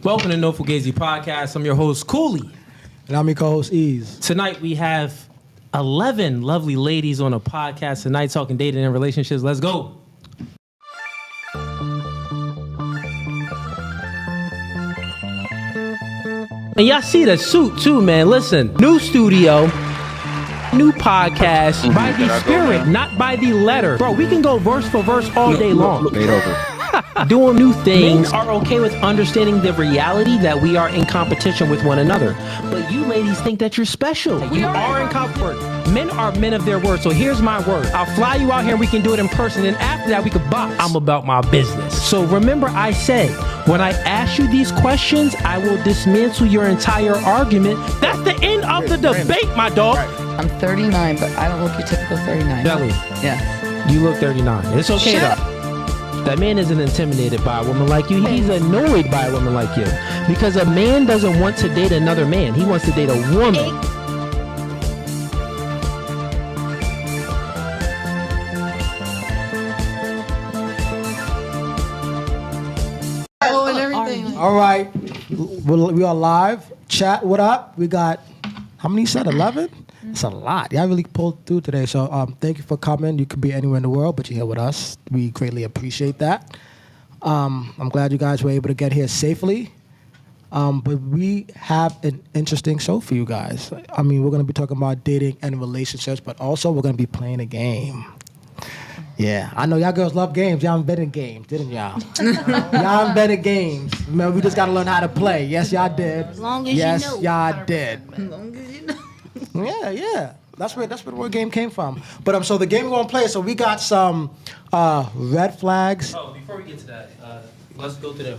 Welcome to No Fugazee Podcast. I'm your host, Cooley. And I'm your co-host, Ease. Tonight we have 11 lovely ladies on a podcast tonight talking dating and relationships. Let's go. And y'all see the suit too, man. Listen, new studio, new podcast by the spirit, not by the letter. Bro, we can go verse for verse all day long. Made over. Doing new things. Men are okay with understanding the reality that we are in competition with one another. But you ladies think that you're special. You are in comfort. Men are men of their word. So here's my word. I'll fly you out here. We can do it in person. And after that, we can box. I'm about my business. So remember I said, when I ask you these questions, I will dismantle your entire argument. That's the end of the debate, my dog. I'm 39, but I don't look your typical 39. Belly. Yeah. You look 39. It's okay though. That man isn't intimidated by a woman like you. He's annoyed by a woman like you. Because a man doesn't want to date another man. He wants to date a woman. Oh, and everything. All right. We are live. Chat, what up? We got, how many you said, 11? It's a lot. Y'all really pulled through today. So thank you for coming. You could be anywhere in the world, but you're here with us. We greatly appreciate that. I'm glad you guys were able to get here safely. But we have an interesting show for you guys. I mean, we're going to be talking about dating and relationships, but also we're going to be playing a game. Yeah, I know y'all girls love games. Y'all invented games, didn't y'all? Y'all invented games. Remember, we just got to learn how to play. Yes, y'all did. As long as yes, you know. y'all did. As long as you know. Yeah. That's where the word game came from. But so the game we're gonna play. So we got some red flags. Oh, before we get to that, let's go to the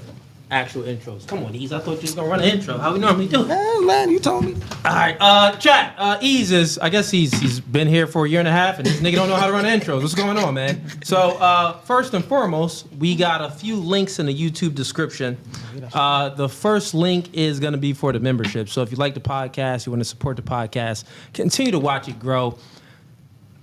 actual intros. Come on, Ease. I thought you was gonna run an intro. How we normally do it? Man, you told me. All right, chat. Ease is. I guess he's been here for a year and a half, and this nigga don't know how to run intros. What's going on, man? So first and foremost, we got a few links in the YouTube description. The first link is going to be for the membership. So if you like the podcast, you want to support the podcast, continue to watch it grow.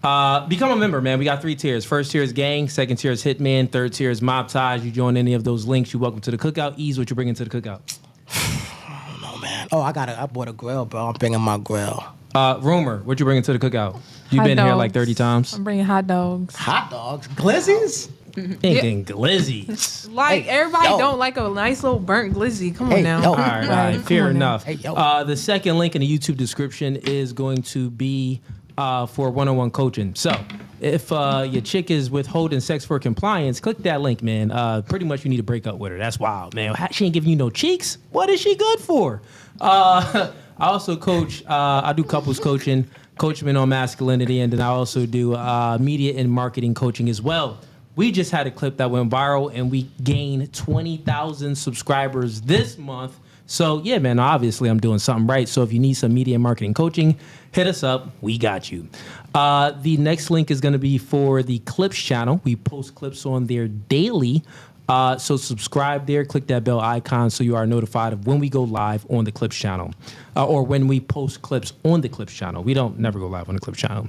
Become a member, man. We got 3 tiers. First tier is gang. Second tier is hitman. Third tier is mob ties. You join any of those links, you're welcome to the cookout. Ease, what you bringing to the cookout? I don't know, man. Oh, I bought a grill, bro. I'm bringing my grill. Rumor, what you bringing to the cookout? You've been here like 30 times. I'm bringing hot dogs. Hot dogs? Glizzies? Thinking glizzies. Like, Hey, everybody yo. don't like a nice little burnt glizzy. Come Hey, on now. yo. All right, Come fair on now. enough. Hey, yo. The second link in the YouTube description is going to be for one-on-one coaching. So if your chick is withholding sex for compliance, click that link, man. Pretty much you need to break up with her. That's wild, man. She ain't giving you no cheeks. What is she good for? I also coach. I do couples coaching, coach men on masculinity, and then I also do media and marketing coaching as well. We just had a clip that went viral, and we gained 20,000 subscribers this month. So, yeah, man, obviously I'm doing something right. So if you need some media and marketing coaching, hit us up. We got you. The next link is going to be for the Clips channel. We post clips on there daily. So subscribe there. Click that bell icon so you are notified of when we go live on the Clips channel or when we post clips on the Clips channel. We don't never go live on the Clips channel.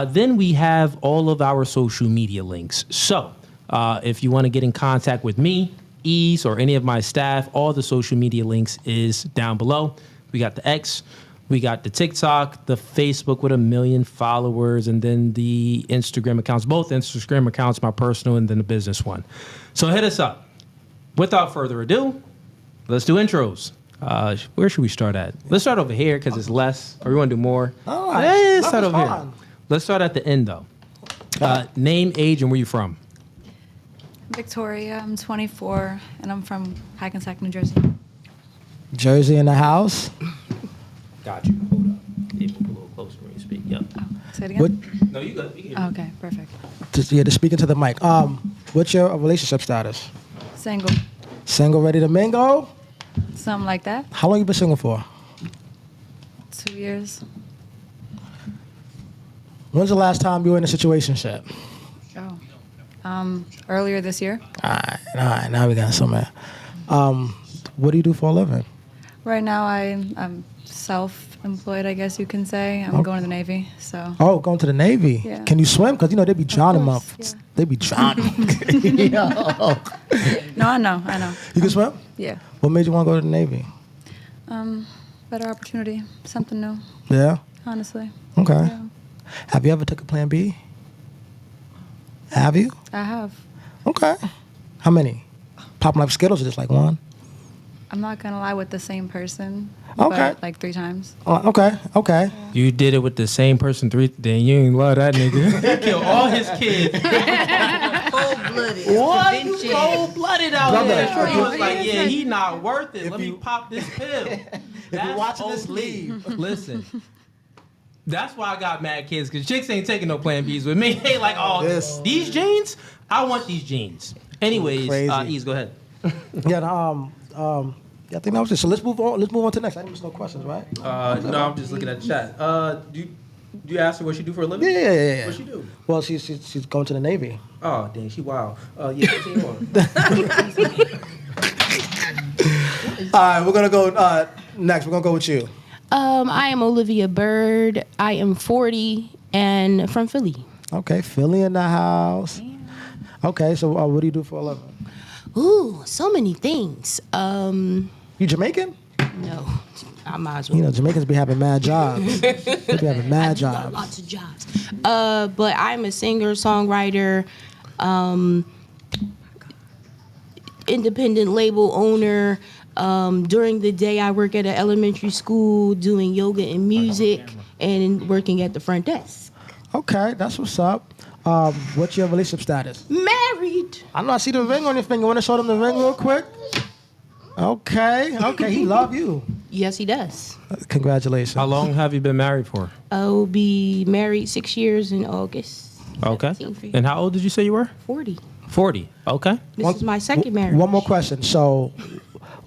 Then we have all of our social media links. So if you want to get in contact with me, Ease, or any of my staff, all the social media links is down below. We got the X, we got the TikTok, the Facebook with 1 million followers, and then the Instagram accounts, both Instagram accounts, my personal and then the business one. So hit us up. Without further ado, let's do intros. Where should we start at? Let's start over here because it's less, or we want to do more? All right. Let's start over here. Let's start at the end, though. Name, age, and where you from? Victoria, I'm 24, and I'm from Hackensack, New Jersey. Jersey in the house. Got you. Hold up. Maybe a little closer when you speak. Yep. Say it again? What? No, you good. You can hear Oh, me. okay, perfect. Just speaking to the mic. What's your relationship status? Single. Single, ready to mingle? Something like that. How long you been single for? 2 years. When's the last time you were in a situationship? Earlier this year. All right, now we got somewhere. What do you do for a living? Right now, I'm self-employed, I guess you can say. I'm going to the Navy, so. Oh, going to the Navy. Yeah. Can you swim? Because, they be drowning course, motherfuckers. yeah. They be drowning. Yo. No, I know. You can swim? Yeah. What made you want to go to the Navy? Better opportunity, something new, Yeah? honestly. Okay. Yeah. Have you ever took a Plan B? Have you? I have. Okay. How many? Popping like Skittles or just like one? I'm not gonna lie, with the same person. Okay. But like 3 times. Okay. You did it with the same person 3. Then you ain't love that nigga. He killed all his kids. Cold-blooded. What? Da You Vinci. cold-blooded out Brother, here. if He you- was like, yeah, he not worth it. Let me you- pop this pill. If That's you're watching this, OD. leave. Listen. That's why I got mad kids, because chicks ain't taking no Plan Bs with me. They like, oh, This- these jeans? I want these jeans. Anyways, Crazy. Ease, go ahead. Yeah, I think that was it. So let's move on. Let's move on to next. I think there's no questions, right? No, I'm just looking at the chat. Do you ask her what she do for a living? Yeah. What she do? Well, she's going to the Navy. Oh, dang, she wild. Yeah, continue on. All right, we're gonna go next. We're gonna go with you. I am Olivia Bird. I am 40 and from Philly. Okay, Philly in the house. Okay, so what do you do for a living? Ooh, so many things. You Jamaican? No, I might as well. Jamaicans be having mad jobs. They be having mad Got jobs. lots of jobs. But I'm a singer, songwriter, independent label owner. During the day, I work at an elementary school doing yoga and music and working at the front desk. Okay, That's what's up. What's your relationship status? Married. I know I see the ring on your finger. Want to show them the ring real quick? Okay, he love you. Yes, he does. Congratulations. How long have you been married for? I'll be married 6 years in August. Okay. 17. And how old did you say you were? 40. 40. Okay. This is my second marriage. One more question. So,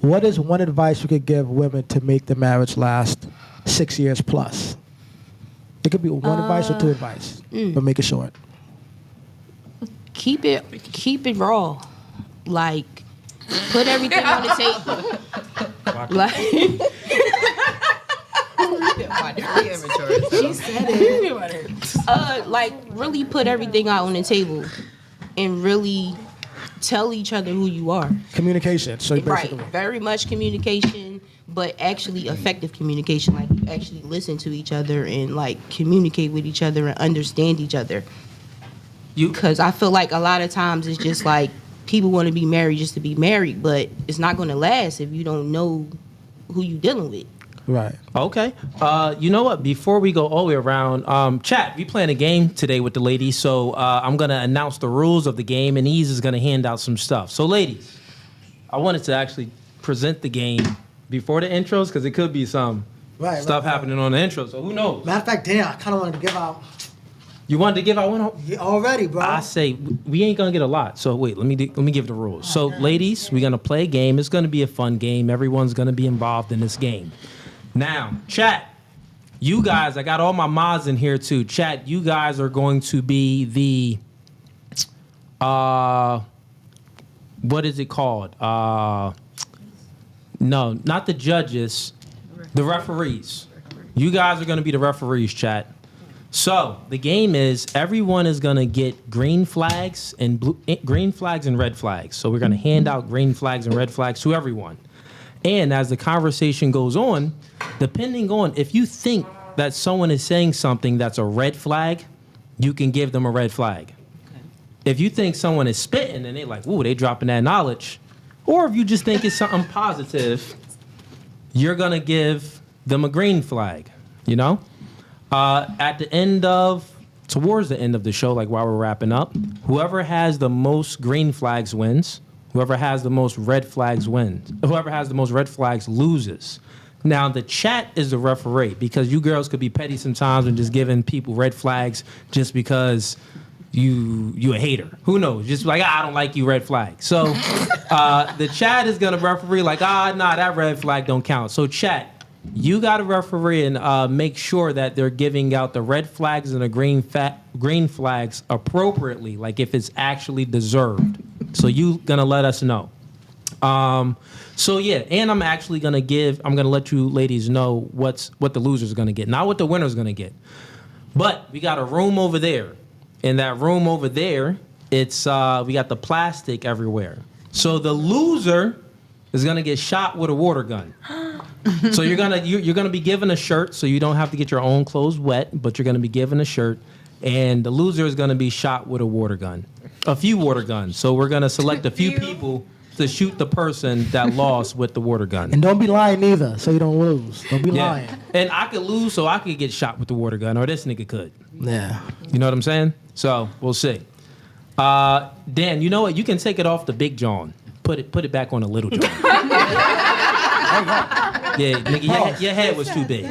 what is one advice you could give women to make the marriage last 6 years plus? It could be one advice or two advice, but make it short. Keep it raw. Like, put everything on the table. Like, She said it. like really put everything out on the table and really tell each other who you are. Communication. So Right. basically, Very much communication, but actually effective communication. Like, you actually listen to each other and like communicate with each other and understand each other. Because I feel like a lot of times it's just like people want to be married just to be married, but it's not going to last if you don't know who you dealing with. right. Okay. You know what? Before we go all the way around, chat, we playing a game today with the ladies. So I'm going to announce the rules of the game, and Ease is going to hand out some stuff. So, ladies, I wanted to actually present the game before the intros because it could be some stuff happening on the intro. So who knows? Matter of fact, damn, I kind of wanted to give out You wanted to give out one? already, bro. I say we ain't gonna get a lot. So wait, let me give the rules. So ladies, we're gonna play a game. It's gonna be a fun game. Everyone's gonna be involved in this game. Now, chat, you guys, I got all my mods in here too. Chat, you guys are going to be the what is it called? No, not the judges, the referees. You guys are gonna be the referees, chat. So the game is everyone is gonna get green flags and green flags and red flags. So we're gonna hand out green flags and red flags to everyone. And as the conversation goes on, depending on if you think that someone is saying something that's a red flag, you can give them a red flag. If you think someone is spitting and they're like, ooh, they dropping that knowledge, or if you just think it's something positive, you're gonna give them a green flag, you know? Towards the end of the show, like while we're wrapping up, whoever has the most green flags wins. Whoever has the most red flags wins. Whoever has the most red flags loses. Now, the chat is the referee because you girls could be petty sometimes and just giving people red flags just because you a hater. Who knows? Just like, I don't like you, red flag. So the chat is going to referee like, nah, that red flag don't count. So chat, you got to referee and make sure that they're giving out the red flags and the green flags appropriately, like if it's actually deserved. So you gonna let us know. So yeah, and I'm actually gonna let you ladies know what the loser's gonna get, not what the winner's gonna get. But we got a room over there. In that room over there, it's we got the plastic everywhere. So the loser is gonna get shot with a water gun. So you're gonna be given a shirt, so you don't have to get your own clothes wet, but you're gonna be given a shirt, and the loser is gonna be shot with a water gun, a few water guns. So we're gonna select a few people to shoot the person that lost with the water gun. And don't be lying either, so you don't lose. Don't be lying. And I could lose, so I could get shot with the water gun, or this nigga could. Yeah. You know what I'm saying? So we'll see. Dan, you know what? You can take it off the big John. Put it back on the little John. Yeah, nigga, your head was too big.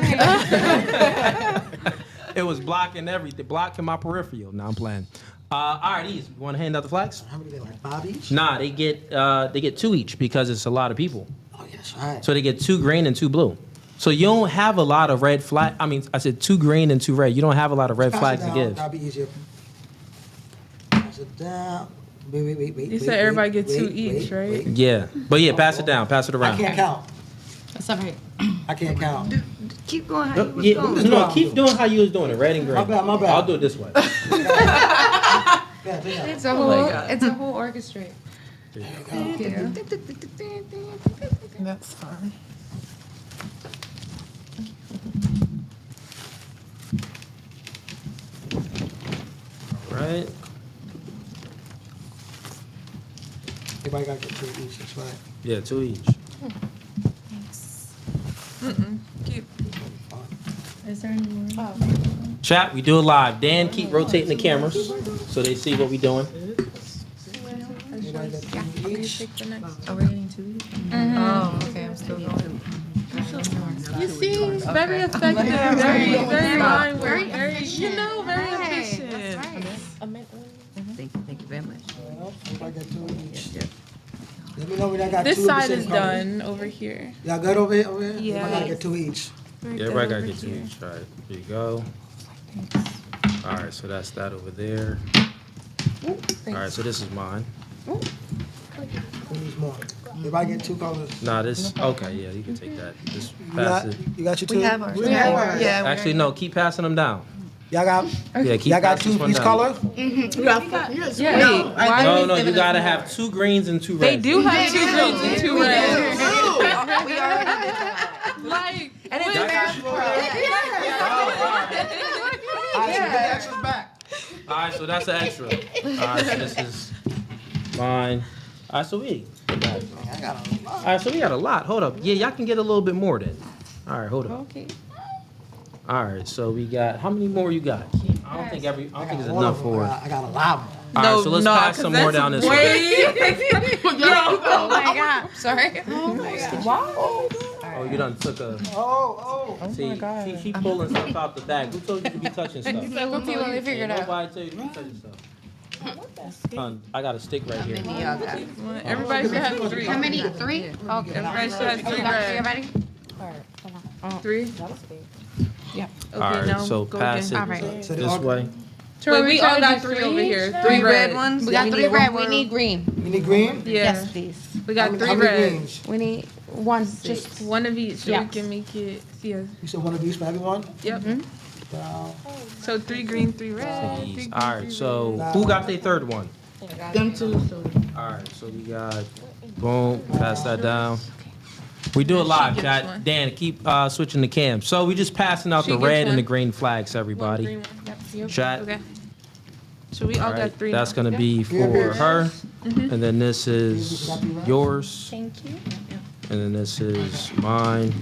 It was blocking everything, blocking my peripheral. Now I'm playing. All right, Ease, you want to hand out the flags? How many they like 5 each? Nah, they get 2 each because it's a lot of people. Oh yes, right. So they get 2 green and 2 blue. So you don't have a lot of red flag. I mean, I said 2 green and 2 red. You don't have a lot of red flags to give. That'll be easier. Pass it down. Wait. You said everybody get 2 each, right? Yeah, but yeah, pass it down, pass it I around. can't count. That's all right. I can't count. Keep going how you was Yeah, going. no, keep doing how you was doing it, red and green. My bad. I'll do it this way. Yeah, It's a whole orchestra. That's fine. Right. Everybody got to get 2 each. That's right. Yeah, 2 each. Keep. Is there any more? Chat, we do it live. Dan, keep rotating the cameras so they see what we doing. Everybody got 2 each. Oh, we're getting 2 each? Oh, okay, I'm still going. You see, very effective, very line work, very efficient. Thank you very much. Everybody got 2 each. Let me know when I got 2 This of the side same is color. done over here. Y'all good over here? Yeah. I gotta get 2 each. Yeah, everybody gotta get 2 each. All right, here you go. All right, so that's that over there. All right, so this is mine. Who needs more? Everybody get 2 colors. Nah, this, okay, yeah, you can take that. Just You pass got, it. you got your 2? We have ours. Yeah. Actually, no, keep passing them down. Y'all got, Yeah, keep y'all got passing 2 this one each down. color? No, you gotta have 2 greens and 2 reds. They do have 2 greens and 2 reds. We already did that. Like, And it's All right, so that's an extra. All right, so this is mine. All right, so we. All right, so we got a lot. Hold up. Yeah, y'all can get a little bit more then. All right, hold up. Okay. All right, so we got. How many more you got? I don't think it's All of enough them. for. I got a lot more. All right, so let's pass some more down this way. Oh my God. Sorry. Oh, you done took a. Oh. See, she pulling stuff out the bag. Who told you to be touching stuff? We'll see when we figure it Ain't out. nobody tell you to be touching stuff. I got a stick right here. everybody should have 3. How many? 3? Okay. Everybody should have 3 reds. Ready? 3? All right, now so go pass again. it this way. Wait, we all got 3 over here. 3 red ones. We got 3 red. We need green. You need green? Yeah. please. We got How 3 many reds. greens? We need 1. Just 1 of each, so Yeah. we can make it. Yeah. You said 1 of each for everyone? Yep. Wow. So 3 green, 3 red. 3 green, All right, 3 so who got their third one? them two. So All right, so we got, boom, pass that down. We do it live, gets chat. one. Dan, keep switching the cam. So we just passing out She the gets red and one. the green flags, red. everybody. 1 green, 1. Yep. Chat. Okay. So we all All got right, 3. that's now. gonna be for her, and then this is yours, thank you. and then this is mine.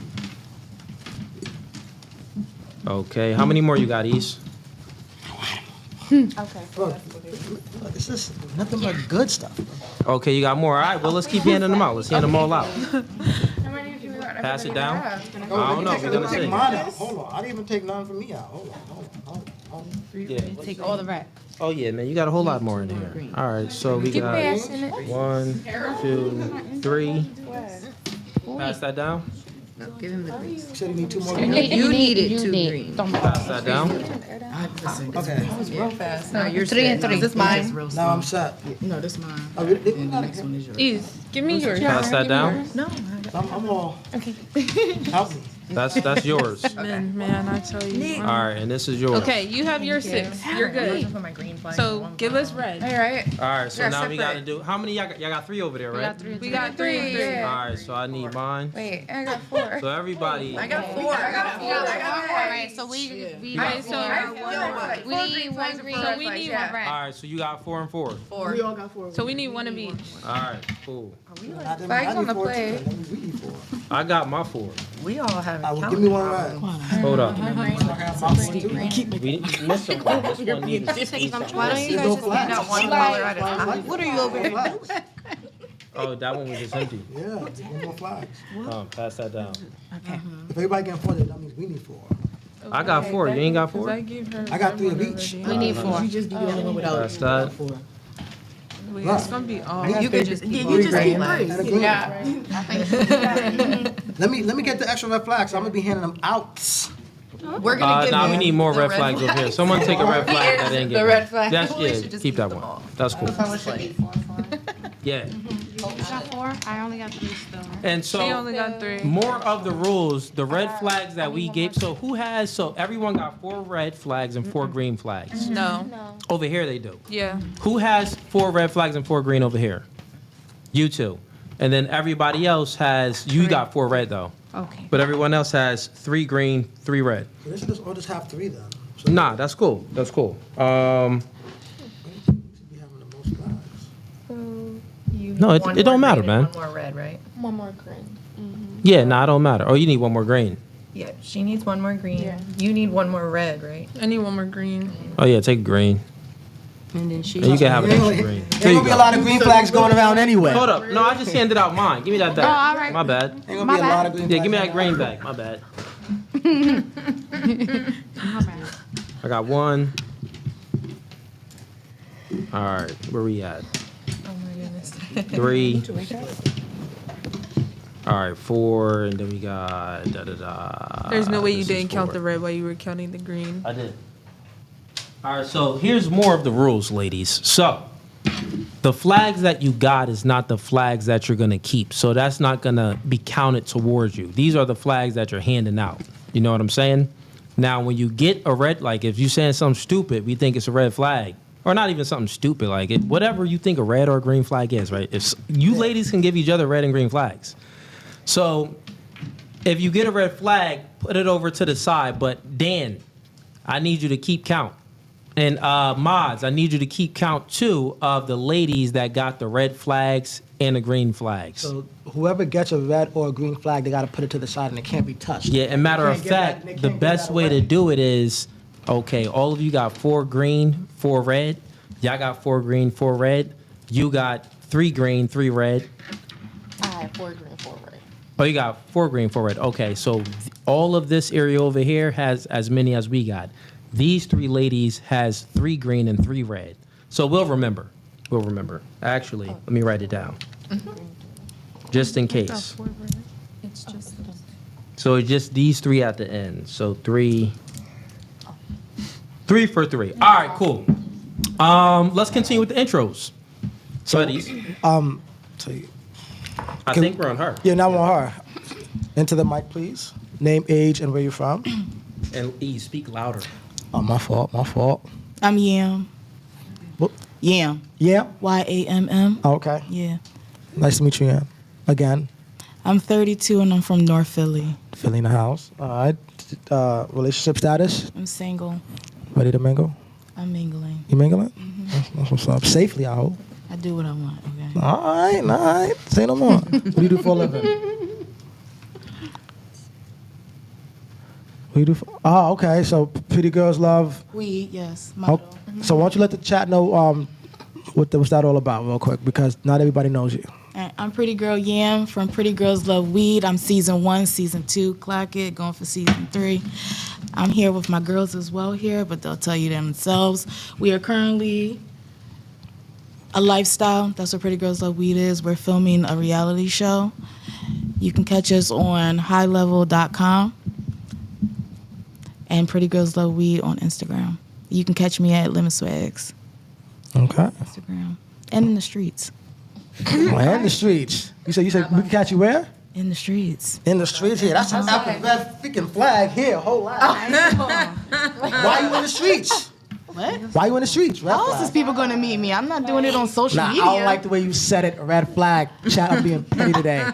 Okay, how many more you got, East? Look, it's just nothing but good stuff. Okay, you got more. All right, well, let's keep handing them out. Let's hand them all out. Pass it down. I don't know. We're gonna Take see. mine out. Hold on. I didn't even take none from me out. Hold on. Yeah. take all the red. Oh yeah, man, you got a whole lot more in here. All right, so we got 1, 2, 3. Pass that down. No, give him the green. You said you need 2 more. You needed 2 green. Pass that down. Okay. No, you're 3 and 3. This mine. Now I'm set. No, this mine. Oh, really? And the next one is yours. Ease. Give me yours. Pass that down. No. I'm all. Okay. Help me. That's yours. Man, I tell you. All right, and this is yours. Okay, you have your 6. You're good. So give us red. All right. All right, so Yeah, now we got to separate. do. How many y'all got 3 over there, right? We got 3 and 3. Yeah. All right, so I need mine. Wait, I got 4. So everybody. I got 4. I got 4. All right, so we All right, so we need one green. So we need one red. All right, so you got 4 and 4. We all got 4. So we need one of each. All right, cool. Bags on the plate. We need 4. I got my 4. We all have I will give me one red. Hold up. I have my 4 too. Keep me. We missing one. This one needs. Why don't you guys just hand out one color at a time? What are you over here? Oh, that one was just empty. Yeah, one more flags. Pass that down. If everybody getting 4, that means we need 4. I got 4. You ain't got 4? I got 3 of each. We need 4. You just do the only one without. Pass that. Wait, it's gonna be all. You You just keep 3. and a green. Yeah. Let me get the extra red flags. I'm gonna be handing them out. We're gonna give Nah, you we need more the red flags over here. Someone take a red flag that didn't get. The red flag. That's We yeah. should just Keep that them one. all. That's cool. Yeah. Got 4? I only got 3 still. And She so only got 3. more of the rules, the red flags that we gave. So who has? So everyone got 4 red flags and 4 green flags. No. Over here they do. Yeah. Who has 4 red flags and 4 green over here? You two. And then everybody else has. You got 4 red though. Okay. But everyone else has 3 green, 3 red. So they should just all just have 3 then. So Nah, that's cool. That's cool. we should be having the most flags. No, it don't matter, man. One more red, right? One more green. Yeah, nah, it don't matter. Oh, you need 1 more green. Yeah, she needs one more green. You need one more red, right? I need one more green. Oh yeah, take green. And then she. And you can have an Ain't extra gonna- green. Ain't gonna be a lot of green flags going around anyway. Hold up. No, I just handed out mine. Give me that back. Oh, all right. My bad. Ain't gonna be a lot of green Yeah, flags. give me that green back. My bad. I got 1. All right, where we at? Oh my goodness. 3. All right, 4, and then we got da da da. There's no way you This is didn't count 4. the red while you were counting the green. I did. All right, so here's more of the rules, ladies. So, the flags that you got is not the flags that you're gonna keep. So that's not gonna be counted towards you. These are the flags that you're handing out. You know what I'm saying? Now, when you get a red, like if you're saying something stupid, we think it's a red flag. Or not even something stupid, like it, whatever you think a red or green flag is, right? If you ladies can give each other red and green flags. So if you get a red flag, put it over to the side. But Dan, I need you to keep count. And mods, I need you to keep count too of the ladies that got the red flags and the green flags. So whoever gets a red or a green flag, they gotta put it to the side and it can't be touched. Yeah, and matter of Can't give that- they fact, the can't give best that way to away. do it is, okay, all of you got 4 green, 4 red. Y'all got 4 green, 4 red. You got 3 green, 3 red. I have 4 green, 4 red. Oh, you got 4 green, 4 red. Okay, so all of this area over here has as many as we got. These 3 ladies has 3 green and 3 red. So we'll remember. We'll remember. Actually, let me write it down. Just in case. It's just. So it's just these 3 at the end. So 3 for 3. All right, cool. Let's continue with the intros. So ladies, So you- I think we're on her. yeah, now on her. Into the mic, please. Name, age, and where you're from. And E, speak louder. Oh, my fault. My fault. I'm Yam. What? Yam. Yeah. YAMM. Oh, okay. Yeah. Nice to meet you, Ian. Again, I'm 32 and I'm from North Philly. Philly in the house. All right. Relationship status. I'm single. Ready to mingle? I'm mingling. You mingling? That's what's up. Safely, I hope. I do what I want. Okay. All right. Say no more. What do you do for a living? What do you do for? Oh, okay. So pretty girls love. Weed, yes. Oh, Model. so why don't you let the chat know what's that all about, real quick, because not everybody knows you. I'm Pretty Girl Yam from Pretty Girls Love Weed. I'm season 1, season 2. Clock it. Going for season 3. I'm here with my girls as well here, but they'll tell you themselves. We are currently a lifestyle. That's what Pretty Girls Love Weed is. We're filming a reality show. You can catch us on highlevel.com and Pretty Girls Love Weed on Instagram. You can catch me at Lemon Swags Okay. Instagram and in the streets. In the streets. You said we can catch you where? In the streets. In the streets here. That's a red freaking flag here. Whole lot. Why you in the streets? What? Why you in the streets? Red How else flag. is people gonna meet me? I'm not doing it on social Nah, media. I don't like the way you said it. Red flag. Chat, I'm being petty today.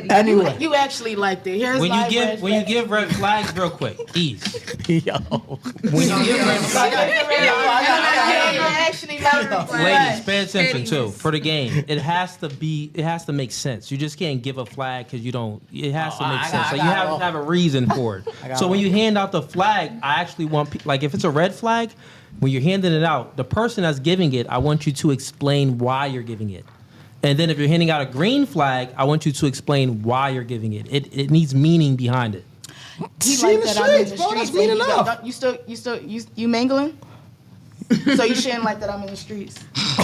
Anyway. You actually liked it. Here's When my you red flag. give red flags, real quick, ease. Yo. When you give red flags, I actually liked it. ladies, pay attention too. For the game, it has to make sense. You just can't give a flag because you don't. It has to make sense. So you have to have a reason for it. So when you hand out the flag, I actually want like if it's a red flag, when you're handing it out, the person that's giving it, I want you to explain why you're giving it. And then if you're handing out a green flag, I want you to explain why you're giving it. It needs meaning behind it. He See in like the that I'm in streets, the bro. streets. That's mean and enough. You mangling? So you shouldn't like that I'm in the streets.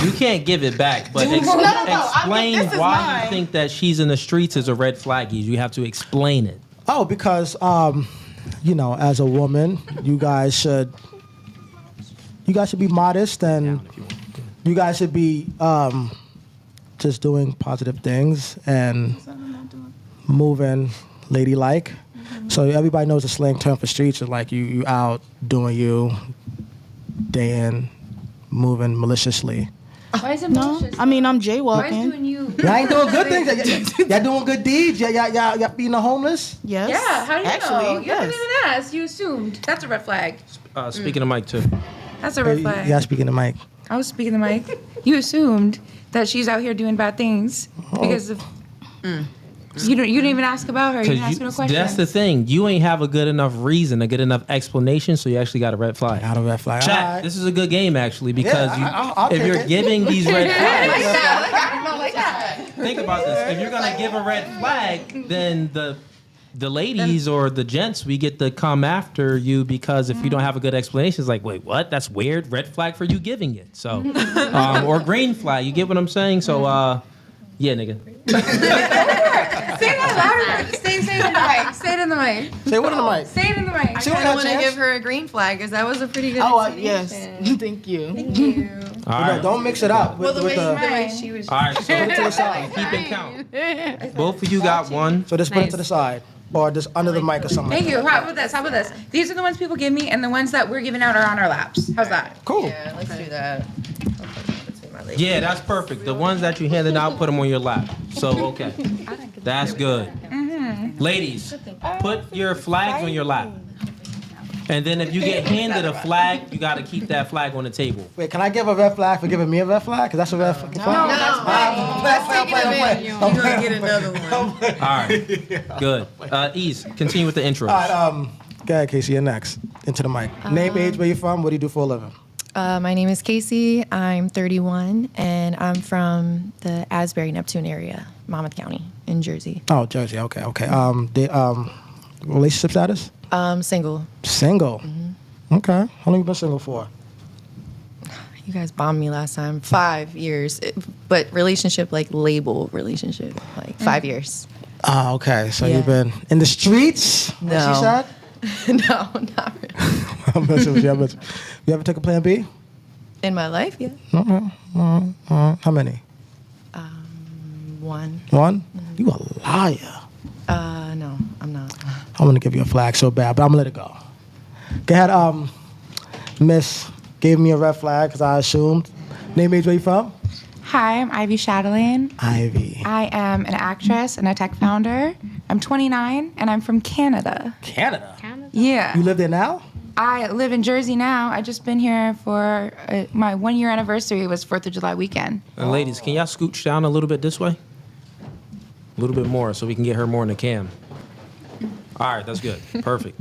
You can't give it back, but No. explain This is why mine. you think that she's in the streets is a red flag. You have to explain it. Oh, because as a woman, you guys should be modest and you guys should be just doing positive things and moving ladylike. So everybody knows the slang term for streets is like you out doing you, day in, moving maliciously. Why is it No, malicious? I mean I'm Why is jaywalking. doing you? Y'all ain't doing good things. Y'all doing good deeds. Y'all feeding the homeless. Yes. Yeah, how do you Actually, know? You yes. didn't even ask. You assumed. That's a red flag. Speaking of Mike too. That's a red flag. Y'all speaking to Mike. I was speaking to Mike. You assumed that she's out here doing bad things because of. You didn't even ask about her. You didn't ask no questions. That's the thing. You ain't have a good enough reason, a good enough explanation, so you actually got a red flag. Got a red flag. Chat, All right. this is a good game actually because I'll if take you're it. giving these red flags, like that. think about this. If you're gonna give a red flag, then the ladies or the gents, we get to come after you because if you don't have a good explanation, it's like, wait, what? That's weird. Red flag for you giving it. So, or green flag. You get what I'm saying? So, yeah, nigga. Say that louder. Say it in the mic. Say it in the mic. Say what in the mic? Say it in the mic. Say I what don't want to chance? give her a green flag because that was a pretty good Yes. explanation. Thank you. All right. Don't mix it up with, The with the. way she was. All right. So to the side. keep it count. Both of you got one. So just put it to the side, or just under the mic or something. Thank you. How about this? How about this? These are the ones people give me, and the ones that we're giving out are on our laps. How's that? Cool. Yeah, let's do that. Yeah, that's perfect. The ones that you handed out, put them on your lap. So, okay. That's good. Ladies, put your flags on your lap. And then if you get handed a flag, you got to keep that flag on the table. Wait, can I give a red flag for giving me a red flag? Because that's a red flag. You're gonna get another one. All right. Good. Ease, continue with the intros. All right, go ahead, Casey. You're next. Into the mic. Name, age, where you from? What do you do for a living? My name is Casey. I'm 31, and I'm from the Asbury, Neptune area, Monmouth County in Jersey. Oh, Jersey. Okay. Relationship status? Single. Single. Okay. How long you been single for? You guys bombed me last time. 5 years. But relationship, like label relationship, like 5 years. Oh, okay. So Yeah. you've been in the streets? What No. she said? No, not really. I'm messing with you. You ever take a plan B? In my life, yeah. Okay. How many? One. One? You a liar. No, I'm not. I want to give you a flag so bad, but I'm going to let it go. Go ahead, Miss gave me a red flag because I assumed. Name, age, where you from? Hi, I'm Ivy Chatelaine. Ivy. I am an actress and a tech founder. I'm 29 and I'm from Canada. Canada? Yeah. You live there now? I live in Jersey now. I just been here for my 1 year anniversary was 4th of July weekend. And ladies, can y'all scooch down a little bit this way? A little bit more so we can get her more in the cam. All right, that's good. Perfect.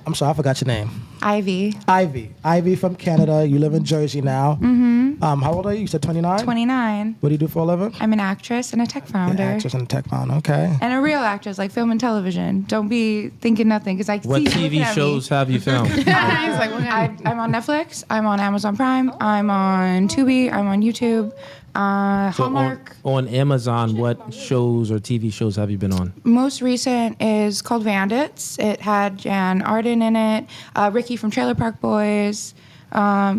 I'm sorry, I forgot your name. Ivy. Ivy from Canada. You live in Jersey now. Mm-hmm. How old are you? You said 29? 29. What do you do for a living? I'm an actress and a tech founder. Actress and a tech founder. Okay. And a real actress, like film and television. Don't be thinking nothing, because I What see you TV looking at me. shows have you found? I'm on Netflix. I'm on Amazon Prime. I'm on Tubi. I'm on YouTube. Hallmark. On Amazon, what shows or TV shows have you been on? Most recent is called Bandits. It had Jan Arden in it. Ricky from Trailer Park Boys.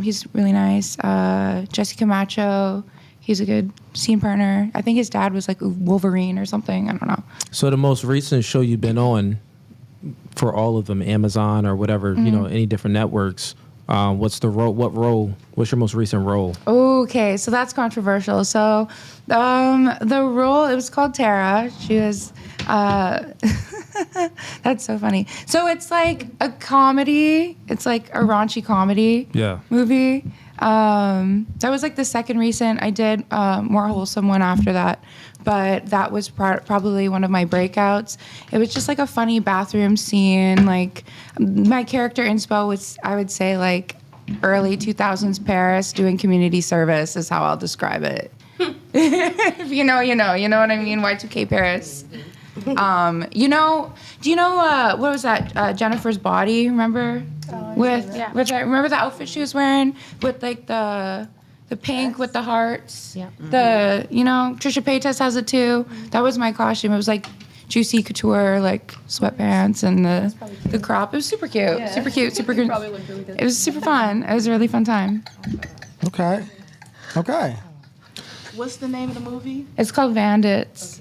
He's really nice. Jesse Camacho. He's a good scene partner. I think his dad was like Wolverine or something. I don't know. So the most recent show you've been on, for all of them, Amazon or whatever, any different networks. What's the role? What role? What's your most recent role? Okay, so that's controversial. So the role, it was called Tara. She was, that's so funny. So it's like a comedy. It's like a raunchy comedy movie. That was like the second recent. I did more wholesome one after that. But that was probably one of my breakouts. It was just like a funny bathroom scene. Like my character inspo was, I would say, like early 2000s Paris doing community service is how I'll describe it. If you know, you know what I mean? Y2K Paris. Do you know what was that? Jennifer's Body, remember? Which I remember the outfit she was wearing with like the pink with the hearts. Yeah. Trisha Paytas has it too. That was my costume. It was like juicy couture, like sweatpants and the crop. It was super cute. Yeah. Super cute. Super good. Really it was super fun. It was a really fun time. Okay. What's the name of the movie? It's called Bandits.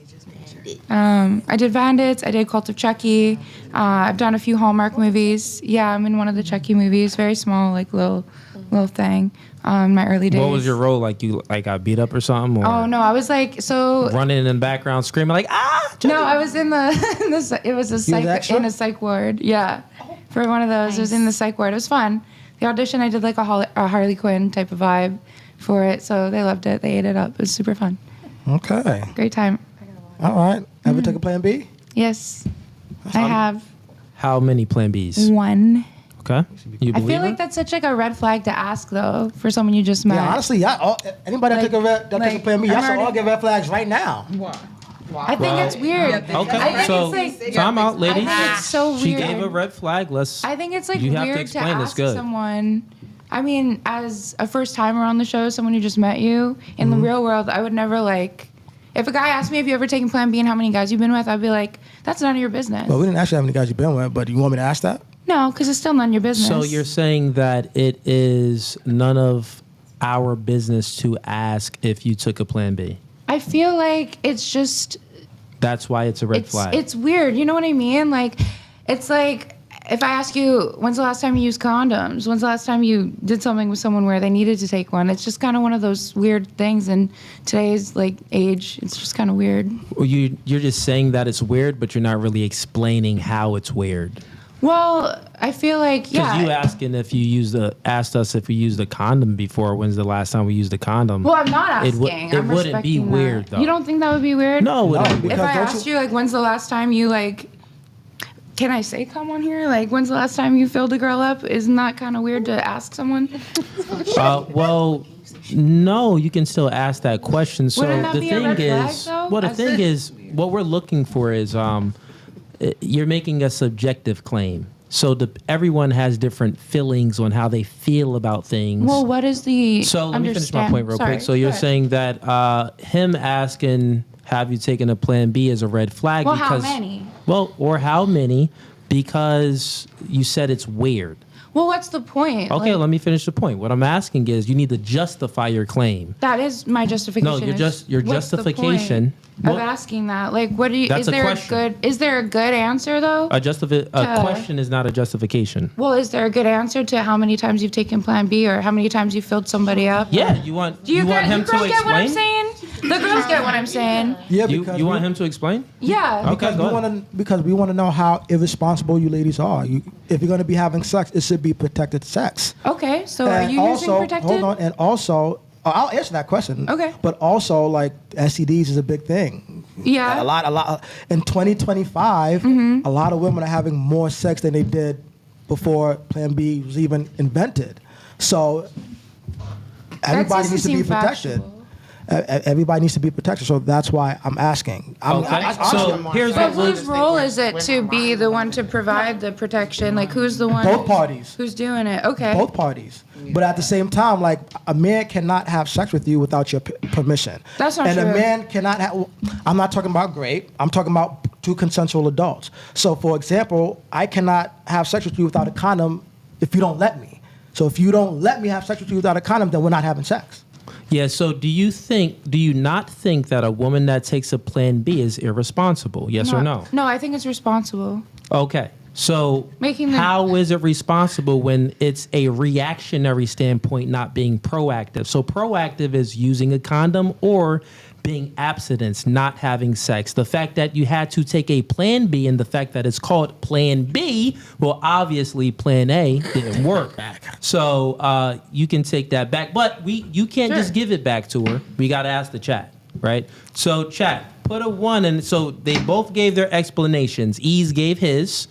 I did Bandits. I did Cult of Chucky. I've done a few Hallmark movies. Yeah, I'm in one of the Chucky movies. Very small, like little thing. In my early days. What was your role? Like you got beat up or something? Or oh no, I was like running in the background screaming like ah. No, I was in it was a psych ward. Yeah, for one of those. Nice. I was in the psych ward. It was fun. The audition, I did like a Harley Quinn type of vibe for it, so they loved it. They ate it up. It was super fun. Okay. Great time. All right. Ever take a Plan B? Yes, I have. How many Plan Bs? One. Okay. I feel like that's such like a red flag to ask though for someone you just met. Yeah, honestly, anybody that take a Plan B, y'all should all get red flags right now. Wow. I think it's weird. Okay, so time out, ladies. I think it's so weird. She gave a red flag. I think it's like you weird have to explain to this ask good. someone. I mean, as a first timer on the show, someone who just met you in the real world, I would never like. If a guy asked me, have you ever taken Plan B and how many guys you've been with, I'd be like, that's none of your business. Well, we didn't ask you how many guys you've been with, but you want me to ask that? No, because it's still none of your business. So you're saying that it is none of our business to ask if you took a Plan B? I feel like it's just... That's why it's a red flag. It's weird. You know what I mean? Like, it's like... If I ask you, when's the last time you used condoms? When's the last time you did something with someone where they needed to take one? It's just kind of one of those weird things in today's like age. It's just kind of weird. Well, you're just saying that it's weird, but you're not really explaining how it's weird. Well, I feel like, yeah. Because you asked us if we used a condom before. When's the last time we used a condom? Well, I'm not asking. It wouldn't be weird, though. You don't think that would be weird? No, it wouldn't. If I asked you, like, when's the last time you, like... Can I say come on here? Like, when's the last time you filled a girl up? Isn't that kind of weird to ask someone? Well, no, you can still ask that question. So Wouldn't that the be thing a red flag, is, though? well, the thing is, what we're looking for is, you're making a subjective claim. So everyone has different feelings on how they feel about things. Well, what is the So let me finish my point real quick. So you're saying that him asking, have you taken a Plan B is a red flag? Well, because, how many? Well, or how many? Because you said it's weird. Well, what's the point? Okay, let me finish the point. What I'm asking is, you need to justify your claim. That is my justification. No, your justification. Of asking that, like, what do you? That's is there a question. Is there a good answer though? A question is not a justification. Well, is there a good answer to how many times you've taken Plan B or how many times you've filled somebody up? Yeah, you want him to explain? Get what I'm saying? The girls get what I'm saying. Yeah, because you want him to explain? Yeah. Okay, because we want to know how irresponsible you ladies are. If you're going to be having sex, it should be protected sex. Okay, so are you using protected? Hold on, and also, I'll answer that question. Okay. But also, like, STDs is a big thing. Yeah. A lot. In 2025, a lot of women are having more sex than they did before Plan B was even invented. So everybody needs to be protected. Everybody needs to be protected, so that's why I'm asking. Whose role is it to be the one to provide the protection? Like, who's the one? Both parties. Who's doing it? Okay. Both parties. But at the same time, like, a man cannot have sex with you without your permission. That's not true. And a man cannot have. I'm not talking about rape. I'm talking about two consensual adults. So, for example, I cannot have sex with you without a condom if you don't let me. So, if you don't let me have sex with you without a condom, then we're not having sex. Yeah, so do you not think that a woman that takes a plan B is irresponsible? Yes or no? No, I think it's responsible. Okay. So Making the- how is it responsible when it's a reactionary standpoint, not being proactive? So proactive is using a condom or being abstinence, not having sex. The fact that you had to take a plan B and the fact that it's called plan B, well, obviously plan A didn't work. So you can take that back. But you can't just give it back to her. We got to ask the chat, right? So chat, put a 1 in. So they both gave their explanations. Ease gave his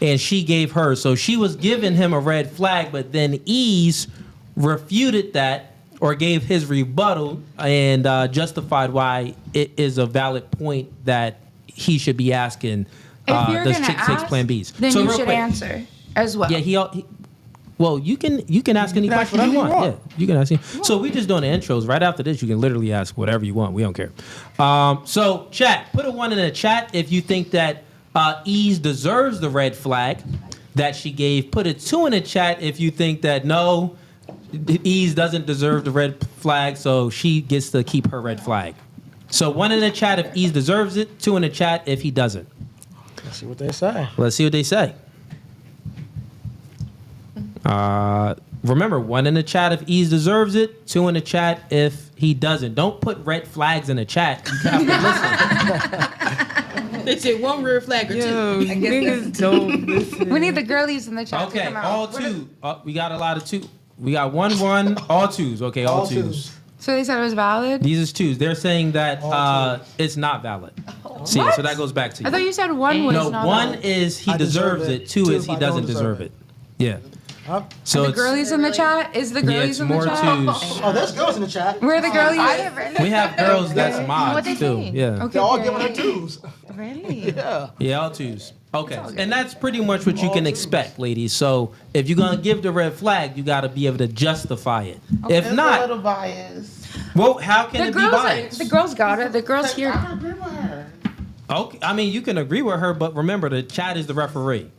and she gave hers. So she was giving him a red flag, but then Ease refuted that or gave his rebuttal and justified why it is a valid point that he should be asking, If you're does gonna chick takes ask, plan Bs? then So you real should quick, answer as well. Yeah, he well, you can ask any can ask question you whatever you want. want. Yeah, you can ask. So we just doing the intros. Right after this, you can literally ask whatever you want. We don't care. So chat, put a 1 in the chat if you think that Ease deserves the red flag that she gave. Put a 2 in the chat if you think that no, Ease doesn't deserve the red flag, so she gets to keep her red flag. So 1 in the chat if Ease deserves it. 2 in the chat if he doesn't. Let's see what they say. Let's see what they say. Remember, 1 in the chat if Ease deserves it. 2 in the chat if he doesn't. Don't put red flags in the chat. You have to listen. They said 1 red flag or 2. Niggas don't listen. We need the girlies in the chat to Okay, come out. all 2. We got a lot of 2. We got 1, all 2s. Okay, all 2s. So they said it was valid? These is 2s. They're saying that it's not valid. See, so that goes back to you. I thought you said 1 was No, not 1 valid. is he I deserve deserves it. it. 2 2 is if he I doesn't don't deserve deserve it. Yeah. Huh? So the it's, girlies in the chat? Is the yeah, girlies it's in the more chat? 2s. Oh, there's girls in the chat. Where are the girlies? We have girls that's mods they too. saying? Yeah. Okay, They're all good. giving her 2s. Really? Yeah. Yeah, all 2s. Okay. And that's pretty much what you can expect, ladies. So if you're going to give the red flag, you got to be able to justify it. If not, biased. well, how can The it be girls, biased? the girls got it. The girls here. I agree with her. Okay. I mean, you can agree with her, but remember, the chat is the referee.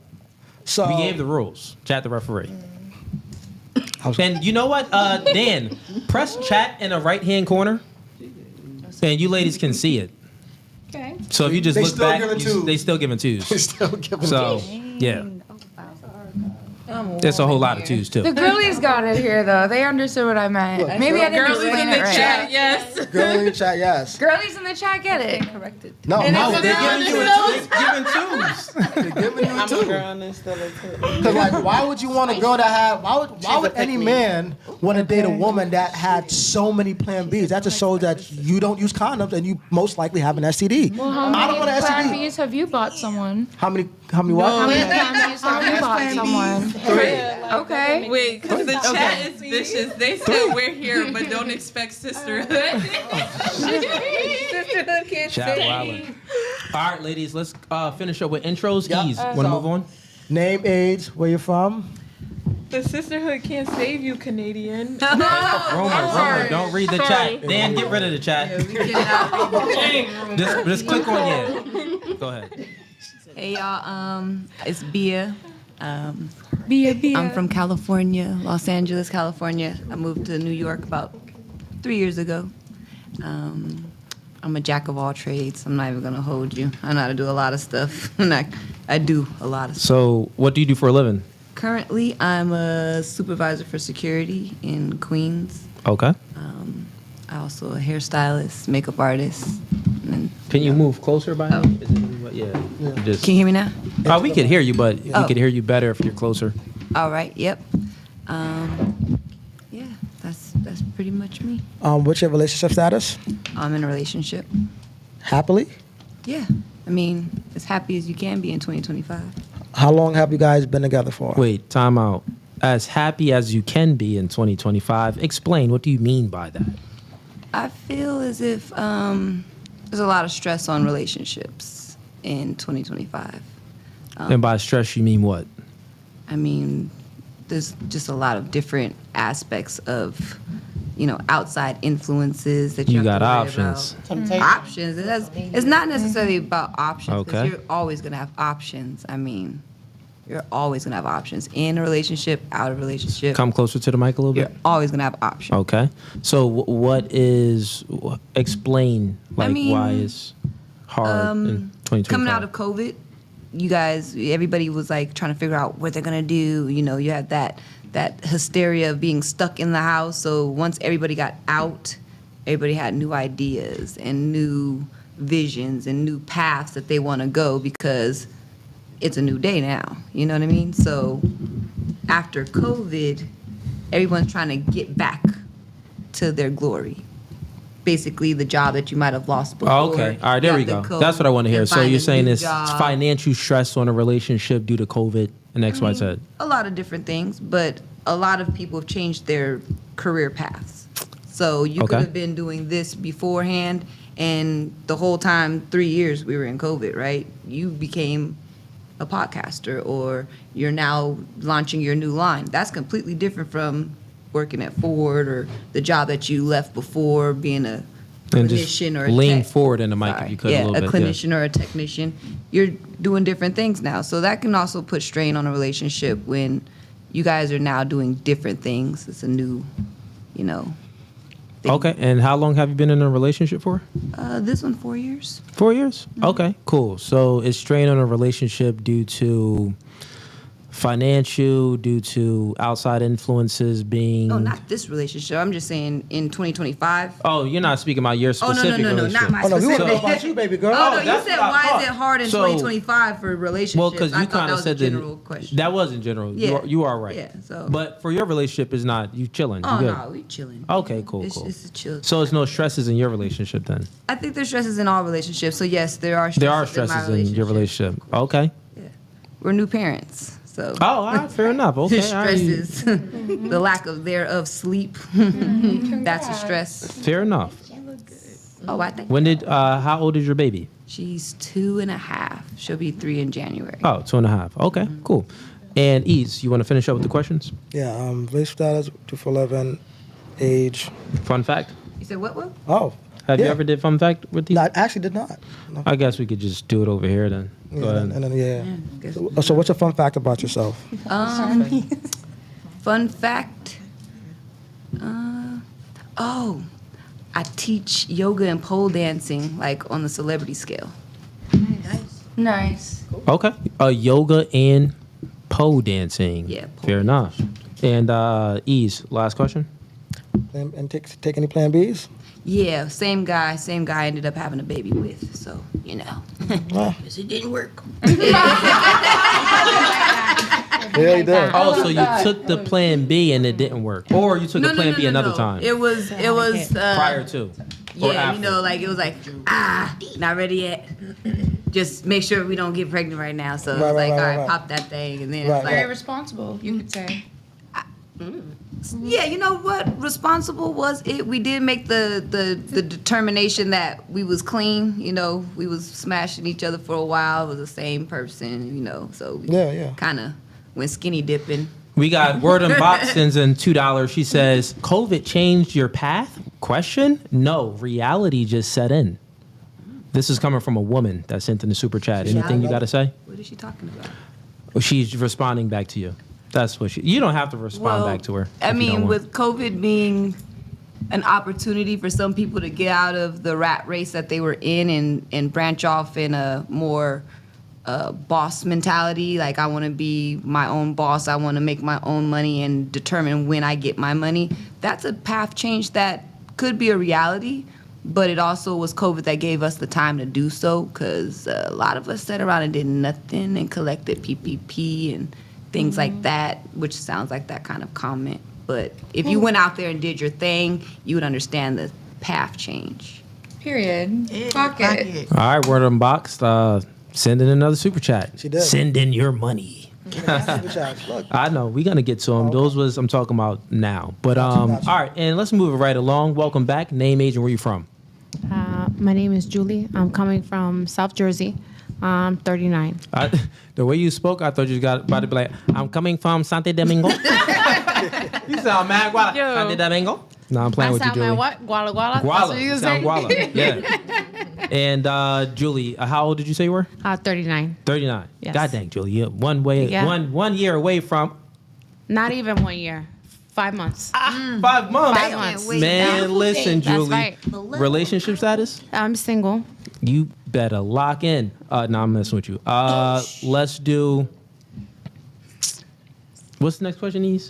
So We gave the rules. Chat the referee. And you know what, Dan? Press chat in the right-hand corner, and you ladies can see it. Okay. So if you just They look still back, giving 2s. they still giving 2s. still giving So yeah, it's a whole lot of 2s The too. girlies got it here, though. They understood what I meant. Look, Maybe I didn't Girlies explain in it the right. chat, yes. Girl in the chat, yes. Girlies in the chat get it. No, no, They're giving you giving 2s. they're giving you I'm a 2. girl and it's still a 2. Because like, why would you want a girl that had? Why would any man want to date a woman that had so many Plan Bs? That just shows that you don't use condoms and you most likely have an STD. Well, how I don't many want an Plan STD. Bs have you bought someone? How many what? How many Plan Bs have you bought someone? Okay. Wait, because the chat is vicious. They said we're here, but don't expect sisterhood. Sisterhood can't Chat say. wildin'. All right, ladies, let's finish up with intros. Yeah. Ease. Want to move on? Name, age, where you're from. The sisterhood can't save you, Canadian. Romer, don't read the chat. Dan, get rid of the chat. Just click on yeah. Go ahead. Hey y'all, it's Bia. Bia. I'm from California, Los Angeles, California. I moved to New York about 3 years ago. I'm a jack of all trades. I'm not even gonna hold you. I know how to do a lot of stuff, and I do a lot of stuff. So, what do you do for a living? Currently, I'm a supervisor for security in Queens. Okay. I also a hairstylist, makeup artist. And, Can you move closer by? Yeah. Just, can you hear me now? we could hear you, but we Oh. could hear you better if you're closer. All right. Yep. Yeah, that's pretty much me. What's your relationship status? I'm in a relationship. Happily? Yeah. I mean, as happy as you can be in 2025. How long have you guys been together for? Wait, time out. As happy as you can be in 2025. Explain. What do you mean by that? I feel as if there's a lot of stress on relationships in 2025. And by stress, you mean what? I mean, there's just a lot of different aspects of, outside influences that You have got to worry options. about. Options. It's not necessarily about options. 'Cause Okay. you're always going to have options. I mean, You're always gonna have options in a relationship, out of a relationship. Come closer to the mic a little You're bit. always gonna have options. Okay. So explain I mean, why it's hard in 2025. Coming out of COVID, you guys, everybody was like trying to figure out what they're gonna do. You know, you had that hysteria of being stuck in the house. So once everybody got out, everybody had new ideas and new visions and new paths that they want to go because it's a new day now. You know what I mean? So after COVID, everyone's trying to get back to their glory. Basically, the job that you might have lost before. Okay. All right, there we go. That's what I want to hear. So you're saying it's financial stress on a relationship due to COVID and X, Y, Z. A lot of different things, but a lot of people have changed their career paths. So you could have been doing this beforehand, and the whole time, 3 years we were in COVID, right? You became a podcaster, or you're now launching your new line. That's completely different from working at Ford or the job that you left before, being a And just clinician or a lean tech. forward in the mic if you could a little bit. Clinician or a technician. You're doing different things now. So that can also put strain on a relationship when you guys are now doing different things. It's a new, thing. Okay. And how long have you been in a relationship for? This one, 4 years. 4 years? Okay, cool. So it's strain on a relationship due to financial, due to outside influences being... Oh, not this relationship. I'm just saying in 2025. Oh, you're not speaking about your specific no, relationship. not my Oh, no, we specific. want to know about you, baby girl. Oh, no, you that's said what I why thought. is it hard in So- 2025 for relationships? Well, because I you thought kind that of was said a general question. that wasn't general. Yeah. You are right. Yeah, so- But for your relationship, is not you chilling. Oh, you good. no, we chilling. Okay, cool. It's a chill. So it's no stresses in your relationship then. I think there's stresses in all relationships. So yes, there are stresses. There are my stresses in your relationship. Okay. We're new parents, so. Oh, all right, fair enough. Okay. The all right. stresses, the lack of sleep. That's a stress. Fair enough. Oh, I think. How old is your baby? She's 2.5. She'll be 3 in January. Oh, 2.5. Okay, cool. And Ease, you want to finish up with the questions? Yeah, race status, 2 for 11, age. Fun fact? You said what? Oh. Have you yeah. ever did fun fact with these? No, I actually did not. No. I guess we could just do it over here then. Go Yeah, ahead. and then, So what's a fun fact about yourself? Fun fact. I teach yoga and pole dancing, like on the celebrity scale. Nice. Okay. Yoga and pole dancing. Yeah, pole Fair enough. And Ease, last question. And take any plan Bs? Yeah, same guy I ended up having a baby with, so, Because it didn't work. Yeah, he did. Oh, so you took the plan B and it didn't work. Or you took a plan B another time. It was prior to. Or yeah, after. it was like, not ready yet. Just make sure we don't get pregnant right now. So Right, it's like, right, all right, right, right. pop that thing, and then Right, it's like, Very responsible, you could say. yeah, you know what? Responsible was it? We did make the determination that we was clean. We was smashing each other for a while. It was the same person. So Yeah. kind of went skinny dipping. We got Word and Box sends in $2. She says, COVID changed your path? Question? No, reality just set in. This is coming from a woman that sent in the super chat. Anything you got to say? What is she talking about? Well, she's responding back to you. That's what you don't have to respond back to her. I if you don't mean, want. with COVID being an opportunity for some people to get out of the rat race that they were in and branch off in a more boss mentality, like I want to be my own boss, I want to make my own money and determine when I get my money. That's a path change that could be a reality, but it also was COVID that gave us the time to do so, because a lot of us sat around and did nothing and collected PPP and things like that, which sounds like that kind of comment. But if you went out there and did your thing, you would understand the path change. Period. Fuck it. All right, Word and Box, send in another super chat. She did. Send in your money. Look. I know, we're going to get to them. Those I'm talking about now. But, all right, and let's move it right along. Welcome back. Name, age, and where you from? My name is Julie. I'm coming from South Jersey. I'm 39. The way you spoke, I thought you got about to be like, I'm coming from Santo Domingo. You sound mad. Santo Domingo? No, I'm playing I with you, sound Julie. like what? Guala guala? That's Guala. what you You say? sound guala. Yeah. And Julie, how old did you say you were? 39. 39. Yes. God dang, Julie. You're Yeah. one year away from Not even 1 year. 5 months. 5 months. 5 months. Man, listen, That's Julie. right. Relationship status? I'm single. You better lock in. No, I'm messing with you. Let's do. What's the next question, Eve?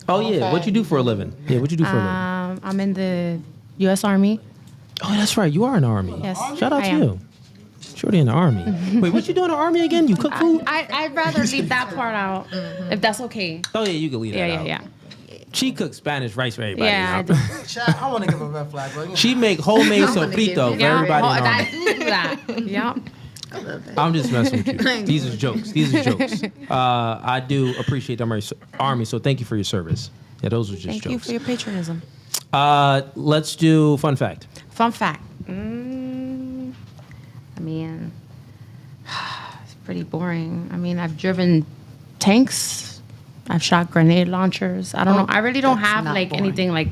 Oh yeah, what you do for a living? Yeah, what you do for a living? I'm in the U.S. Army. Oh, that's right. You are in the army. Yes, Shout out I to am. you. Shorty in the army. Wait, what you do in the army again? You cook food? I'd rather leave that part out, if that's okay. Oh yeah, you can leave that Yeah, out. yeah. She cooks Spanish rice for everybody. Yeah, I do. Chat, I want to give a red flag. Bro. She make homemade sofrito for everybody in the I army. do that. Yep. I'm just messing with you. These are jokes. These are jokes. I do appreciate the army, so thank you for your service. Yeah, those were just Thank jokes. you for your patriotism. Let's do fun fact. Fun fact. I mean, it's pretty boring. I mean, I've driven tanks. I've shot grenade launchers. I don't know. I really don't have not like boring. anything like.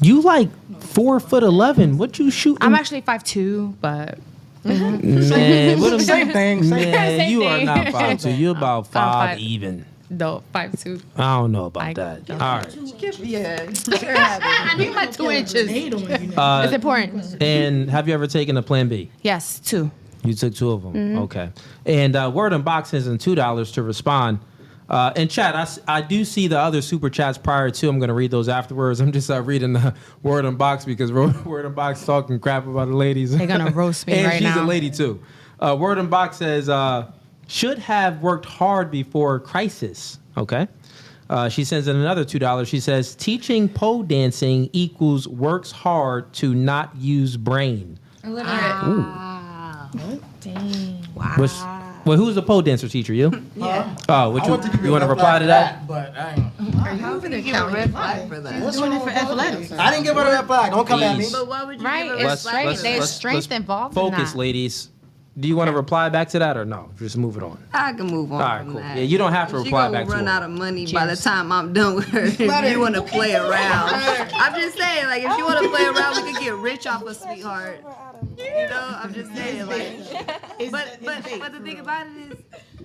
You like 4'11". What you shooting? I'm actually 5'2", but. Man, what Same thing. Man, you are not 5'2". You're about five. 5 even. No, 5'2". I don't know about that. All right. I need my 2 inches. It's important. And have you ever taken a Plan B? Yes, 2. You took 2 of them. Okay. And Word Unboxing and $2 to respond. And chat, I do see the other super chats prior to. I'm going to read those afterwards. I'm just reading the Word Unbox because Word Unbox talking crap about the ladies. They're going to roast me and right now. she's a lady too. Word Unbox says, should have worked hard before crisis. Okay. She sends in another $2. She says, teaching pole dancing equals works hard to not use brain. Dang. Well, who's the pole dancer teacher? You? Yeah. Oh, you want to reply to that? But I ain't. How would they count red flag for that? Doing it for athletics. I didn't give her a red flag. Don't come at me. Please. But why would you Right, give a red it's flag? right. for There's that? strength involved in Focus, that. ladies. Do you want to reply back to that or no? Just move it on. I can move on All right, from cool. that. Yeah, you don't have to reply She back to gonna run her. out of money by the time I'm done with her. If you want to play around, I'm just saying, like, if you want to play around, we could get rich off of sweetheart. You know, I'm just saying, like, but the thing about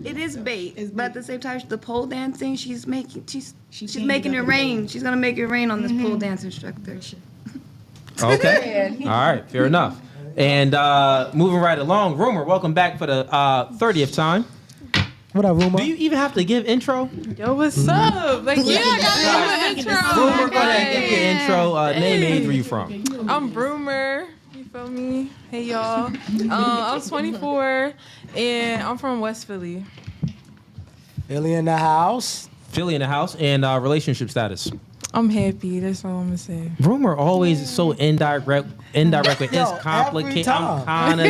it is bait. But at the same time, the pole dancing, she's making it rain. She's gonna make it rain on this pole dance instructor. Okay. All right. Fair enough. And moving right along, Rumor, welcome back for the 30th time. What up, Rumor? Do you even have to give intro? Yo, what's up? Like, yeah, I got an intro. Rumor, go ahead, give your intro. Name, age, where you from? I'm Broomer. You feel me? Hey, y'all. I'm 24, and I'm from West Philly. Illy in the house. Philly in the house. And relationship status. I'm happy. That's all I'm gonna say. Rumor always is so indirect. It's complicated. I'm kind of.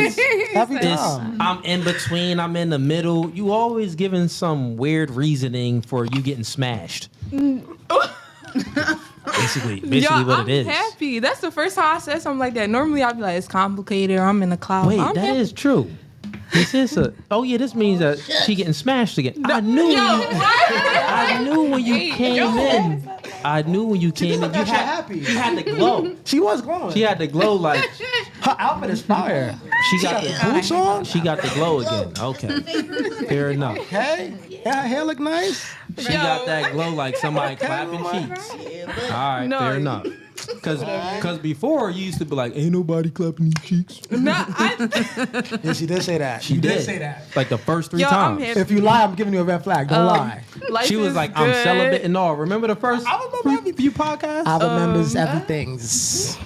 Every time. I'm in between. I'm in the middle. You always giving some weird reasoning for you getting smashed. basically Yo, what I'm it is. happy. That's the first time I said something like that. Normally I'd be like, it's complicated, or I'm in the cloud. Wait, I'm that happy. is true. This is a. Oh yeah, this means that she getting smashed again. I knew. I knew when you came in. I knew when you came in. You had the glow. She was glowing. She had the glow like. Her outfit is fire. She got the boots on. She got the glow again. Okay, fair enough. Okay. Yeah, her hair look nice. She got that glow like somebody clapping cheeks. All right, No. fair enough. Cause before you used to be like, ain't nobody clapping these cheeks. Yeah, she did say that. She did say that. like the first 3 Yo, I'm times. happy. If you lie, I'm giving you a red flag. Don't lie. Life She was is like, I'm good. celibate and all. Remember the first few podcasts? I remember everything's.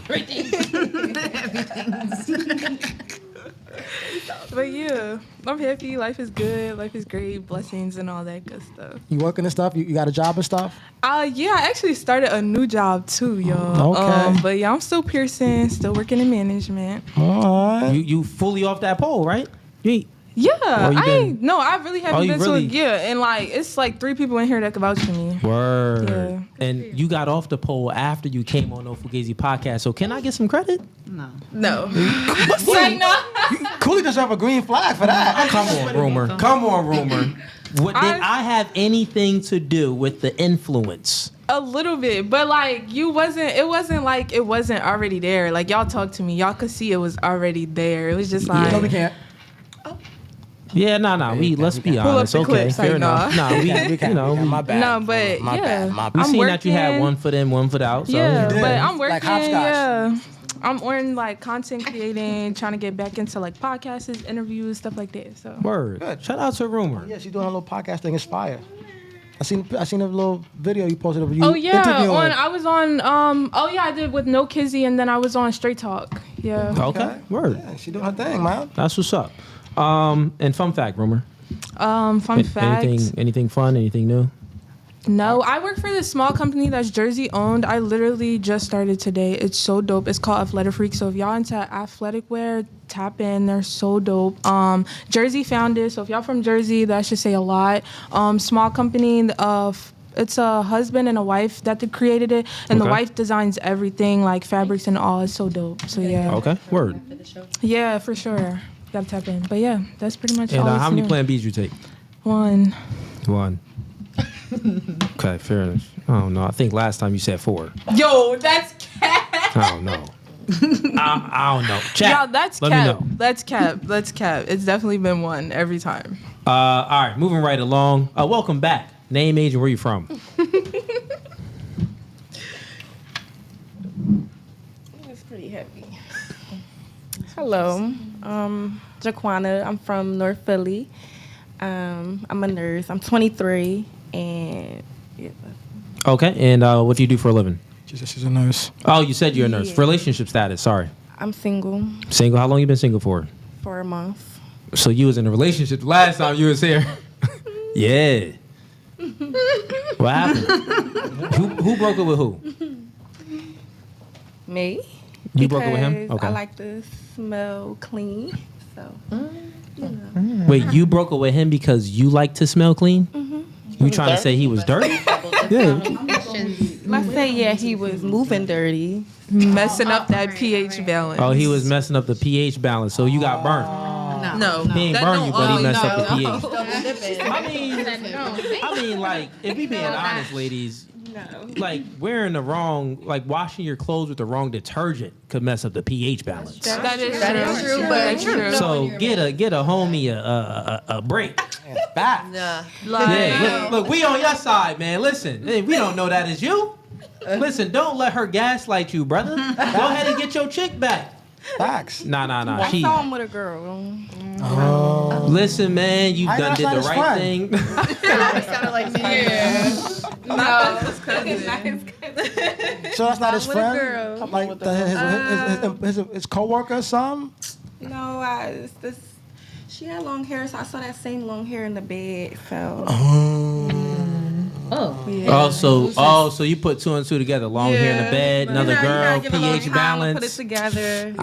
But yeah, I'm happy. Life is good. Life is great. Blessings and all that good stuff. You working and stuff? You got a job and stuff? Yeah, I actually started a new job too, y'all. Okay. But yeah, I'm still piercing, still working in management. All right. You fully off that pole, right? You Yeah, Oh, you been- I really haven't you been really- to and like it's like 3 people in here that can vouch for me. Word. Yeah. And you got off the pole after you came on No Fugazee podcast. So can I get some credit? No. Cooley just have a green flag for that. Come on, Rumor. Come on, Rumor. Did I have anything to do with the influence A little bit, but like it wasn't like it wasn't already there. Like y'all talked to me, y'all could see it was already there. It was just like, No, we can't. Yeah, nah. Let's be Pull up honest. the Okay, clips, fair like, enough. nah. Nah, we My bad. No, but My yeah, bad. My we bad. I'm seen that you had working. one foot in, one foot out. So Yeah, did. but I'm working. Like hopscotch. Yeah, I'm on like content creating, trying to get back into like podcasts, interviews, stuff like that. So Word. Good. Shout out to Rumor. Yeah, she's doing a little podcast thing. It's fire. I seen a little video you posted of you oh yeah, interviewing. I was on. I did with No Kizzy, and then I was on Straight Talk. Yeah. Okay. Word. Yeah, she doing her thing, man. That's what's up. And fun fact, Rumor. Fun fact. Anything fun? Anything new? No, I work for this small company that's Jersey owned. I literally just started today. It's so dope. It's called Athletic Freak. So if y'all into athletic wear, tap in. They're so dope. Jersey founded. So if y'all from Jersey, that should say a lot. Small company. It's a husband and a wife that created it, and the wife designs everything, like fabrics and all. It's so dope. So yeah. Okay. Word. Yeah, for sure. Gotta tap in. But yeah, that's pretty much And all. how many new. Plan Bs you take? One. Okay, fair enough. I don't know. I think last time you said 4. Yo, that's cat. I don't know. I don't know. Chat. Yo, that's Let me cap. know. That's cap. That's cap. It's definitely been one every time. All right, moving right along. Welcome back. Name, age, and where you from? It's pretty heavy. Hello, Jaquana. I'm from North Philly. I'm a nurse. I'm 23, and yeah. Okay, and what do you do for a living? She's a nurse. Oh, you said you're a nurse. Yeah. Relationship status, sorry. I'm single Single, how long you been single for? for a month. So you was in a relationship the last time you was here. Yeah. What happened? who broke it with who? Me. You broke it with him? Because Okay. I like to smell clean, so you know. Wait, you broke it with him because you like to smell clean? You trying to say he was dirty? Yeah. Let's say he was moving dirty, Messing up that pH balance. Oh, he was messing up the pH balance, so you got burnt. No. He ain't burn you, but he messed up the pH. I I mean, like, if we being honest, ladies, like wearing the wrong, like washing your clothes with the wrong detergent could mess up the pH balance. That is true. But true. So get a homie a break. Back. Yeah, look, we on your side, man. Listen, hey, we don't know that is you. Listen, don't let her gaslight you, brother. Go ahead and get your chick back. Facts. Nah. I She. saw him with a girl. Listen, man, you I done know did the that's not right his thing. Sounded like So that's not his with a friend? girl. Like his co-worker or something? No, she had long hair, so I saw that same long hair in the bed. So Oh, so you put 2 and 2 together. Long hair in the bed, another girl, pH balance. Put it together.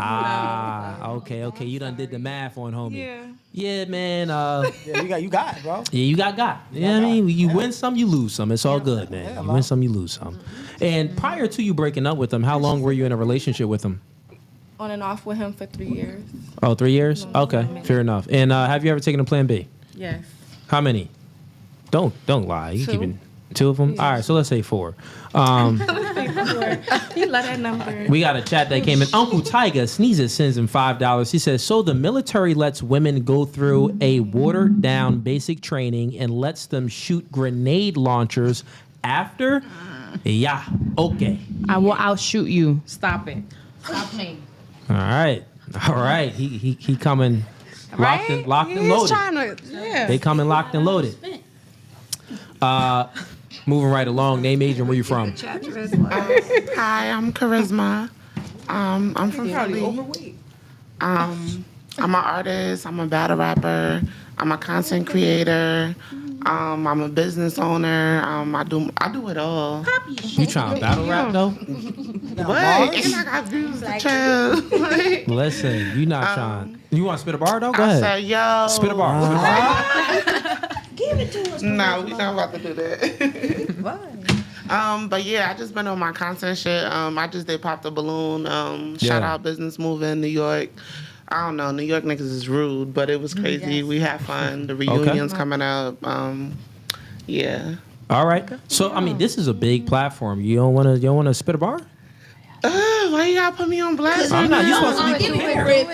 Okay. You done did the math on homie. Yeah. Yeah, man. Yeah, you got it, bro. Yeah, you got. You know what I mean? You win some, you lose some. It's all good, man. You win some, you lose some. And prior to you breaking up with him, how long were you in a relationship with him? On and off with him for 3 years. Oh, 3 years? Okay, fair enough. And have you ever taken a Plan B? Yes. How many? Don't lie. You 2. keeping 2 of them? All right, so let's say 4. You love that number. We got a chat that came in. Uncle Tyga sneezes, sends him $5. He says, so the military lets women go through a watered down basic training and lets them shoot grenade launchers after? Yeah, okay. I will outshoot you. Stop it. Stop playing. All right. He coming locked and loaded. They coming locked and loaded. Moving right along. Name, age, and where you from? Hi, I'm Charisma. I'm from Philly. I'm an artist. I'm a battle rapper. I'm a content creator. I'm a business owner. I do it all. You trying to battle rap though? What? And I got views to chill. Listen, you not trying. You want to spit a bar though? Go ahead. I said, yo. Spit a bar. Give it to us. No, we not about to do that. Why? But yeah, I just been on my content shit. I just did Pop the Balloon. Shout out Business Moving, New York. I don't know, New York niggas is rude, but it was crazy. We had fun. The reunions coming up. Yeah. All right. So I mean, this is a big platform. You don't want to spit a bar? Why you gotta put me on blast? I'm not. You supposed to be prepared.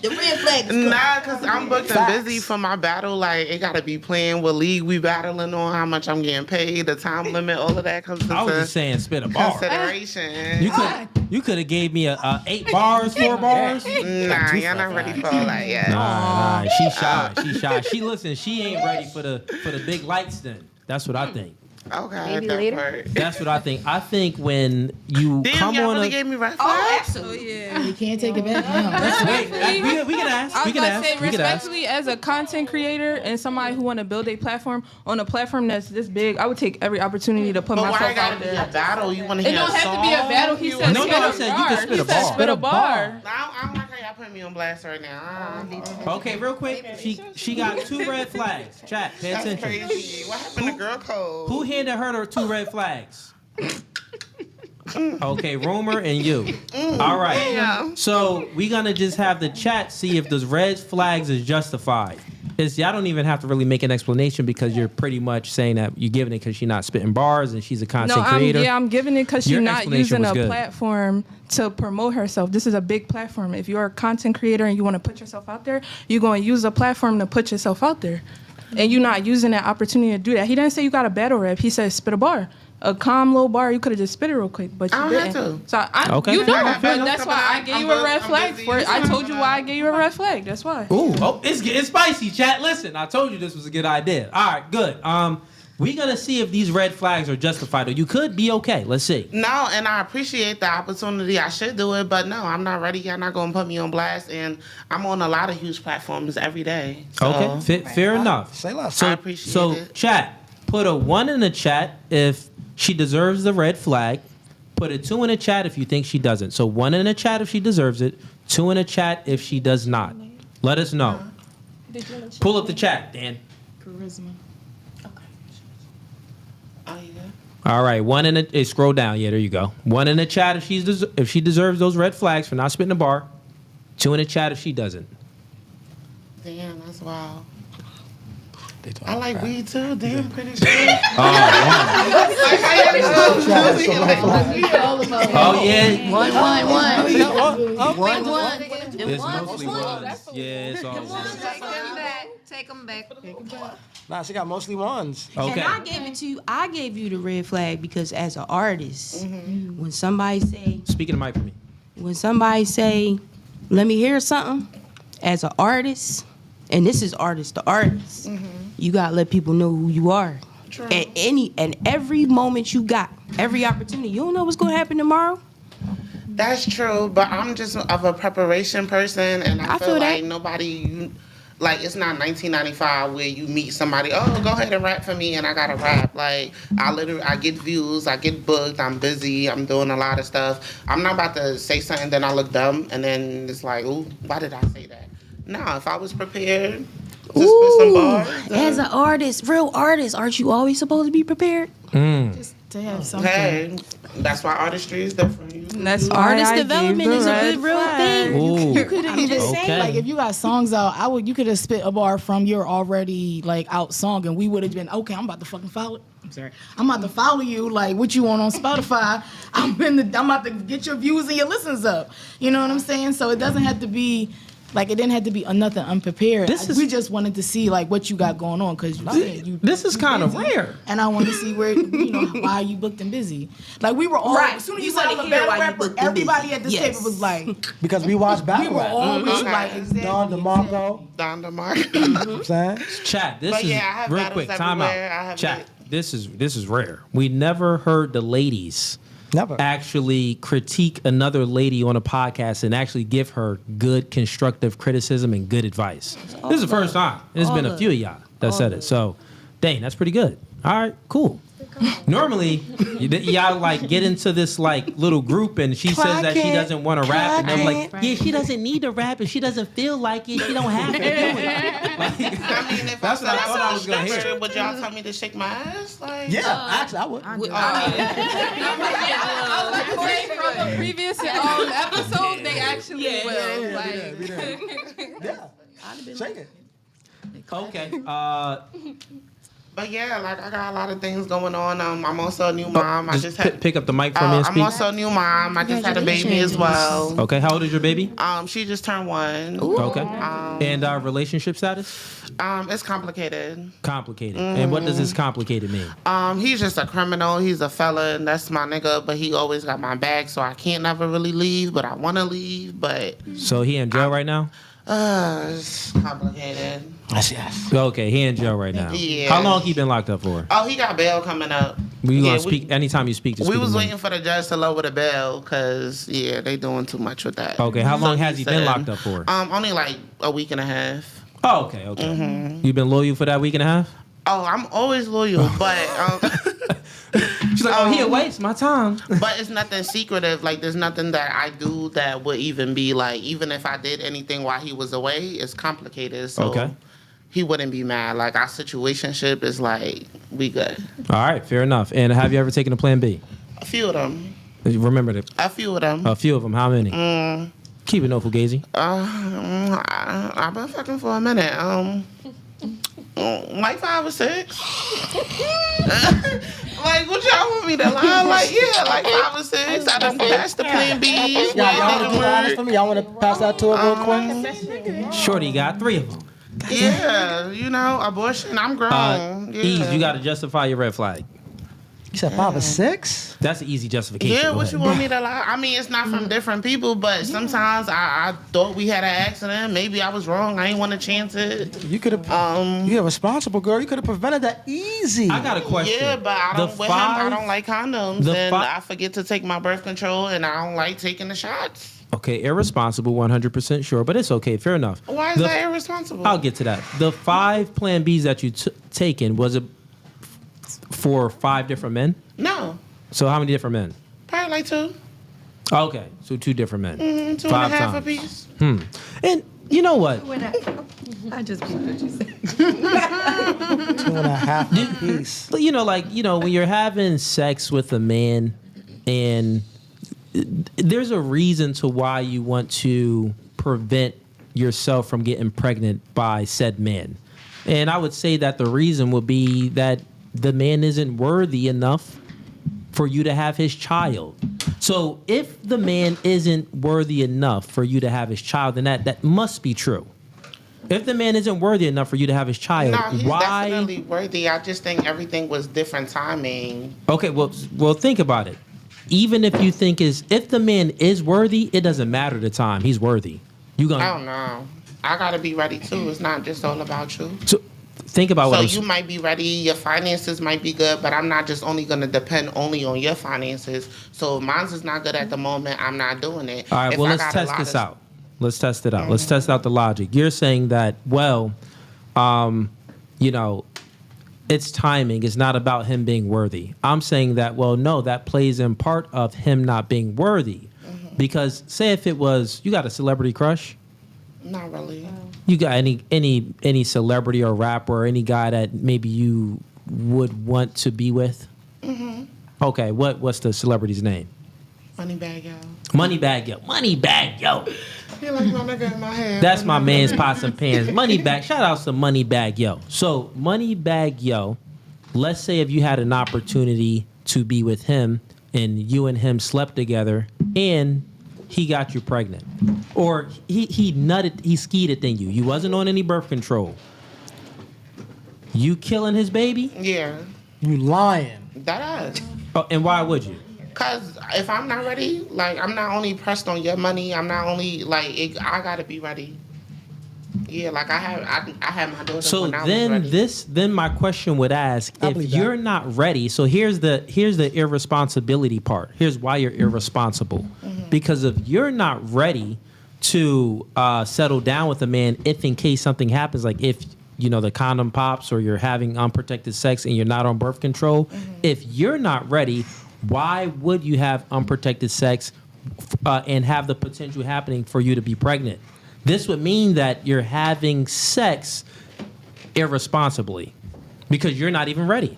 The red flag is Nah, cause I'm booked and busy for my battle. Like it gotta be playing what league we battling on, how much I'm getting paid, the time limit, all of that comes into I was just saying, spit a bar. consideration. You could have gave me a 8 bars, 4 bars. Nah, y'all not ready for all that yet. Nah, she shy. She shy. She ain't ready for the big lights. Then that's what I think. Okay, Maybe that later. part. That's what I think. I think when you Damn, come y'all on really a gave me red Oh, flags? absolutely. Yeah. You can't take it back now. Wait, we can ask. I We was can about to ask. say, We can ask. respectfully, as a content creator and somebody who want to build a platform on a platform that's this big, I would take every opportunity to put But why myself it gotta out be there. a battle? You want to It hear don't a have song? to be a battle. He said, No, spit I a said you bar. can spit He a said, bar. spit a bar. I don't like how y'all putting me on blast right now. Okay, real quick. She got 2 red flags. Chat, pay That's attention. crazy. What happened to girl code? Who handed her 2 red flags? Okay, Rumor and you. All right. Damn. So we gonna just have the chat see if those red flags is justified. Y'all don't even have to really make an explanation because you're pretty much saying that you're giving it because she's not spitting bars and she's a content creator. I'm giving it because she's Your not explanation using was a good. platform to promote herself. This is a big platform. If you're a content creator and you want to put yourself out there, you're going to use a platform to put yourself out there. And you're not using that opportunity to do that. He didn't say you got a battle rap. He said spit a bar. A calm little bar, you could have just spit it real quick, but you I don't didn't. have to. So Okay. you don't, I got but battles that's coming why I up. gave I'm you a booked. red I'm flag busy. for it. It's I coming told you up. why I gave you a red flag. That's why. Ooh, it's spicy, chat. Listen, I told you this was a good idea. All right, good. We're gonna see if these red flags are justified, or you could be okay. Let's see. No, and I appreciate the opportunity. I should do it, but no, I'm not ready. Y'all not gonna put me on blast, and I'm on a lot of huge platforms every day. So. Okay, fair enough. Say less. So, I appreciate so it. chat, put a 1 in the chat if she deserves the red flag. Put a 2 in the chat if you think she doesn't. So 1 in the chat if she deserves it. 2 in the chat if she does not. Let us know. Pull up the chat, Dan. Charisma. Oh, you good? All right, 1 in the scroll down. Yeah, there you go. 1 in the chat if she deserves those red flags for not spitting the bar. 2 in the chat if she doesn't. Damn, that's wild. I like weed too. Damn, pretty sure. Oh yeah. One. It's mostly ones. Yeah, it's all ones. Take them back. Nah, she got mostly ones. Okay. And I gave it to you. I gave you the red flag because as an artist, when somebody say, Speaking of mic for me. let me hear something, as an artist, and this is artist to artist, you gotta let people know who you are. True. At every moment you got, every opportunity. You don't know what's gonna happen tomorrow. That's true, but I'm just of a preparation person, and I feel feel like that. nobody, like it's not 1995 where you meet somebody. Oh, go ahead and rap for me, and I gotta rap. Like I get views, I get booked. I'm busy. I'm doing a lot of stuff. I'm not about to say something then I look dumb, and then it's like, ooh, why did I say that? No, if I was prepared to spit some bars, As an artist, real artist, aren't you always supposed to be prepared? Just to have something. hey, that's why artistry is different. That's why Artist I gave development the is a red good real flag. thing. Ooh. You could have even Okay. said, like, if you got songs out, you could have spit a bar from your already, like, out song, and we would have been, okay, I'm about to fucking follow. I'm sorry. I'm about to follow you, like, what you want on Spotify. I'm about to get your views and your listens up. You know what I'm saying? So it doesn't have to be, like, it didn't have to be nothing unprepared. We just wanted to see, like, what you got going on, because This is kind of rare. and I want to see where, why you booked and busy. Like, we were all, Right. as soon as You you said wanna I'm a hear battle why you rapper, booked and everybody busy. at this Yes. table was like, Because we watch we battle were rap. always Okay. like, exactly. Don DeMarco. Don DeMarco. You know what I'm saying? Chat, this But is yeah, I have real battles quick. Time everywhere. I out. have Chat, this is rare. We never heard the ladies Never. actually critique another lady on a podcast and actually give her good constructive criticism and good advice. This is the first time. There's been a few of y'all that said it. So, dang, that's pretty good. All right, cool. Normally, y'all like get into this like little group and she says that she doesn't want to rap and I'm like, yeah, she doesn't need to rap and she doesn't feel like it. She don't have to do it. Like, I mean, if that's what I thought I was gonna hear. structured, would y'all tell me to shake my ass? Like, Yeah, actually, I would. From a previous episode, they actually will. Yeah. Shake it. Okay. But But yeah, like I got a lot of things going on. I'm also a new mom. I just had pick up the mic for me and speak. I'm also a new mom. I just had a baby as well. Okay, how old is your baby? She just turned 1. Okay. And relationship status? It's complicated. Complicated. And what does this complicated mean? He's just a criminal. He's a felon. That's my nigga. But he always got my back, so I can't never really leave. But I want to leave. But so he in jail right now? It's complicated. Yes. Okay, he in jail right now. Yeah. How long he been locked up for? Oh, he got bail coming up. We gonna speak anytime you speak to. We was waiting for the judge to lower the bail because they doing too much with that. Okay, how long has he been locked up for? Only like a week and a half. Oh, okay. You been loyal for that week and a half? Oh, I'm always loyal, but she's like, oh, he wastes my time. But it's nothing secretive. Like, there's nothing that I do that would even be like, even if I did anything while he was away, it's complicated. So he wouldn't be mad. Like, our situationship is like, we good. All right, fair enough. And have you ever taken a Plan B? A few of them. You remember that? A few of them. A few of them. How many? Keep it no Fugazi. I've been fucking for a minute. Like 5 or 6. Like, what y'all want me to lie? Like, yeah, like 5 or 6. I done passed the Plan Bs. Y'all want to do honest for me? Y'all want to pass that to her real quick? Shorty got 3 of them. Yeah, abortion. I'm grown. Ease, you got to justify your red flag. You said 5 or 6? That's an easy justification. Yeah, Go what ahead. you want me to lie? I mean, it's not from different people, but sometimes I thought we had an accident. Maybe I was wrong. I ain't want to chance it. You could have. You're a responsible girl. You could have prevented that easy. I got a question. Yeah, but I don't like condoms, and I forget to take my birth control, and I don't like taking the shots. Okay, irresponsible, 100% sure, but it's okay. Fair enough. Why is that irresponsible? I'll get to that. The 5 Plan Bs that you taken, was it for 5 different men? No. So how many different men? Probably like 2. Okay, so 2 different men. 2 5 and a half times. apiece. And you know what? I just beat what you said. 2.5 apiece. But when you're having sex with a man and there's a reason to why you want to prevent yourself from getting pregnant by said man. And I would say that the reason would be that the man isn't worthy enough for you to have his child. So if the man isn't worthy enough for you to have his child, then that must be true. If the man isn't worthy enough for you to have his child, No, he's why? definitely worthy. I just think everything was different timing. Okay, well, think about it. Even if you think if the man is worthy, it doesn't matter the time. He's worthy. I don't know. I gotta be ready too. It's not just all about you. So think about what you might be ready. Your finances might be good, but I'm not just only gonna depend only on your finances. So if mine's is not good at the moment, I'm not doing it. All right, well, let's test this out. Let's test it out. Let's test out the logic. You're saying that, it's timing. It's not about him being worthy. I'm saying that, no, that plays in part of him not being worthy. Because say if it was, you got a celebrity crush? Not really. You got any celebrity or rapper or any guy that maybe you would want to be with? Okay, what's the celebrity's name? Moneybag Yo. Moneybag Yo. Moneybag Yo. He like my nigga in my head. That's my man's pots and pans. Moneybag. Shout out to Moneybag Yo. So Moneybag Yo, let's say if you had an opportunity to be with him and you and him slept together and he got you pregnant. Or he skeeted in you. You wasn't on any birth control. You killing his baby? Yeah. You lying. That is. Oh, and why would you? Because if I'm not ready, like, I'm not only pressed on your money, I'm not only, like, I got to be ready. Yeah, like, I had my daughter So when I was ready. then my question would ask, if you're not ready, so here's the irresponsibility part. Here's why you're irresponsible. Because if you're not ready to settle down with a man, if in case something happens, like if the condom pops or you're having unprotected sex and you're not on birth control, if you're not ready, why would you have unprotected sex and have the potential happening for you to be pregnant? This would mean that you're having sex irresponsibly because you're not even ready.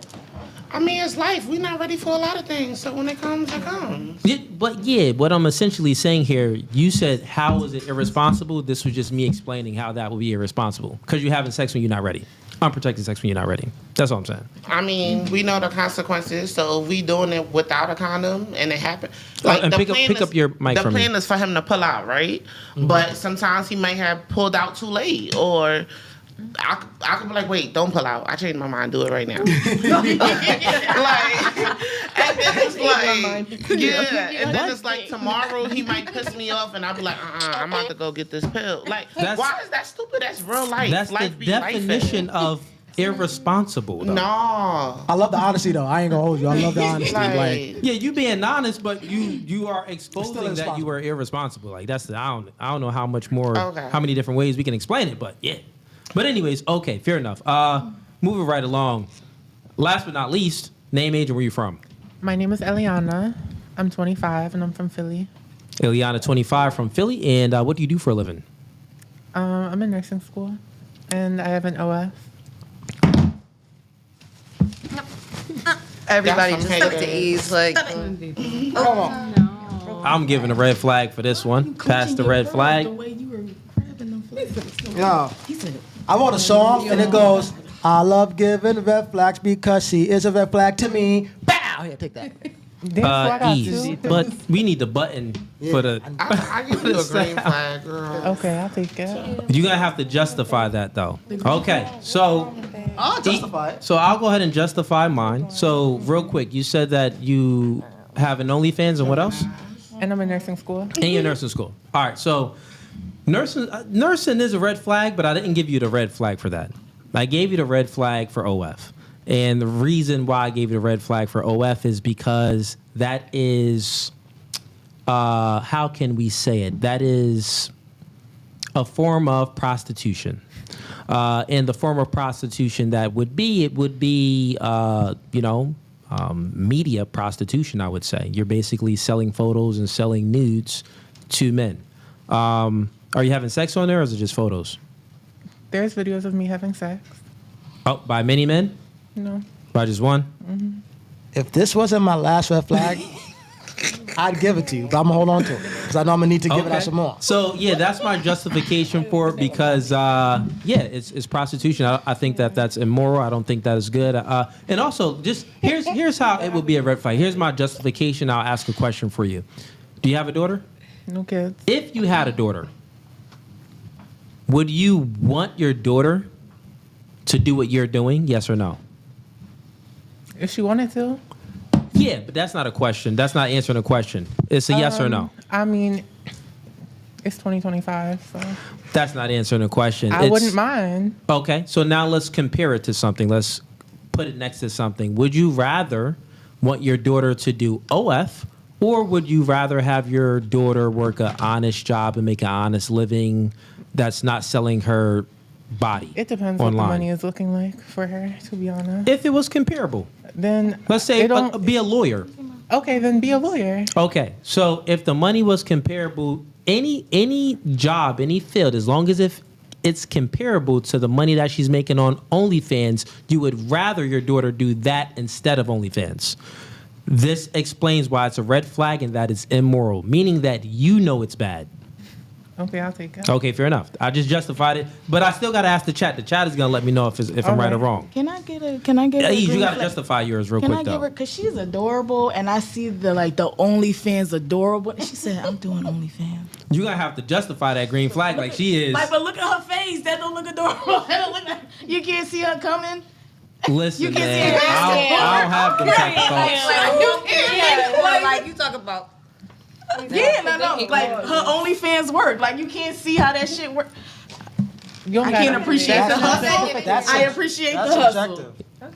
I mean, it's life. We're not ready for a lot of things. So when it comes, it comes. But what I'm essentially saying here, you said, how is it irresponsible? This was just me explaining how that would be irresponsible. Because you're having sex when you're not ready. Unprotected sex when you're not ready. That's all I'm saying. I mean, we know the consequences. So if we doing it without a condom and it happens. And pick up your mic The from me. plan is for him to pull out, right? Mhm. But sometimes he might have pulled out too late, or I could be like, wait, don't pull out. I changed my mind. Do it right now. And then it's like, yeah. And then it's like tomorrow he might piss me off, and I'll be like, I'm about to go get this pill. Like, why is that stupid? That's real life. That's life the definition of irresponsible, though. No. I love the honesty though. I ain't gonna hold you. I love the honesty. Like, yeah, you being honest, but you are exposing that irresponsible. you were irresponsible. Like that's I don't know how much more, Okay. how many different ways we can explain it, but yeah. But anyways, okay, fair enough. Moving right along. Last but not least, name, age, and where you from? My name is Eliana. I'm 25 and I'm from Philly. Ileana, 25, from Philly, and what do you do for a living? I'm in nursing school and I have an OF. Everybody That's just some look to haters. ease. Like, I'm giving a red flag for this one. Pass the red flag. yo, I wrote a song and it goes, I love giving red flags because she is a red flag to me. Bow! Here, take that. Ease. But we need the button for the. I give you a green flag, girl. Okay, I'll take it. You're gonna have to justify that though. Okay, so I'll justify it. So I'll go ahead and justify mine. So real quick, you said that you have an OnlyFans and what else? And I'm in nursing school. And you're in nursing school. All right, so nursing is a red flag, but I didn't give you the red flag for that. I gave you the red flag for OF. And the reason why I gave you the red flag for OF is because that is, how can we say it? That is a form of prostitution. And the form of prostitution that would be, it would be, media prostitution, I would say. You're basically selling photos and selling nudes to men. Are you having sex on there, or is it just photos? There's videos of me having sex. Oh, by many men? No. By just one? Mm-hmm. If this wasn't my last red flag, I'd give it to you, but I'm gonna hold on to it because I know I'm gonna need to give it out some more. So yeah, that's my justification for it because it's prostitution. I think that's immoral. I don't think that is good. And also, just here's how it would be a red flag. Here's my justification. I'll ask a question for you. Do you have a daughter? No kids. If you had a daughter, would you want your daughter to do what you're doing? Yes or no? If she wanted to. Yeah, but that's not a question. That's not answering a question. It's a yes or no. I mean, it's 2025, so. That's not answering a question. I wouldn't mind. Okay, so now let's compare it to something. Let's put it next to something. Would you rather want your daughter to do OF, or would you rather have your daughter work an honest job and make an honest living that's not selling her body It depends online? what the money is looking like for her, to be honest. If it was comparable. Then let's say be a lawyer. Okay, then be a lawyer. Okay, so if the money was comparable, any job, any field, as long as if it's comparable to the money that she's making on OnlyFans, you would rather your daughter do that instead of OnlyFans. This explains why it's a red flag and that it's immoral, meaning that you know it's bad. Okay, I'll take it. Okay, fair enough. I just justified it, but I still got to ask the chat. The chat is gonna let me know if I'm right or wrong. Can I get a You green got to flag? justify yours real Can quick I give though. her, cause she's adorable, and I see the OnlyFans adorable. She said, "I'm doing OnlyFans." You gotta have to justify that green flag like she is. Like, but look at her face. That don't look adorable. That don't look like, you can't see her coming. Listen, You can man, see her I don't have them type of thoughts. Like you talk about. Yeah, no. Like her OnlyFans work. Like you can't see how that shit work. I can't appreciate the hustle. I appreciate the hustle.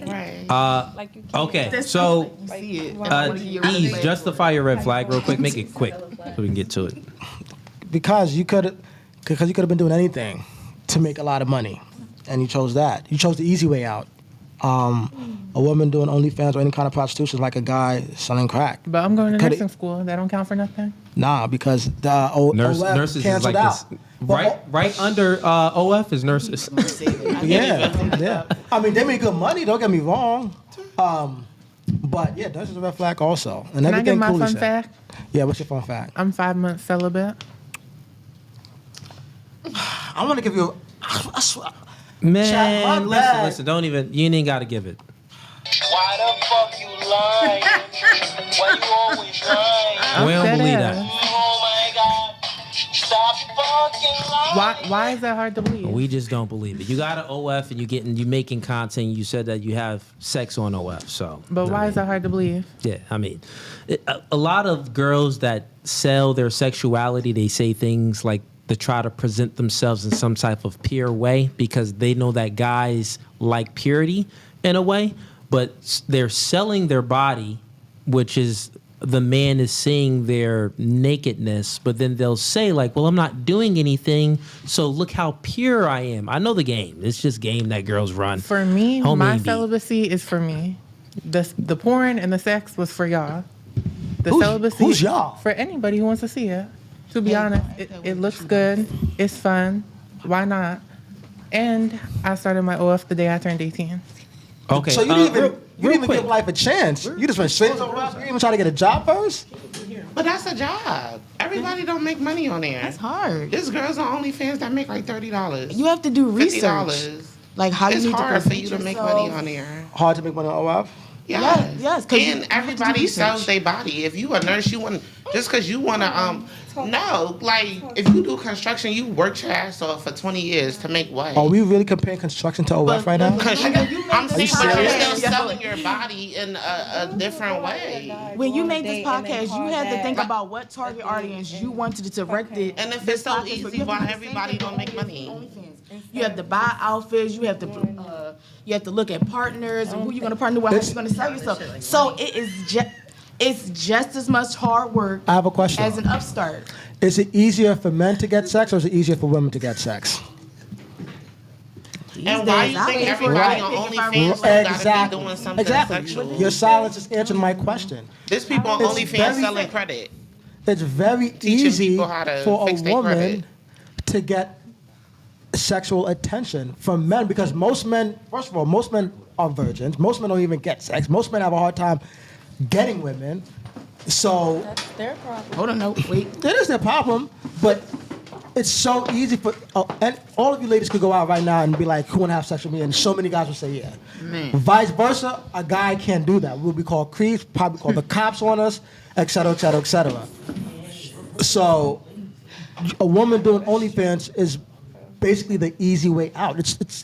Right. Okay, so Ease, justify your red flag real quick. Make it quick so we can get to it. Because you could have been doing anything to make a lot of money, and you chose that. You chose the easy way out. A woman doing OnlyFans or any kind of prostitution is like a guy selling crack. But I'm going to Could nursing school. That don't count for nothing? Nah, because the OF Nurses is canceled like out. this. Right under OF is nurses. Yeah. I mean, they make good money. Don't get me wrong. But yeah, that's a red flag also. And Can I give everything my Cooley fun said. fact? Yeah, what's your fun fact? I'm 5 months celibate. I want to give you. I swear. Man, listen, don't even. You ain't got to give it. Why the fuck you lying? Why you always lying? We don't believe that. Oh my god. Stop fucking lying. Why is that hard to believe? We just don't believe it. You got an OF and you making content. You said that you have sex on OF. So, But why is that hard to believe? yeah, I mean, a lot of girls that sell their sexuality, they say things like to try to present themselves in some type of pure way because they know that guys like purity in a way, but they're selling their body, which is the man is seeing their nakedness, but then they'll say like, well, I'm not doing anything, so look how pure I am. I know the game. It's just game that girls run. For me, Homie my beat. celibacy is for me. The porn and the sex was for y'all. The celibacy who's y'all? For anybody who wants to see it. To be honest, it looks good. It's fun. Why not? And I started my OF the day I turned 18. Okay. So you didn't even give life a chance. You just went straight to OF. You didn't even try to get a job first? But that's a job. Everybody don't make money on there. That's hard. There's girls on OnlyFans that make like $30. You have to do research. $50. Like how It's you need hard to for you to make money on there. Hard to make money on OF? Yes. 'Cause And everybody sells their body. If you a nurse, you want just because you want to no, like if you do construction, you work your ass off for 20 years to make what? Are we really comparing construction to OF right now? I'm saying, but you're serious? still selling your body in a different way. When you made this podcast, you had to think about what target audience you wanted to direct it. And if it's so easy, why everybody don't make money? You have to buy outfits. You have to look at partners and who you're gonna partner with. How you're gonna sell yourself. So it's just as much hard work. I have a question. As an upstart. Is it easier for men to get sex or is it easier for women to get sex? And why you think everybody on OnlyFans gotta be doing something sexual? Your silence is answering my question. There's people on OnlyFans selling credit. It's very Teaching easy people how to for fix a their woman credit. to get sexual attention from men because most men, first of all, most men are virgins. Most men don't even get sex. Most men have a hard time getting women. So That's their problem. Hold on, no, wait. that is their problem, but it's so easy for and all of you ladies could go out right now and be like, "Who want to have sex with me?" And so many guys will say, "Yeah." Man. Vice versa, a guy can't do that. We'll be called creeps, probably call the cops on us, et cetera, et cetera, et cetera. So a woman doing OnlyFans is basically the easy way out. It's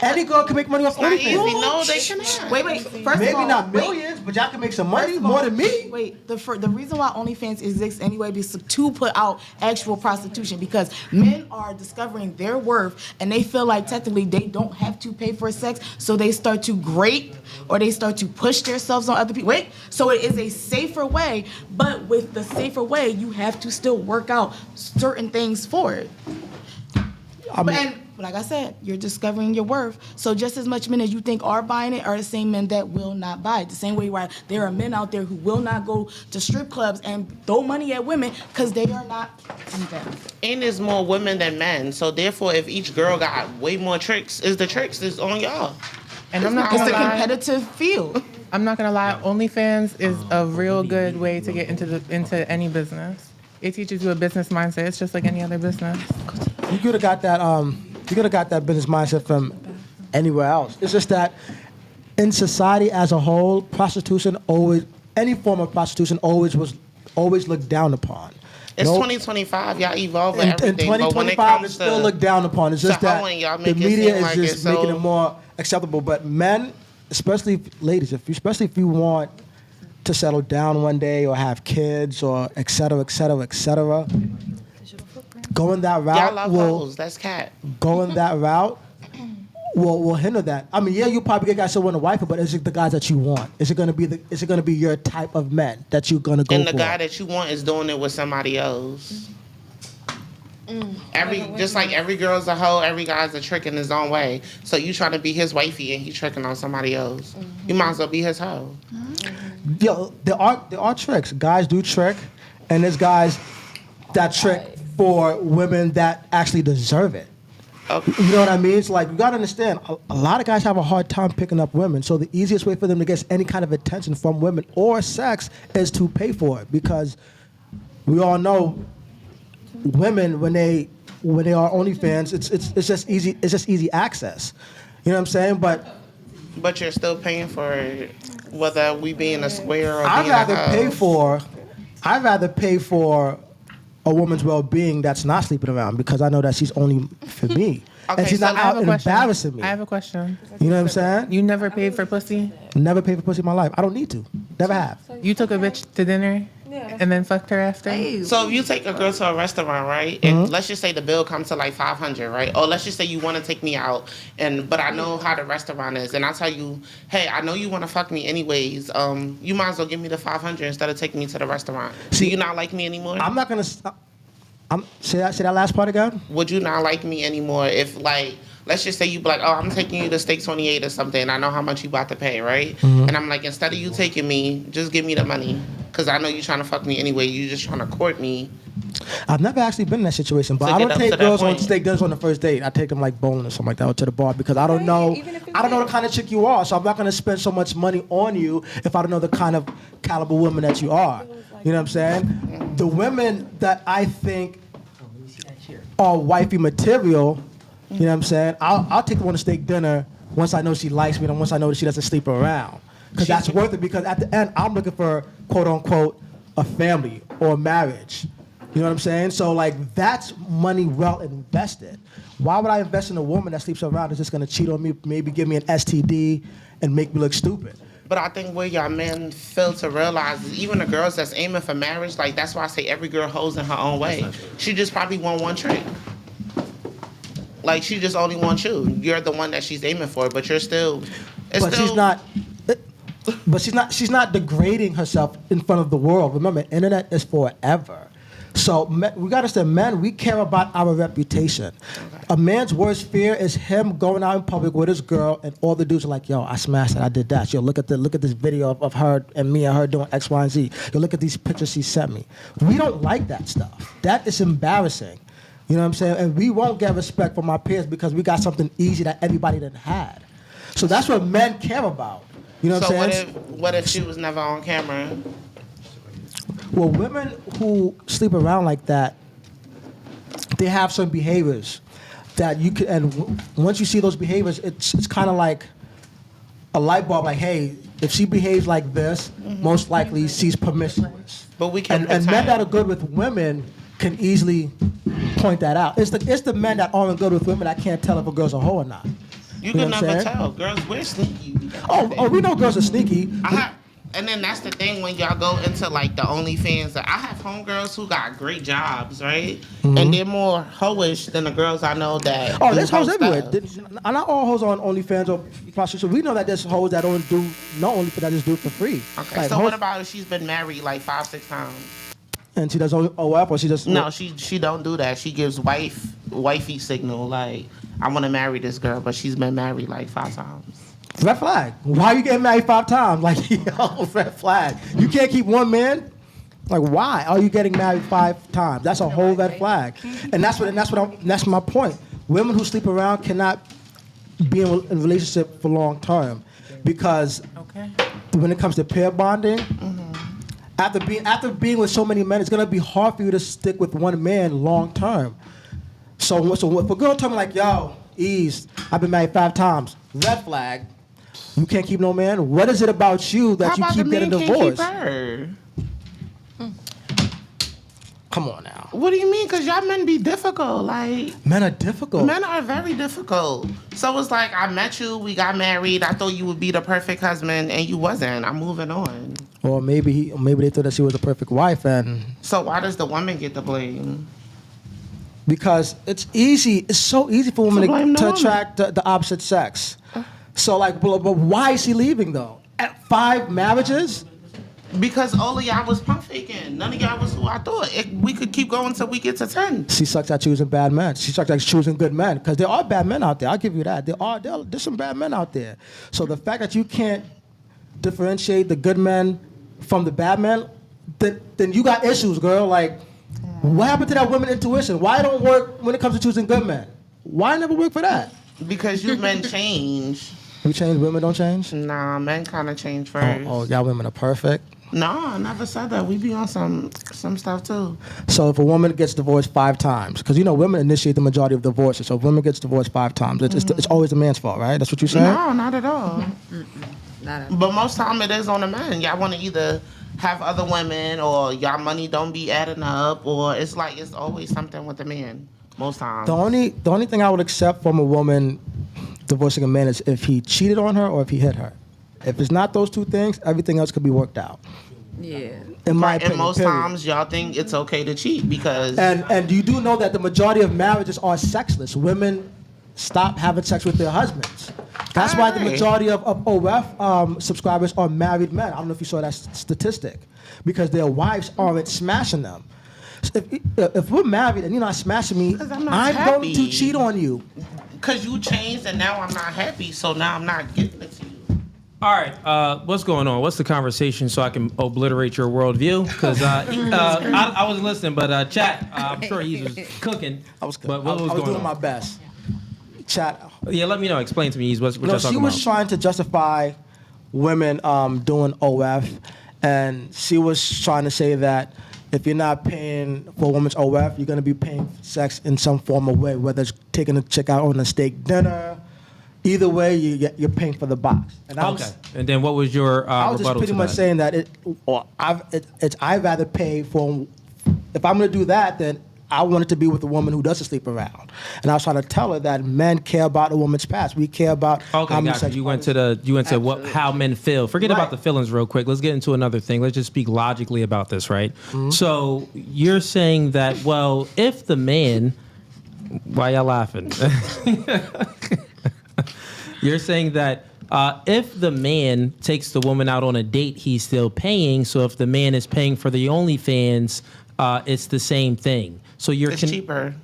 any girl can make money off Not OnlyFans. easy. No, they cannot. Wait. First Maybe of all, not millions, but y'all can make some money First of more all, than me. Wait, the reason why OnlyFans exists anyway is to put out actual prostitution because men are discovering their worth and they feel like technically they don't have to pay for sex, so they start to grape or they start to push themselves on other people. Wait, so it is a safer way, but with the safer way, you have to still work out certain things for it. And like I said, you're discovering your worth. So just as much men as you think are buying it are the same men that will not buy it. The same way why there are men out there who will not go to strip clubs and throw money at women because they are not in them. And there's more women than men, so therefore, if each girl got way more tricks, the tricks is on y'all. And I'm not It's gonna a lie. competitive field. I'm not gonna lie. OnlyFans is a real good way to get into any business. It teaches you a business mindset. It's just like any other business. You could have got that. You could have got that business mindset from anywhere else. It's just that in society as a whole, prostitution any form of prostitution always looked down upon. It's 2025. Y'all evolve with In everything, but when it 2025, comes it's to still looked down upon. It's just to that hoeing, y'all the make it media seem is like just it's making so- it more acceptable. But men, especially ladies, especially if you want to settle down one day or have kids or et cetera, et cetera, et cetera, going that route y'all love hoes. That's cat. going that route will hinder that. I mean, yeah, you probably get guys that want to wife it, but is it the guys that you want? Is it gonna be your type of men that you're gonna go And the for? guy that you want is doing it with somebody else. Just like every girl's a hoe, every guy's a trick in his own way. So you trying to be his wifey and he tricking on somebody else. You might as well be his hoe. Yo, there are tricks. Guys do trick, and there's guys that trick for women that actually deserve it. You know what I mean? It's like, you gotta understand, a lot of guys have a hard time picking up women. So the easiest way for them to get any kind of attention from women or sex is to pay for it, because we all know women when they are OnlyFans, it's just easy. It's just easy access. You know what I'm saying? But you're still paying for it, whether we be in a square or I'd be in a rather house. pay for a woman's well-being that's not sleeping around, because I know that she's only for me. Okay, and she's so not I have out a question. embarrassing me. I have a question. You know what I'm saying? You never paid for pussy? Never paid for pussy in my life. I don't need to. Never have. You took a bitch to dinner and then fucked her after? So if you take a girl to a restaurant, right, and let's just say the bill comes to like $500, right? Or let's just say you want to take me out, but I know how the restaurant is, and I tell you, hey, I know you want to fuck me anyways. You might as well give me the $500 instead of taking me to the restaurant. Do you not like me anymore? I'm not gonna. Say that last part again. Would you not like me anymore if, like, let's just say you be like, oh, I'm taking you to Steak 28 or something. I know how much you about to pay, right? Mhm. And I'm like, instead of you taking me, just give me the money. Because I know you're trying to fuck me anyway. You just trying to court me. I've never actually been in that situation, but To I get don't up take to that girls on point. steak dinners on the first date. I take them like bowling or something like that, or to the bar, because I don't know. I don't know the kind of chick you are, so I'm not gonna spend so much money on you if I don't know the kind of caliber woman that you are. You know what I'm saying? The women that I think are wifey material, you know what I'm saying? I'll take them on a steak dinner once I know she likes me and once I know that she doesn't sleep around. Because that's worth it, because at the end, I'm looking for, quote unquote, a family or a marriage. You know what I'm saying? So, like, that's money well invested. Why would I invest in a woman that sleeps around and is just going to cheat on me, maybe give me an STD and make me look stupid? But I think where y'all men fail to realize is even the girls that's aiming for marriage, like, that's why I say every girl hoes in her own way. She just probably want one trick. Like, she just only wants you. You're the one that she's aiming for, but you're still... She's not degrading herself in front of the world. Remember, internet is forever. So we got to say, men, we care about our reputation. A man's worst fear is him going out in public with his girl, and all the dudes are like, "Yo, I smashed it, I did that. Yo, look at this video of her and me and her doing X, Y, and Z. Yo, look at these pictures she sent me." We don't like that stuff. That is embarrassing. You know what I'm saying? And we won't get respect from our peers because we got something easy that everybody didn't had. So that's what men care about. You know what I'm saying? What if she was never on camera? Well, women who sleep around like that, they have some behaviors that you can, and once you see those behaviors, it's kind of like a light bulb. Like, hey, if she behaves like this, most likely she's promiscuous. But we can and men that are good with women can easily point that out. It's the men that aren't good with women that can't tell if a girl's a hoe or not. You know can what I'm never saying? tell. Girls, we're sneaky. Oh, we know girls are sneaky. And then that's the thing when y'all go into like the OnlyFans. I have homegirls who got great jobs, right? Mhm. And they're more hoish than the girls I know that. Oh, do there's hoes hoe everywhere. stuff. Not all hoes on OnlyFans or prostitution. We know that there's hoes that don't do, not only that just do it for free. Okay, Like, so hoes- what about if she's been married like 5-6 times? And she does OF, or she just No, she don't do that. She gives wifey signal like I want to marry this girl, but she's been married like 5 times. Red flag. Why are you getting married 5 times? Like, yo, red flag. You can't keep one man. Like, why are you getting married 5 times? That's a whole red flag. And that's my point. Women who sleep around cannot be in a relationship for long term, because when it comes to pair bonding, after being with so many men, it's gonna be hard for you to stick with one man long term. So if a girl tell me like, yo, Ease, I've been married 5 times, red flag. You can't keep no man. What is it about you that How you about keep the getting man can't divorced? keep her? Come on now. What do you mean? Because y'all men be difficult. Like, Men are difficult. men are very difficult. So it's like, I met you, we got married, I thought you would be the perfect husband, and you wasn't. I'm moving on. Or maybe they thought that she was a perfect wife, and So why does the woman get the blame? because it's so easy for women blame the to woman. attract the opposite sex. So like, but why is she leaving though? At 5 marriages? Because all of y'all was pump faking. None of y'all was who I thought. We could keep going until we get to 10. She sucks at choosing bad men. She sucks at choosing good men, because there are bad men out there. I'll give you that. There's some bad men out there. So the fact that you can't differentiate the good men from the bad men, then you got issues, girl. Like, what happened to that woman intuition? Why it don't work when it comes to choosing good men? Why never work for that? Because you men change. We change, women don't change? Nah, men kind of change first. Oh, y'all women are perfect. No, I never said that. We be on some stuff too. So if a woman gets divorced 5 times, because women initiate the majority of divorces. So if a woman gets divorced 5 times, it's always the man's fault, right? That's what you say? No, not at all. But most time it is on the men. Y'all want to either have other women or y'all money don't be adding up, or it's always something with the man. Most times. The only thing I would accept from a woman divorcing a man is if he cheated on her or if he hit her. If it's not those 2 things, everything else could be worked out. Yeah. In my opinion, and most period. times y'all think it's okay to cheat because And you do know that the majority of marriages are sexless. Women stop having sex with their husbands. That's why the majority of OF subscribers are married men. I don't know if you saw that statistic, because their wives aren't smashing them. So if we're married and you're not smashing me, I'm going to cheat on you. Because you changed and now I'm not happy, so now I'm not giving it to you. All right, what's going on? What's the conversation so I can obliterate your worldview? Because I wasn't listening, but chat, I'm sure he was cooking. I was cooking. But what was going doing on? my best. Chat. Yeah, let me know. Explain to me, Ease, what No, y'all she talking was about. trying to justify women doing OF, and she was trying to say that if you're not paying for a woman's OF, you're going to be paying for sex in some form of way, whether it's taking a chick out on a steak dinner. Either way, you're paying for the box. And Okay. And then what was your I was just rebuttal pretty to much that? saying that I'd rather pay for. If I'm going to do that, then I want it to be with a woman who doesn't sleep around. And I was trying to tell her that men care about a woman's past. We care about Okay, how many gotcha. sex You went to how men feel. Forget about the feelings real quick. Let's get into another thing. Let's just speak logically about this, right? Mm-hmm. So you're saying that, well, if the man, why y'all laughing? You're saying that if the man takes the woman out on a date, he's still paying. So if the man is paying for the OnlyFans, it's the same thing. So It's cheaper.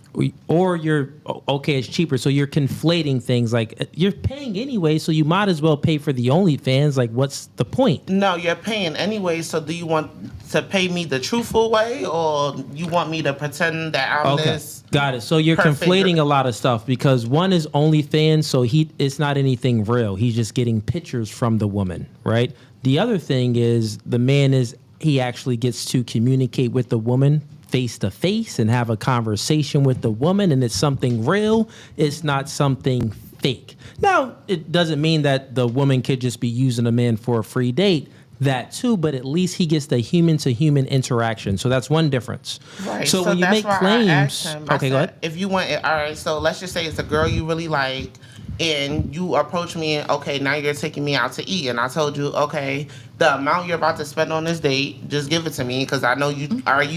Or you're okay, it's cheaper. So you're conflating things. Like you're paying anyway, so you might as well pay for the OnlyFans. Like, what's the point? No, you're paying anyway, so do you want to pay me the truthful way, or you want me to pretend that I'm this? Got it. So you're perfect conflating a lot of stuff because one is OnlyFans, so it's not anything real. He's just getting pictures from the woman, right? The other thing is the man he actually gets to communicate with the woman face to face and have a conversation with the woman, and it's something real. It's not something fake. Now, it doesn't mean that the woman could just be using a man for a free date. That too, but at least he gets the human to human interaction. So that's one difference. Right. So when you that's make why I claims, asked him, I okay, go said, ahead. If you want it, all right. So let's just say it's a girl you really like, and you approach me and okay, now you're taking me out to eat, and I told you, okay, the amount you're about to spend on this date, just give it to me because I know you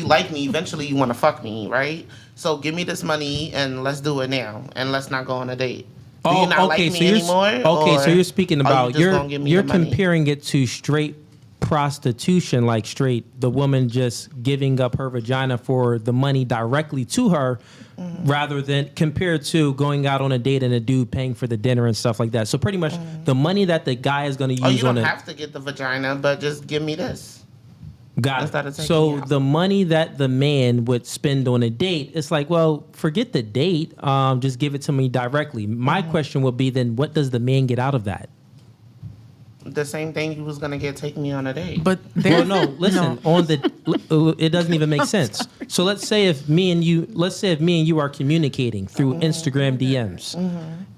like me. Eventually, you want to fuck me, right? So give me this money and let's do it now, and let's not go on a date. Do you not like me anymore? Okay, so you're speaking about you just gonna give me you're the money? comparing it to straight prostitution, like straight the woman just giving up her vagina for the money directly to her, rather than compared to going out on a date and a dude paying for the dinner and stuff like that. So pretty much the money that the guy is going to use you on don't it. have to get the vagina, but just give me this. Got Instead it. of taking So me out. the money that the man would spend on a date, it's like, well, forget the date. Just give it to me directly. My question would be then, what does the man get out of that? The same thing you was gonna get taking me on a date. But well, no, listen. On the, it doesn't even make sense. So let's say if me and you are communicating through Instagram DMs,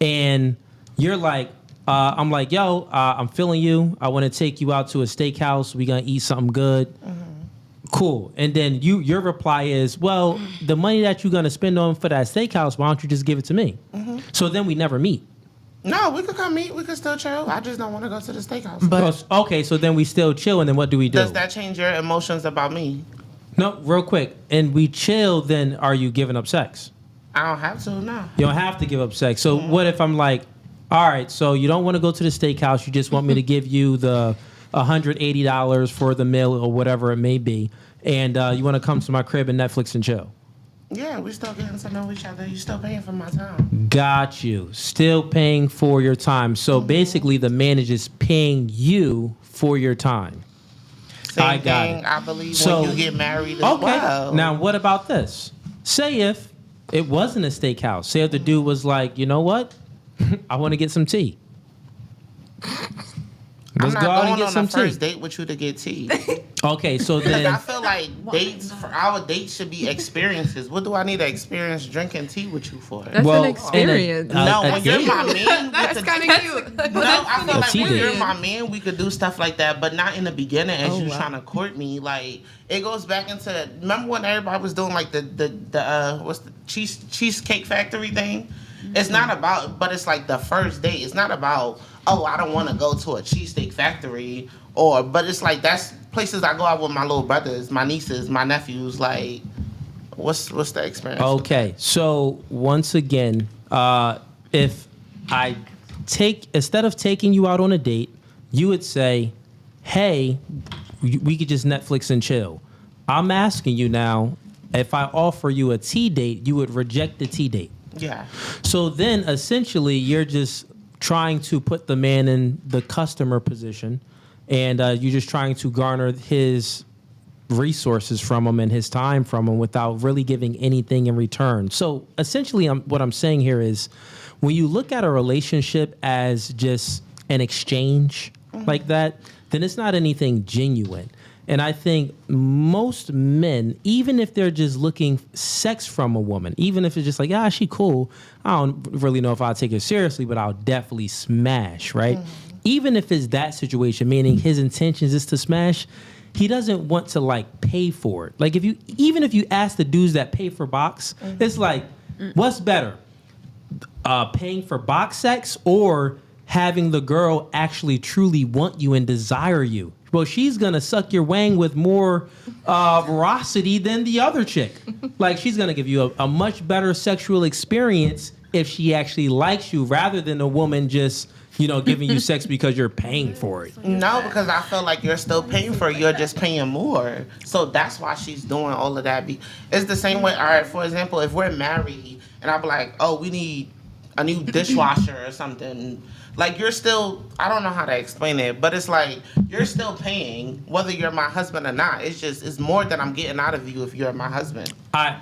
and you're like, I'm like, yo, I'm feeling you. I want to take you out to a steakhouse. We gonna eat something good. Cool. And then your reply is, well, the money that you're gonna spend on for that steakhouse, why don't you just give it to me? So then we never meet. No, we could come meet. We could still chill. I just don't want to go to the steakhouse. But okay, so then we still chill, and then what do we do? Does that change your emotions about me? No, real quick. And we chill, then are you giving up sex? I don't have to, no. You don't have to give up sex. So what if I'm like, all right, so you don't want to go to the steakhouse. You just want me to give you the $180 for the meal or whatever it may be. And you want to come to my crib and Netflix and chill. Yeah, we still getting to know each other. You still paying for my time. Got you. Still paying for your time. So basically the man is just paying you for your time. Same I got thing, it. I believe, So- when you get married as Okay. well. Now, what about this? Say if it wasn't a steakhouse. Say if the dude was like, you know what? I want to get some tea. I'm Let's not go out going and get on some a first tea. date with you to get tea. Okay, so Because I then feel like dates for our dates should be experiences. What do I need to experience drinking tea with you for? That's an experience. No, when you're my man, That's kind of cute. no, I feel like when you're date. my man, we could do stuff like that, but not in the beginning as you wow. trying to court me. Like it goes back into remember when everybody was doing like the what's the cheesecake factory thing? It's not about, but it's like the first date. It's not about, oh, I don't want to go to a cheesesteak factory, but it's like that's places I go out with my little brothers, my nieces, my nephews. Like, what's the experience? Okay, so once again, if I instead of taking you out on a date, you would say, hey, we could just Netflix and chill. I'm asking you now, if I offer you a tea date, you would reject the tea date. Yeah. So then essentially you're just trying to put the man in the customer position, and you're just trying to garner his resources from him and his time from him without really giving anything in return. So essentially what I'm saying here is when you look at a relationship as just an exchange like that, then it's not anything genuine. And I think most men, even if they're just looking sex from a woman, even if it's just like, she cool, I don't really know if I'll take it seriously, but I'll definitely smash, right? Even if it's that situation, meaning his intentions is to smash, he doesn't want to like pay for it. Like even if you ask the dudes that pay for box, it's like, what's better? Paying for box sex or having the girl actually truly want you and desire you? Well, she's gonna suck your wang with more veracity than the other chick. Like she's gonna give you a much better sexual experience if she actually likes you, rather than a woman just giving you sex because you're paying for it. No, because I feel like you're still paying for it. You're just paying more. So that's why she's doing all of that. It's the same way. All right, for example, if we're married and I'm like, oh, we need a new dishwasher or something. Like you're still, I don't know how to explain it, but it's like you're still paying whether you're my husband or not. It's more than I'm getting out of you if you're my husband.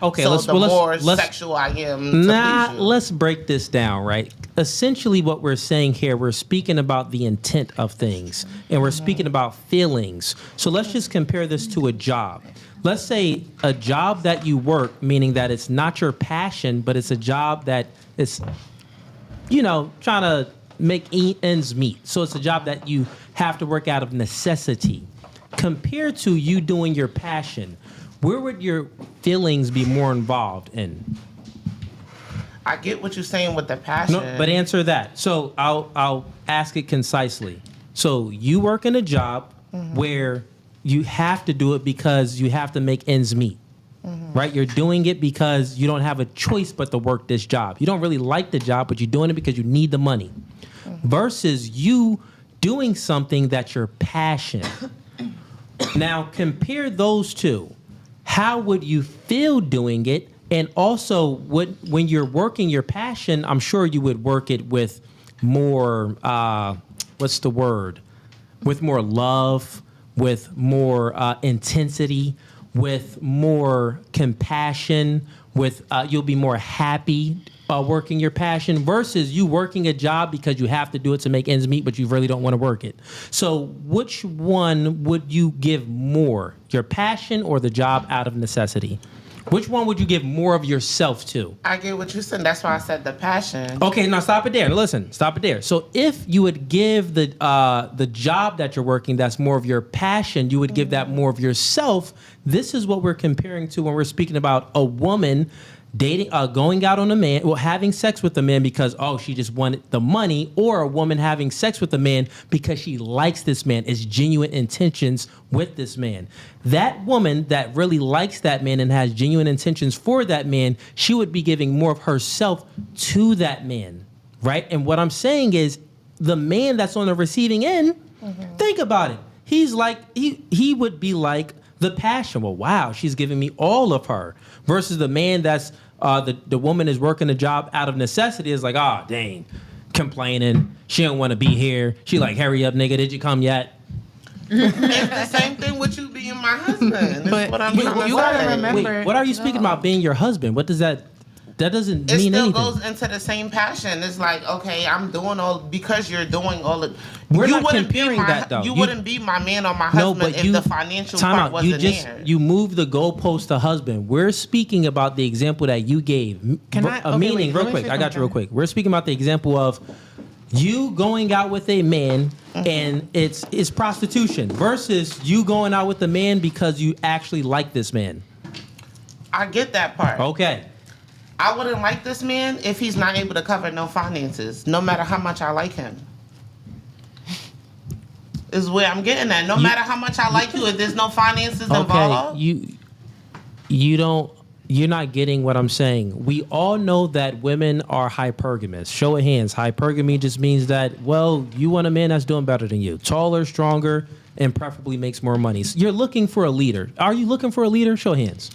Okay, so let's sexual I am to please you. Let's break this down, right? Essentially what we're saying here, we're speaking about the intent of things and we're speaking about feelings. So let's just compare this to a job. Let's say a job that you work, meaning that it's not your passion, but it's a job that is, trying to make ends meet. So it's a job that you have to work out of necessity. Compared to you doing your passion, where would your feelings be more involved in? I get what you're saying with the passion. No, but answer that. So I'll ask it concisely. So you work in a job where you have to do it because you have to make ends meet. Right? You're doing it because you don't have a choice but to work this job. You don't really like the job, but you're doing it because you need the money. Versus you doing something that's your passion. Now, compare those two. How would you feel doing it? And also, when you're working your passion, I'm sure you would work it with more, with more love, with more intensity, with more compassion, you'll be more happy working your passion versus you working a job because you have to do it to make ends meet, but you really don't want to work it. So which one would you give more, your passion or the job out of necessity? Which one would you give more of yourself to? I get what you're saying. That's why I said the passion. Okay, now stop it there. Listen, stop it there. So if you would give the job that you're working that's more of your passion, you would give that more of yourself. This is what we're comparing to when we're speaking about a woman dating, going out on a man, having sex with a man because, she just wanted the money, or a woman having sex with a man because she likes this man, is genuine intentions with this man. That woman that really likes that man and has genuine intentions for that man, she would be giving more of herself to that man, right? And what I'm saying is the man that's on the receiving end, think about it. He's like, he would be like the passion. Well, wow, she's giving me all of her. Versus the man that's, the woman is working a job out of necessity, is like, dang, complaining. She don't want to be here. She like, hurry up, nigga, did you come yet? It's the same thing with you being my husband. But what I'm trying to you say. gotta remember. Wait, what are you speaking about being your husband? What does that? that doesn't it mean still anything. goes into the same passion. It's like, okay, I'm doing all because you're doing all of. We're you not wouldn't be comparing my, that, though. You You- wouldn't be my man or my No, husband but if you the financial time part out. wasn't You just there. you moved the goalpost to husband. We're speaking about the example that you gave. Can I- okay, meaning wait, real let me quick. say I got you real something. quick. We're speaking about the example of you going out with a man and it's prostitution versus you going out with a man because you actually like this man. I get that part. Okay. I wouldn't like this man if he's not able to cover no finances, no matter how much I like him. Is where I'm getting at. No matter how much I like you, if there's no finances involved. You're not getting what I'm saying. We all know that women are hypergamous. Show of hands. Hypergamy just means that, well, you want a man that's doing better than you. Taller, stronger, and preferably makes more money. So you're looking for a leader. Are you looking for a leader? Show of hands.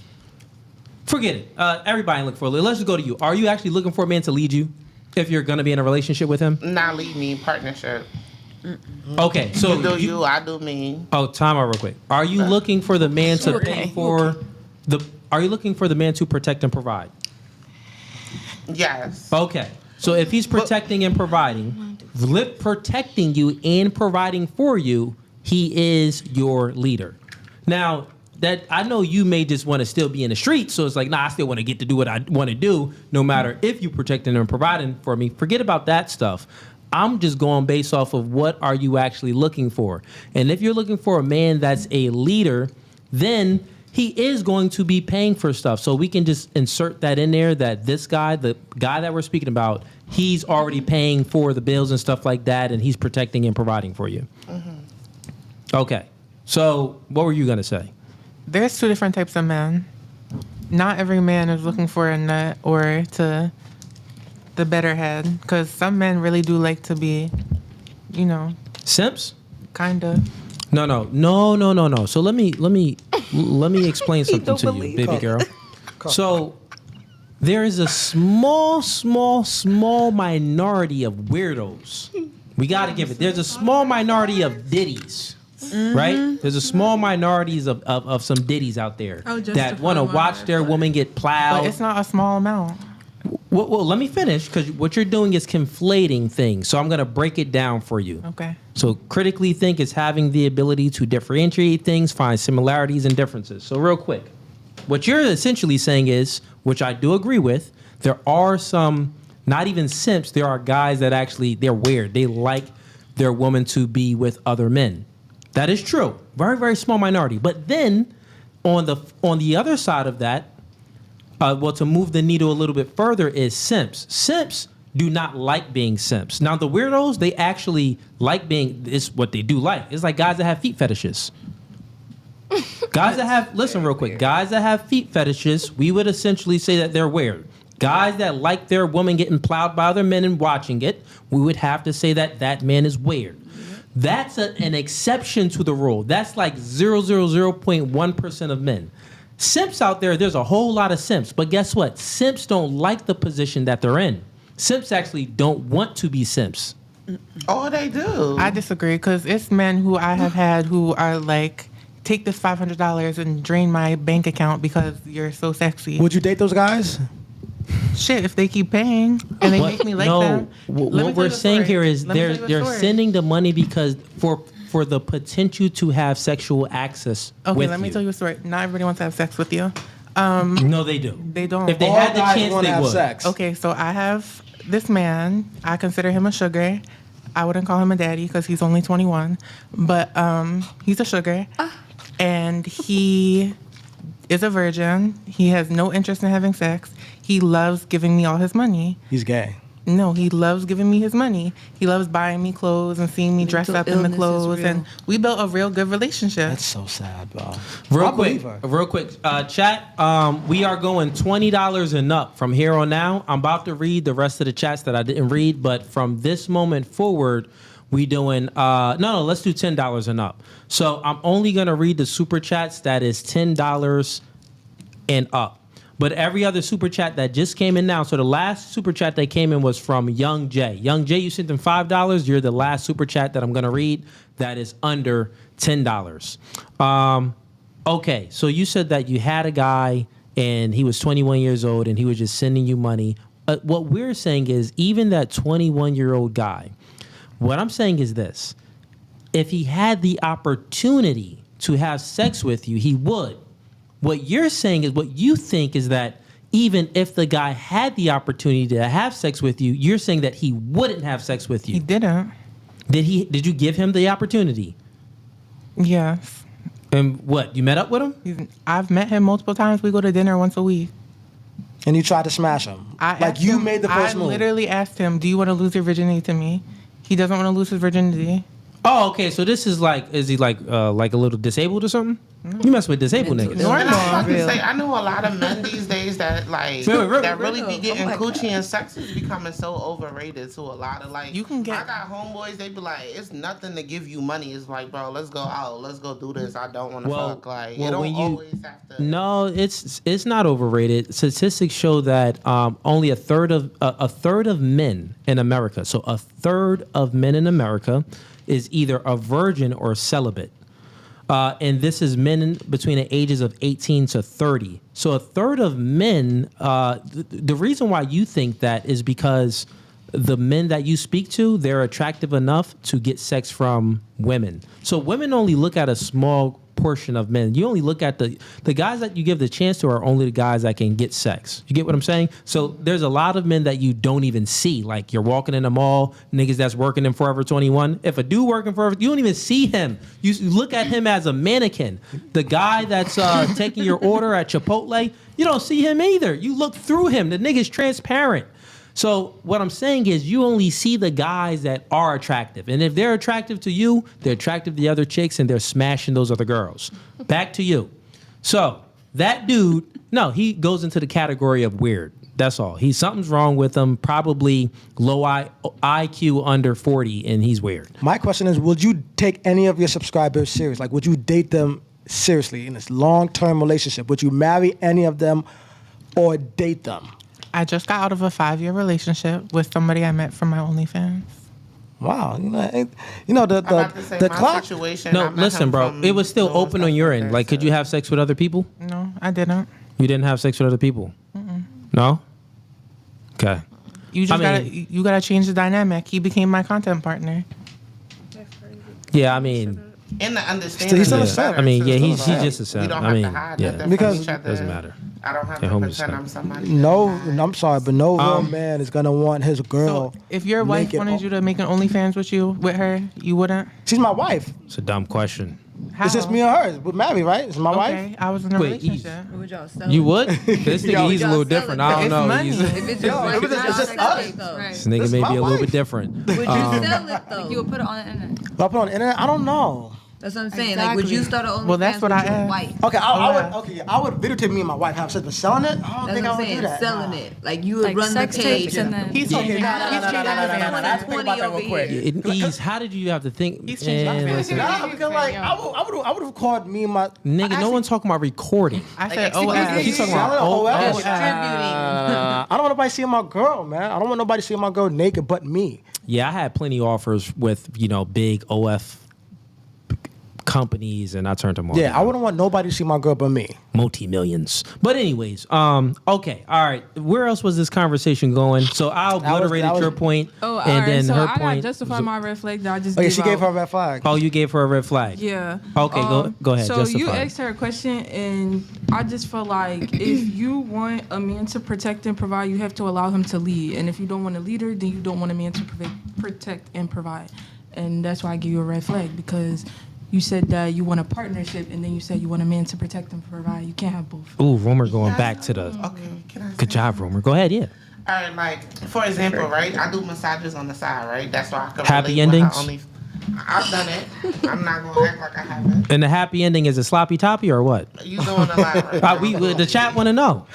Forget it. Everybody look for a leader. Let's just go to you. Are you actually looking for a man to lead you if you're going to be in a relationship with him? Not lead me, partnership. Okay, so you do you, I do me. Oh, time out real quick. Are you looking for the man to pay for the? Are you looking for the man to protect and provide? Yes. Okay, so if he's protecting and providing, protecting you and providing for you, he is your leader. Now, that I know you may just want to still be in the street, so it's like, nah, I still want to get to do what I want to do, no matter if you protecting and providing for me. Forget about that stuff. I'm just going based off of what are you actually looking for. And if you're looking for a man that's a leader, then he is going to be paying for stuff. So we can just insert that in there that this guy, the guy that we're speaking about, he's already paying for the bills and stuff like that, and he's protecting and providing for you. Okay. So what were you going to say? There's two different types of men. Not every man is looking for a nut or to the better head, because some men really do like to be, simps. Kind of. No. So let me explain something to you, baby girl. So there is a small minority of weirdos. We got to give it. There's a small minority of ditties. Right? There's a small minorities of some ditties out there that want to watch their woman get plowed. But it's not a small amount. Well, let me finish, because what you're doing is conflating things. So I'm going to break it down for you. Okay. So critically think is having the ability to differentiate things, find similarities and differences. So real quick, what you're essentially saying is, which I do agree with, there are some, not even simps, there are guys that actually, they're weird. They like their woman to be with other men. That is true. Very, very small minority. But then on the other side of that, to move the needle a little bit further is simps. Simps do not like being simps. Now, the weirdos, they actually like being, it's what they do like. It's like guys that have feet fetishes. Guys that have, listen real quick, guys that have feet fetishes, we would essentially say that they're weird. Guys that like their woman getting plowed by other men and watching it, we would have to say that that man is weird. That's an exception to the rule. That's like 0.1% of men. Simps out there, there's a whole lot of simps. But guess what? Simps don't like the position that they're in. Simps actually don't want to be simps. Oh, they do. I disagree, because it's men who I have had who are like, take this $500 and drain my bank account because you're so sexy. Would you date those guys? Shit, if they keep paying and they make me like them. What we're saying here is they're sending the money because for the potential to have sexual access. Okay, with let me you. tell you a story. Not everybody wants to have sex with you. No, they do. They don't. If they had the chance, they would. Okay, so I have this man. I consider him a sugar. I wouldn't call him a daddy because he's only 21, but he's a sugar, and he is a virgin. He has no interest in having sex. He loves giving me all his money. He's gay. No, he loves giving me his money. He loves buying me clothes and seeing me dressed up in the clothes, and we built a real good relationship. That's so sad, bro. Real quick, chat. We are going $20 and up from here on now. I'm about to read the rest of the chats that I didn't read, but from this moment forward, we doing let's do $10 and up. So I'm only gonna read the super chats that is $10 and up. But every other super chat that just came in now, so the last super chat that came in was from Young Jay. Young Jay, you sent them $5. You're the last super chat that I'm going to read that is under $10. Okay, so you said that you had a guy and he was 21 years old and he was just sending you money. What we're saying is even that 21-year-old guy, what I'm saying is this. If he had the opportunity to have sex with you, he would. What you're saying is what you think is that even if the guy had the opportunity to have sex with you, you're saying that he wouldn't have sex with you. He didn't. Did you give him the opportunity? Yes. And what? You met up with him? I've met him multiple times. We go to dinner once a week. And you tried to smash him. Made the first move. I literally asked him, "Do you want to lose your virginity to me?" He doesn't want to lose his virginity. Oh, okay. So this is like, is he like a little disabled or something? You mess with disabled niggas. And I was about to say, I know a lot of men these days that really be getting coochie, and sex is becoming so overrated to a lot of I got homeboys, they be like, it's nothing to give you money. It's like, bro, let's go out, let's go do this. I don't want to fuck. You don't always have to. No, it's not overrated. Statistics show that only a third of men in America, so a third of men in America is either a virgin or celibate. And this is men between the ages of 18 to 30. So a third of men, the reason why you think that is because the men that you speak to, they're attractive enough to get sex from women. So women only look at a small portion of men. You only look at the guys that you give the chance to are only the guys that can get sex. You get what I'm saying? So there's a lot of men that you don't even see. Like you're walking in the mall, niggas that's working in Forever 21. If a dude working Forever, you don't even see him. You look at him as a mannequin. The guy that's taking your order at Chipotle, you don't see him either. You look through him. The nigga's transparent. So what I'm saying is you only see the guys that are attractive. And if they're attractive to you, they're attractive to the other chicks and they're smashing those other girls. Back to you. So that dude, no, he goes into the category of weird. That's all. Something's wrong with him, probably low IQ under 40, and he's weird. My question is, would you take any of your subscribers serious? Like, would you date them seriously in this long-term relationship? Would you marry any of them or date them? I just got out of a 5-year relationship with somebody I met from my OnlyFans. Wow, the clock. Situation, no, listen, bro. It was still open on your end. Like, could you have sex with other people? No, I didn't. You didn't have sex with other people? No. Okay. You gotta change the dynamic. He became my content partner. Yeah, I mean. In the understanding. He's still a simp. I mean, yeah, he's just a simp. We don't I mean, have to hide yeah, nothing because from each other. Doesn't matter. I don't have They're to homeless pretend now. I'm somebody. No, I'm sorry, but no real man is gonna want his girl. So if your wife wanted you to make an OnlyFans with her, you wouldn't? She's my wife. It's a dumb question. How? It's just me and her. We're married, right? It's my wife. I was in a relationship. Would y'all sell You it? would? This nigga, he's a little different. I don't It's know. money. If it's just us. This nigga may be a little bit different. Would you sell it though? You would put it on the internet. If I put it on the internet, I don't know. That's what I'm saying. Like, would you start an OnlyFans Well, that's what I with your asked. wife? Okay, I would videotape me and my wife have sex, but selling it, I don't That's think what I I'm would do saying. that. Selling it. Like, you would Like run the sex page. tapes and then. He's changing. That's 20 over here. Ease, how did you have to think? He's changing. Man, listen. Nah, because like I would have called me and my Nigga, no one's talking about recording. I said, He's talking about OF. OF. I don't want nobody seeing my girl, man. I don't want nobody seeing my girl naked but me. Yeah, I had plenty offers with, big OF companies, and I turned them off. Yeah, I wouldn't want nobody to see my girl but me. Multi-millions. But anyways, okay, all right. Where else was this conversation going? So I obliterated your point, Oh, all and right. then So her I gotta point. justify my red flag that I just Oh, yeah, gave she gave out. her a red flag. Oh, you gave her a red flag. Yeah. Okay, go ahead. So justify. you asked her a question, and I just feel like if you want a man to protect and provide, you have to allow him to lead. And if you don't want a leader, then you don't want a man to protect and provide. And that's why I give you a red flag, because you said that you want a partnership, and then you said you want a man to protect and provide. You can't have both. Ooh, Romer going back to the. Okay, can I? Good job, Romer. Go ahead, yeah. All right, like for example, right? I do massages on the side, right? That's why I can Happy relate with endings? her I've done it. I'm not gonna act like I haven't. And the happy ending is a sloppy toppy or what? You doing a lot right now. The chat want to know.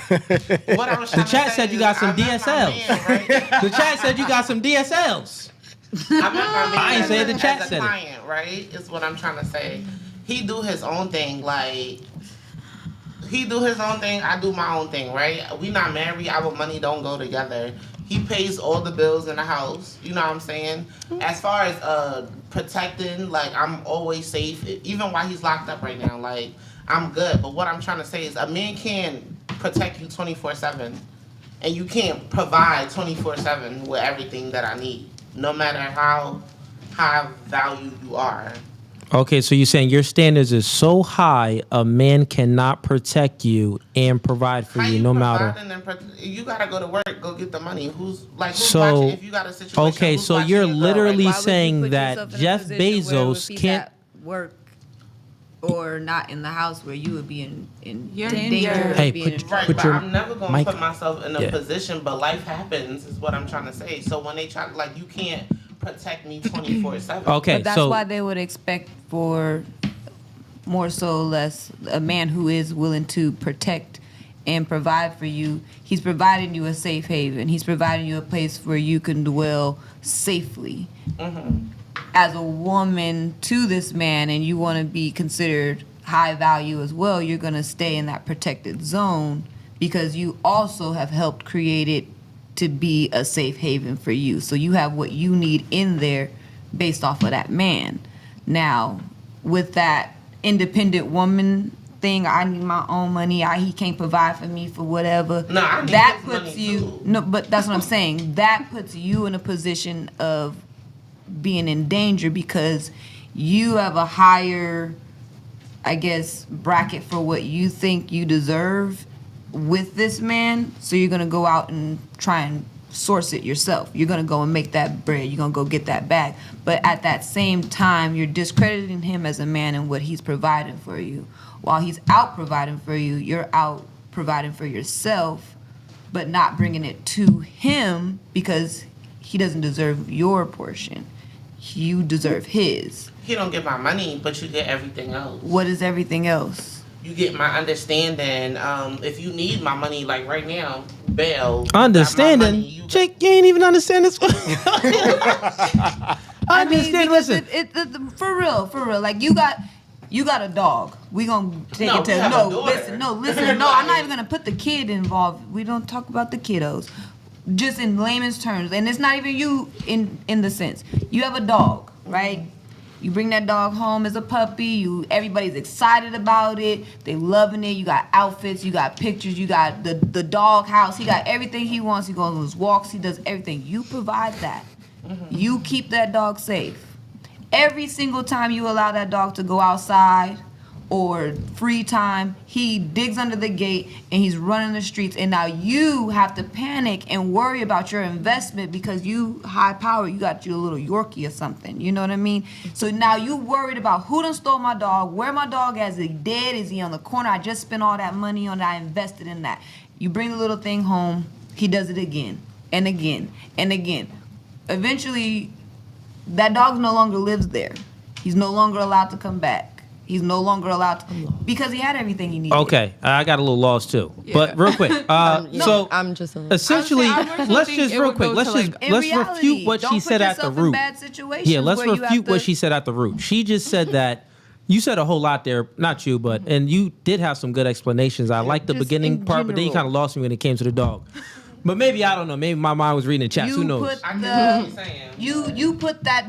What I was The trying to chat say said you is got some I met my DSLs. man, right? The chat said you got some DSLs. I met my man I ain't saying the as chat a said it. client, right? Is what I'm trying to say. He do his own thing, like he do his own thing. I do my own thing, right? We not married. Our money don't go together. He pays all the bills in the house. You know what I'm saying? As far as protecting, like I'm always safe, even while he's locked up right now. Like I'm good. But what I'm trying to say is a man can protect you 24/7, and you can't provide 24/7 with everything that I need, no matter how high value you are. Okay, so you're saying your standards is so high, a man cannot protect you and provide for you, no matter. You gotta go to work, go get the money. Who's watching? So, If you got a situation, okay, who's so watching you're your girl literally right now? saying that Jeff Bezos can't. Work or not in the house where you would be in You're danger. Hey, of being Right, put but your I'm never gonna mic- put myself in a Yeah. position. But life happens, is what I'm trying to say. So when they try, like, you can't protect me 24/7. Okay, but that's so why they would expect for more so less a man who is willing to protect and provide for you. He's providing you a safe haven. He's providing you a place where you can dwell safely. As a woman to this man, and you want to be considered high value as well, you're going to stay in that protected zone because you also have helped create it to be a safe haven for you. So you have what you need in there based off of that man. Now, with that independent woman thing, I need my own money, he can't provide for me for whatever. No, I need that his puts money you too. no, but that's what I'm saying. That puts you in a position of being in danger because you have a higher, I guess, bracket for what you think you deserve with this man. So you're gonna go out and try and source it yourself. You're gonna go and make that bread. You're gonna go get that bag. But at that same time, you're discrediting him as a man and what he's providing for you. While he's out providing for you, you're out providing for yourself, but not bringing it to him because he doesn't deserve your portion. You deserve his. He don't get my money, but you get everything else. What is everything else? You get my understanding. If you need my money, like right now, bail. understanding. Jake, you ain't even understand this. I mean, listen. For real. Like you got a dog. We gonna take No, it we to have a daughter. listen. No, I'm not even gonna put the kid involved. We don't talk about the kiddos. Just in layman's terms, and it's not even you in the sense. You have a dog, right? You bring that dog home as a puppy. Everybody's excited about it. They loving it. You got outfits. You got pictures. You got the dog house. He got everything he wants. He goes on his walks. He does everything. You provide that. You keep that dog safe. Every single time you allow that dog to go outside or free time, he digs under the gate and he's running the streets. And now you have to panic and worry about your investment because you high power, you got you a little Yorkie or something. You know what I mean? So now you worried about who done stole my dog, where my dog is. Is he dead? Is he on the corner? I just spent all that money on it. I invested in that. You bring the little thing home, he does it again and again and again. Eventually, that dog no longer lives there. He's no longer allowed to come back. He's no longer allowed to because he had everything he needed. Okay, I got a little lost too. But real quick, so I'm just essentially, let's just real quick, let's reality, refute what don't she put said at the yourself in root. bad situations Yeah, let's where you have refute what to- she said at the root. She just said that you said a whole lot there, not you, but and you did have some good explanations. I like the Just beginning in part, but then you general. kind of lost me when it came to the dog. But maybe I don't know. Maybe my mind was reading the chats. Who knows? You put that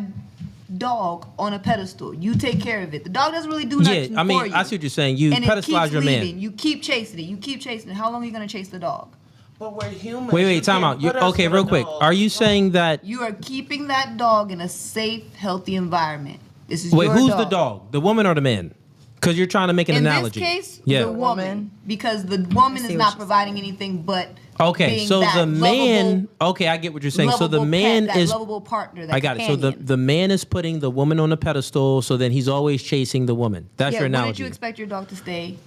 dog on a pedestal. You take care of it. The dog doesn't really do nothing Yeah, I mean, for you. I see what you're saying. You and it pedestalize keeps your man. leaving. You keep chasing it. You keep chasing it. How long are you gonna chase the dog? But we're human. Wait, time out. Okay, real quick. Are you saying that? You are keeping that dog in a safe, healthy environment. This is Wait, your who's dog. the dog? The woman or the man? Because you're trying to make an In analogy. this case, yeah. the woman, because the woman is not providing anything but Okay, being so that the man. lovable- Okay, I get what you're saying. So the lovable man pet, that is. lovable partner. That I got it. So companion. the man is putting the woman on a pedestal. So then he's always chasing the woman. That's your Where did analogy. you expect your dog to stay?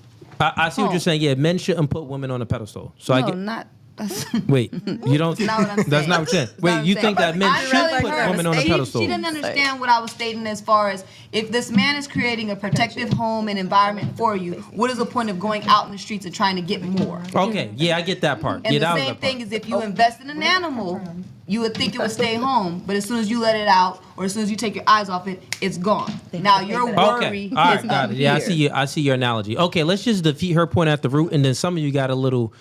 I see what home? you're saying. Yeah, men shouldn't put women on a pedestal. So I no, get. not. That's Wait, you don't. That's not what I'm saying. That's not what you're saying. Wait, you think that men I should really put heard women on a she- pedestal? She didn't understand what I was stating as far as if this man is creating a protective home and environment for you, what is the point of going out in the streets and trying to get more? Okay, yeah, I get that part. And yeah, the that was same that part. thing is if you invest in an animal, you would think it would stay home, but as soon as you let it out or as soon as you take your eyes off it, it's gone. Now your worry Okay, all right, is got up it. Yeah, I here. see you. I see your analogy. Okay, let's just defeat her point at the root, and then some of you got a little.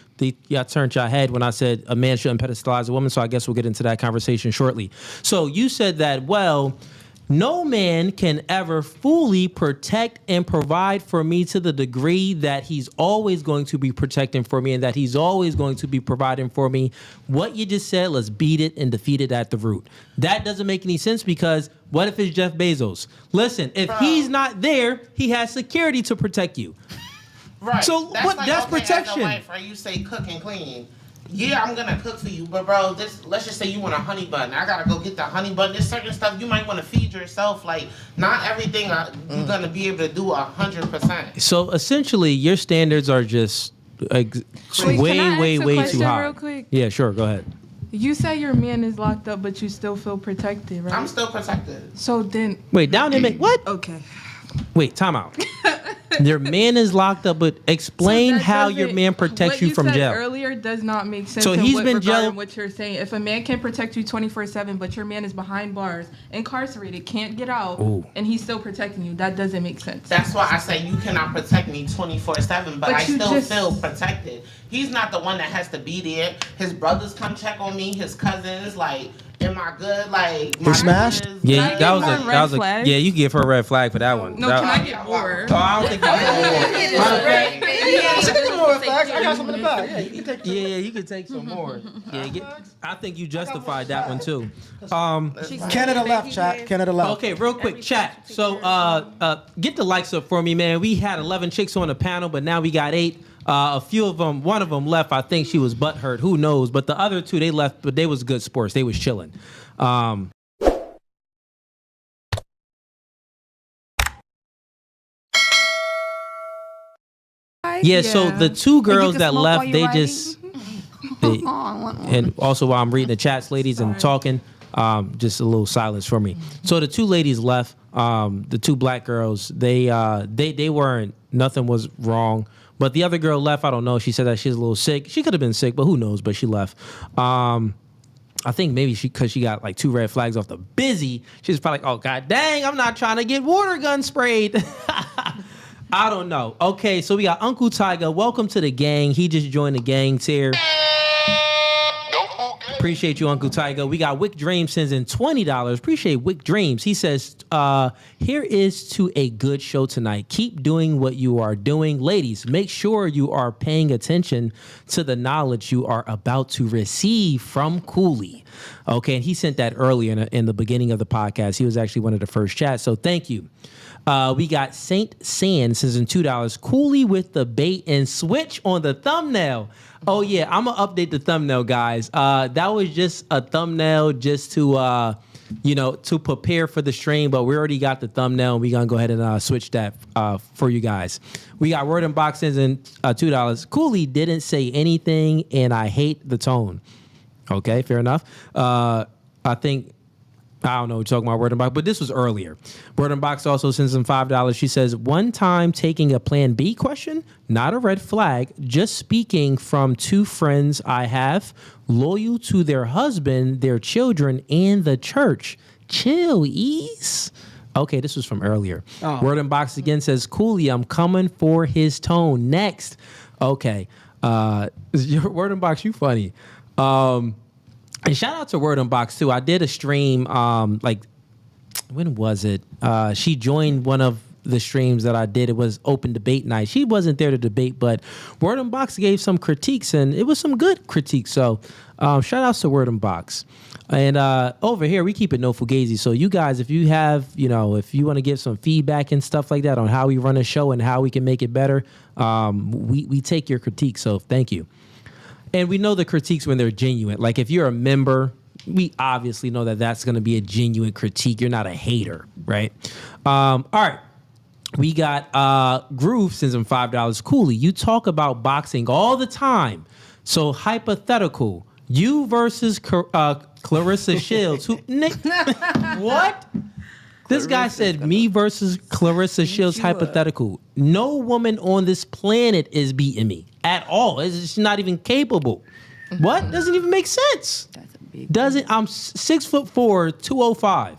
Y'all turned your head when I said a man shouldn't pedestalize a woman. So I guess we'll get into that conversation shortly. So you said that. Well, No man can ever fully protect and provide for me to the degree that he's always going to be protecting for me and that he's always going to be providing for me. What you just said, let's beat it and defeat it at the root. That doesn't make any sense because what if it's Jeff Bezos? Listen, if he's not there, he has security to protect you. Right. So that's protection. As a wife, right? You say cook and clean. Yeah, I'm gonna cook for you, but bro, let's just say you want a honey bun. I gotta go get the honey bun. There's certain stuff you might want to feed yourself. Like, not everything you're gonna be able to do 100%. So essentially, your standards are just way too high. Real quick? Yeah, sure. Go ahead. You say your man is locked up, but you still feel protected, right? I'm still protected. So then. Wait, down there, what? Okay. Wait, time out. Your man is locked up, but explain how your man protects you from jail. What you said earlier does not make sense. So he's been jail. What you're saying, if a man can protect you 24/7, but your man is behind bars, incarcerated, can't get out, and he's still protecting you, that doesn't make sense. That's why I say you cannot protect me 24/7, but I still feel protected. He's not the one that has to be there. His brothers come check on me. His cousins, like, am I good? Like, they smashed. Yeah, that was a yeah. You give her a red flag for that one. No, can I get more? Oh, I don't think you get more. I got some in the bag. Yeah, you can take. Yeah, you can take some more. Yeah, I think you justified that one too. Canada left, chat. Canada left. Okay, real quick, chat. So, get the likes up for me, man. We had 11 chicks on the panel, but now we got 8. A few of them, one of them left. I think she was butthurt. Who knows? But the other 2, they left, but they was good sports. They was chilling. Yeah, so the 2 girls that left, they just... and also while I'm reading the chats, ladies, and talking, just a little silence for me. So the 2 ladies left, the 2 black girls, they weren't, nothing was wrong. But the other girl left, I don't know. She said that she's a little sick. She could have been sick, but who knows? But she left. I think maybe because she got like 2 red flags off the busy, she's probably like, oh, god dang, I'm not trying to get water gun sprayed. I don't know. Okay, so we got Uncle Tiger. Welcome to the gang. He just joined the gang tier. Appreciate you, Uncle Tiger. We got Wick Dreams sends in $20. Appreciate Wick Dreams. He says, here is to a good show tonight. Keep doing what you are doing. Ladies, make sure you are paying attention to the knowledge you are about to receive from Cooley. Okay, and he sent that earlier in the beginning of the podcast. He was actually one of the first chats, so thank you. We got Saint Sand sends in $2. Cooley with the bait and switch on the thumbnail. Oh yeah, I'm gonna update the thumbnail, guys. That was just a thumbnail just to to prepare for the stream, but we already got the thumbnail and we're gonna go ahead and switch that for you guys. We got Word and Box sends in $2. Cooley didn't say anything and I hate the tone. Okay, fair enough. I don't know what you're talking about, Word and Box, but this was earlier. Word and Box also sends them $5. She says, one time taking a plan B question, not a red flag, just speaking from 2 friends I have, loyal to their husband, their children, and the church. Chill, ease. Okay, this was from earlier. Oh. Word and Box again says, Cooley, I'm coming for his tone. Next. Okay. Your Word and Box, you funny. And shout out to Word Unbox too. I did a stream, when was it? She joined one of the streams that I did. It was open debate night. She wasn't there to debate, but Word Unbox gave some critiques and it was some good critiques. So shout outs to Word Unbox. And over here, we keep it no fugazi. So you guys, if you have, if you want to give some feedback and stuff like that on how we run a show and how we can make it better, we take your critiques. So thank you. And we know the critiques when they're genuine. Like if you're a member, we obviously know that that's going to be a genuine critique. You're not a hater, right? All right. We got Groove sends him $5. Cooley, you talk about boxing all the time. So hypothetical, you versus Clarissa Shields. What? This guy said me versus Clarissa Shields hypothetical. No woman on this planet is beating me at all. It's not even capable. What? Doesn't even make sense. That's a big doesn't. I'm 6'4", 205.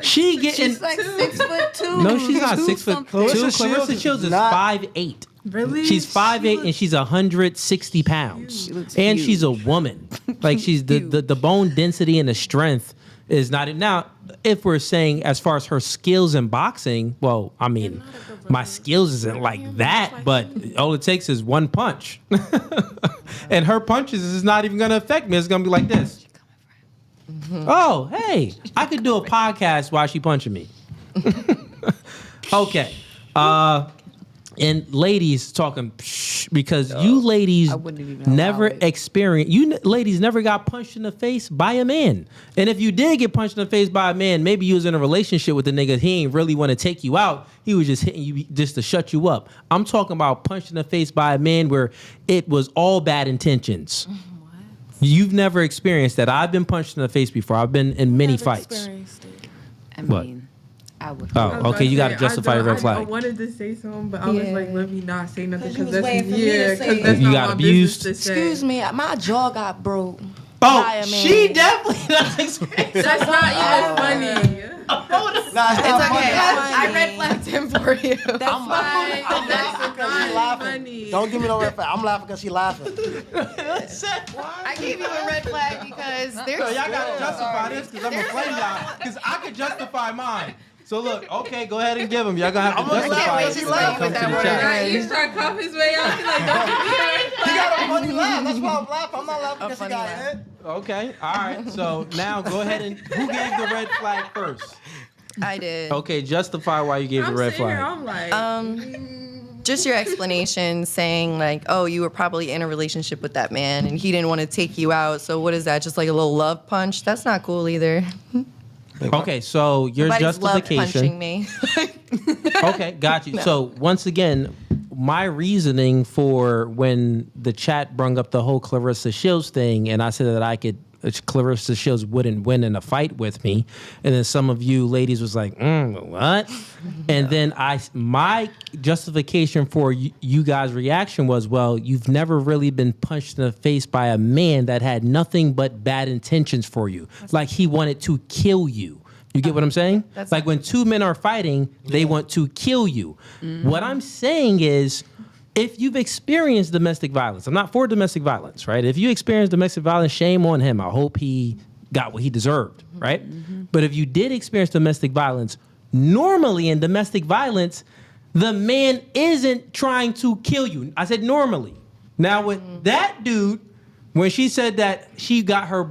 She's like 6'2". No, she's not 6'2". Clarissa Shields is 5'8". Really? She's 5'8" and she's 160 pounds. And she's a woman. Like she's the bone density and the strength is not it. Now, if we're saying as far as her skills in boxing, well, I mean, my skills isn't like that, but all it takes is one punch. And her punches is not even going to affect me. It's going to be like this. Oh, hey, I could do a podcast while she punching me. Okay. And ladies talking because you ladies never experienced. Ladies never got punched in the face by a man. And if you did get punched in the face by a man, maybe you was in a relationship with the nigga. He ain't really want to take you out. He was just hitting you just to shut you up. I'm talking about punched in the face by a man where it was all bad intentions. You've never experienced that. I've been punched in the face before. I've been in many fights. I What? mean, I would. Oh, okay. You got to justify your red I flag. wanted to say something, but I was like, let me not say nothing you because was that's waiting for me to say it. that's You not got my abused? business to say. Excuse me, my jaw got broke. Oh, she definitely doesn't experience That's not even funny. Nah, it's not funny. I red flagged him for you. I'm laughing because she laughing. Don't give me no red flag. I'm laughing because she laughing. I gave you a red flag because there's. Yo, y'all gotta justify this because I'm gonna flame y'all. Because I could justify mine. So look, okay, go ahead and give him. Y'all gonna have to justify it when it comes to the chat. You start cuff his way out. He's like, don't give me a red flag. He got a funny laugh. That's why I'm laughing. I'm not laughing because he got hit. Okay, all right. So now go ahead and who gave the red flag first? I did. Okay, justify why you gave the red flag. I'm like, Just your explanation saying like, oh, you were probably in a relationship with that man and he didn't want to take you out. So what is that? Just like a little love punch? That's not cool either. Okay, so your Nobody's love punching justification. me. Okay, got you. So once again, my reasoning for when the chat brung up the whole Clarissa Shields thing, and I said that Clarissa Shields wouldn't win in a fight with me, and then some of you ladies was like, what? And then my justification for you guys' reaction was, well, you've never really been punched in the face by a man that had nothing but bad intentions for you, like he wanted to kill you. You get what I'm saying? Like when two men are fighting, they want to kill you. What I'm saying is, if you've experienced domestic violence, I'm not for domestic violence, right? If you experienced domestic violence, shame on him. I hope he got what he deserved, right? But if you did experience domestic violence, normally in domestic violence, the man isn't trying to kill you. I said normally. Now with that dude, when she said that she got her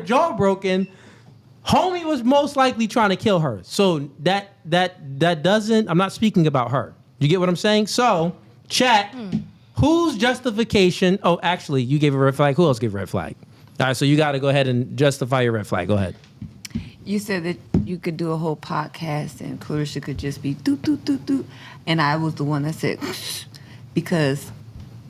jaw broken, homie was most likely trying to kill her. So that doesn't, I'm not speaking about her. You get what I'm saying? So, chat, whose justification, oh, actually, you gave a red flag. Who else gave a red flag? All right, so you got to go ahead and justify your red flag. Go ahead. You said that you could do a whole podcast and Clarissa could just be doot, doot, doot, doot. And I was the one that said, because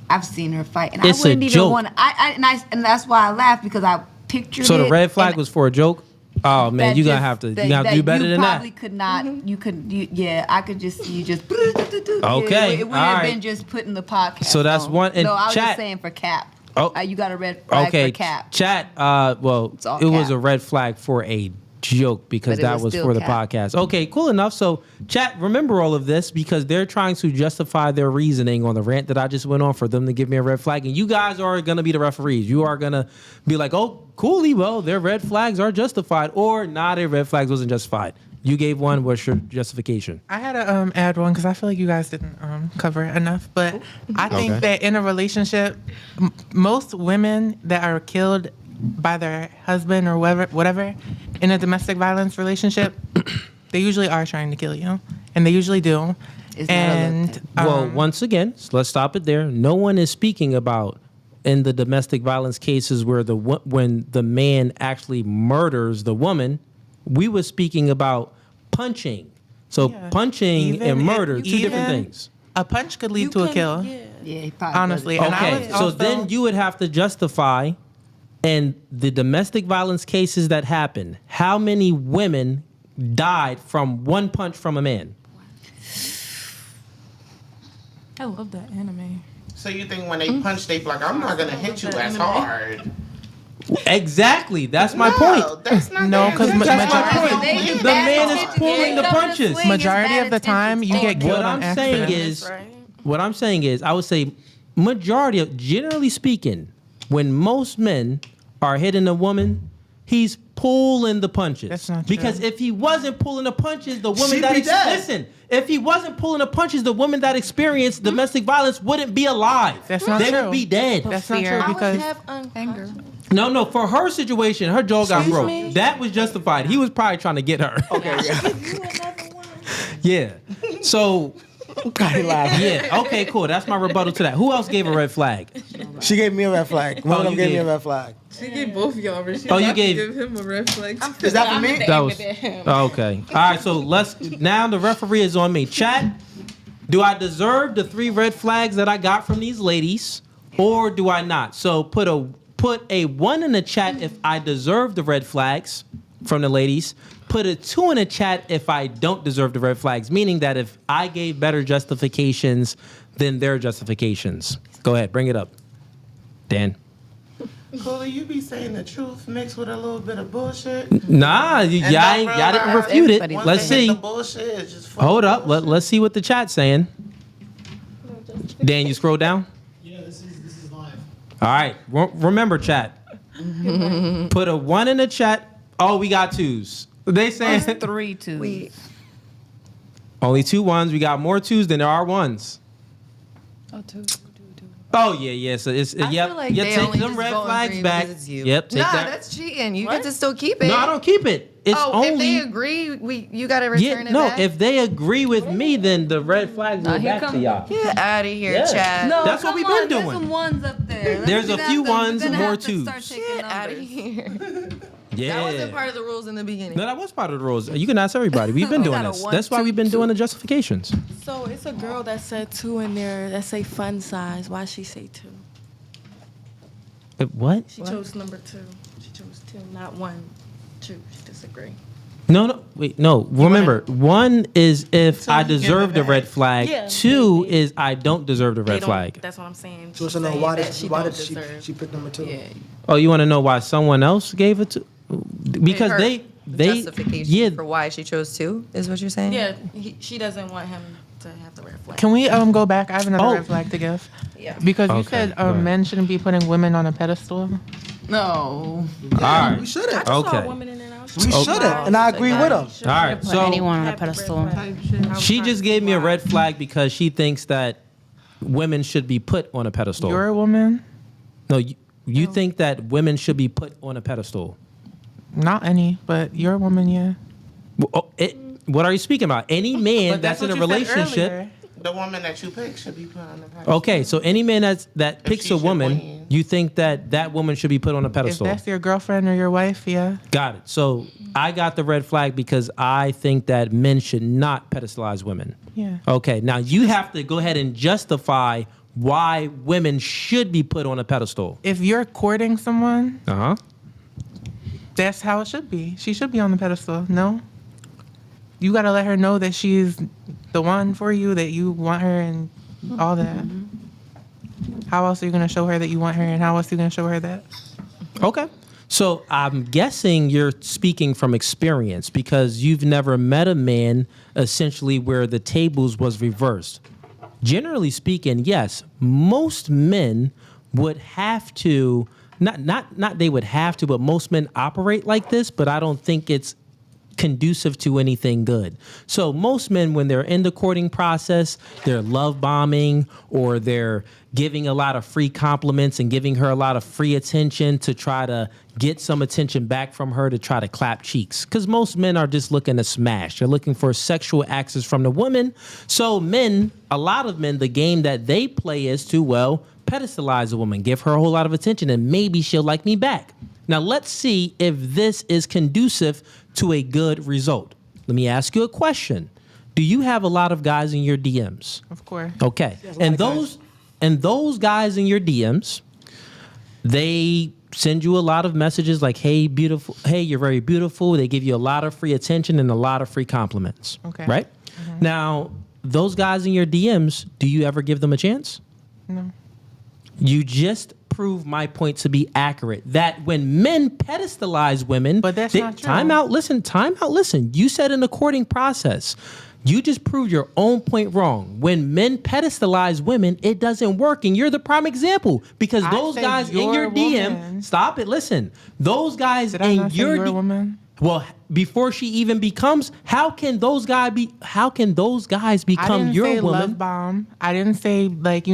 I've seen her fight. And It's I wouldn't a even joke. want to, and that's why I laughed because I pictured So it. the red flag was for a joke? Oh, man, that you're going to just- have to that- do better you than probably that. could not, yeah, I could just, you just, Okay, it wouldn't all have right. been just putting the podcast So that's on. one- and no, I was chat- just saying for Cap. Oh. You got a red flag Okay, for Cap. chat, well, all it was cap. a red flag for a joke because But it that was was still for the cap. podcast. Okay, cool enough. So, chat, remember all of this because they're trying to justify their reasoning on the rant that I just went on for them to give me a red flag. And you guys are going to be the referees. You are going to be like, oh, coolly, well, their red flags are justified, or nah, their red flags wasn't justified. You gave one. What's your justification? I had to add one because I feel like you guys didn't cover it enough. But I think Okay. that in a relationship, most women that are killed by their husband or whatever in a domestic violence relationship, they usually are trying to kill you, and they usually do. Well, once again, let's stop it there. No one is speaking about in the domestic violence cases where when the man actually murders the woman. We were speaking about punching. So punching and murder, two different things. A punch could lead to a kill. Yeah, honestly. And I Okay, was so also- then you would have to justify in the domestic violence cases that happen, how many women died from one punch from a man? I love that anime. So you think when they punch, they be like, I'm not gonna hit you as hard. Exactly. That's my point. That's not No, because That's my point. The man is pulling the punches. Majority of the time, you get killed What on I'm saying accident. is, I would say, generally speaking, when most men are hitting a woman, He's pulling the punches. That's not true. Because if he wasn't pulling the punches, the woman She'd that be dead. listen, if he wasn't pulling the punches, the woman that experienced domestic violence wouldn't be alive. That's not they true. would be dead. That's not true because anger. No, for her situation, her jaw got Excuse broke. me? That was justified. He was probably trying to get her. Okay, Yeah. So. Yeah. Okay. Cool. That's my rebuttal to that. Who else gave a red flag? She gave me a red flag. One of them you gave me gave- a red flag. She gave both y'all, but she Oh, you about to gave- give him a red flag. Is that for me? That was okay. All right. So now the referee is on me. Chat. Do I deserve the 3 red flags that I got from these ladies, or do I not? So put a 1 in the chat if I deserve the red flags from the ladies. Put a 2 in the chat if I don't deserve the red flags, meaning that if I gave better justifications than their justifications. Go ahead, bring it up, Dan. Cooley, you be saying the truth mixed with a little bit of bullshit. Nah, y'all didn't refute it. Let's see. The bullshit is just full Hold of up. Let's see what the chat's saying. Dan, you scroll down. Yeah, this is live. All right. Remember, chat. Put a 1 in the chat. Oh, we got 2s. They saying 3 2s. only 2 1s. We got more 2s than there are 1s. Oh, 2. Oh yeah. So it's I yep. feel like You they take only them just red going flags green back. because it's you. Yep. Take Nah, that. that's cheating. You get to still keep it. No, I don't keep it. It's oh, if only they agree, you gotta return it no. back. If they agree with me, then the red flags go here back to come- y'all. Get out of here, Yeah. Chad. No, That's what come we've been on, doing. There's some ones up there. Let's There's do a that, few though. We're ones, gonna more have to start 2s. taking Get out of numbers. here. Yeah. That wasn't part of the rules in the beginning. No, that was part of the rules. You can ask everybody. We've been We doing got a this. 1, That's why 2, we've been 2. doing the justifications. So it's a girl that said 2 in there that say fun size. Why she say 2? What? She chose number 2. She chose 2, not 1, 2. She disagree. No. Wait, no. Remember, 1 is if I deserve the red flag. Yeah, 2 is I don't deserve the They red don't- flag. That's what I'm saying. She wants to She's know saying why that did she deserve. she picked number 2? Yeah. Oh, you want to know why someone else gave it to? Because Her they justification yeah. for why she chose 2 is what you're saying. Yeah, she doesn't want him to have the red flag. Can we go back? I have another Oh. red flag to give. Yeah. Because you Okay, said go ahead. men shouldn't be putting women on a pedestal. No. All right. We shouldn't. I just saw Okay. a woman in there. We shouldn't, and I agree with him. All right. Put So anyone on a pedestal. she just gave me a red flag because she thinks that women should be put on a pedestal. You're a woman. No, you think that women should be put on a pedestal. Not any, but you're a woman, yeah. What are you speaking about? Any man But that's in a what you said relationship. earlier. The woman that you pick should be put on the pedestal. Okay, so any man that picks a she's woman, your queen. you think that woman should be put on a If pedestal. that's your girlfriend or your wife, yeah. Got it. So I got the red flag because I think that men should not pedestalize women. Yeah. Okay, now you have to go ahead and justify why women should be put on a pedestal. If you're courting someone, Uh-huh. that's how it should be. She should be on the pedestal. No? You got to let her know that she's the one for you, that you want her and all that. How else are you going to show her that you want her and how else are you going to show her that? Okay. So I'm guessing you're speaking from experience because you've never met a man essentially where the tables was reversed. Generally speaking, yes, most men would have to, not they would have to, but most men operate like this, but I don't think it's conducive to anything good. So most men, when they're in the courting process, they're love bombing or they're giving a lot of free compliments and giving her a lot of free attention to try to get some attention back from her to try to clap cheeks. Because most men are just looking to smash. They're looking for sexual access from the woman. So men, a lot of men, the game that they play is to, well, pedestalize a woman, give her a whole lot of attention, and maybe she'll like me back. Now, let's see if this is conducive to a good result. Let me ask you a question. Do you have a lot of guys in your DMs? Of course. Okay. And those guys in your DMs, they send you a lot of messages like, hey, beautiful. Hey, you're very beautiful. They give you a lot of free attention and a lot of free compliments. Okay. Right? Now, those guys in your DMs, do you ever give them a chance? No. You just proved my point to be accurate. That when men pedestalize women, but that's not true. Time out. Listen. You said in the courting process. You just proved your own point wrong. When men pedestalize women, it doesn't work. And you're the prime example. Because those guys in your DM, stop it, listen. Those guys in your woman? Well, before she even becomes, how can those guys become your say woman? Love bomb. I didn't say But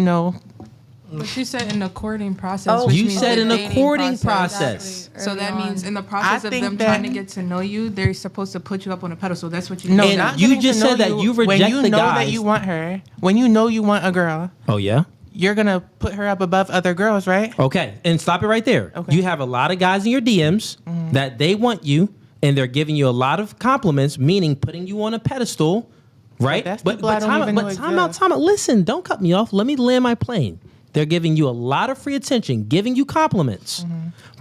you said in the courting process. Oh, which you means said the in the dating courting process. Exactly. So that means in the process of them trying to get to know you, they're supposed to put you up on a pedestal. That's what you No, mean. not you getting just to know said that you reject when you the know guys. that you want her. When you know you want a girl, Oh, yeah? you're gonna put her up above other girls, right? Okay, and stop it right there. Okay. You have a lot of guys in your DMs that they want you, and they're giving you a lot of compliments, meaning putting you on a pedestal, right? That's people I don't even know time out. Listen, don't cut me off. Let me land my plane. They're giving you a lot of free attention, giving you compliments,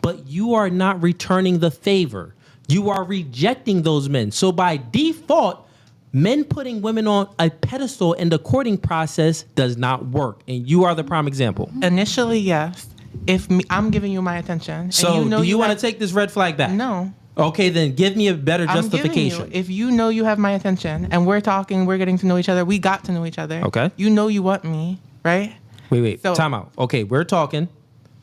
but you are not returning the favor. You are rejecting those men. So by default, men putting women on a pedestal in the courting process does not work. And you are the prime example. Initially, yes. I'm giving you my attention. So and do you want to take this red flag back? No. Okay, then give me a better I'm giving justification. you, if you know you have my attention and we're talking, we're getting to know each other, we got to know each other. Okay. You know you want me, right? Wait. So- Time out. Okay, we're talking.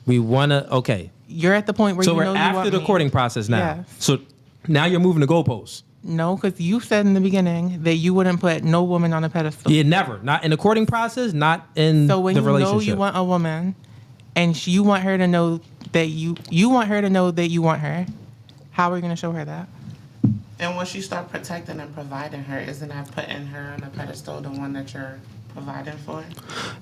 We want to, okay. You're at the point where So you know we're you after want the me. courting process now. Yes. So now you're moving the goalposts. No, because you said in the beginning that you wouldn't put no woman on a pedestal. Yeah, never. Not in the courting process, not in So when the you know relationship. you want a woman, and you want her to know that you want her to know that you want her, how are you going to show her that? And once you start protecting and providing her, isn't that putting her on a pedestal, the one that you're providing for?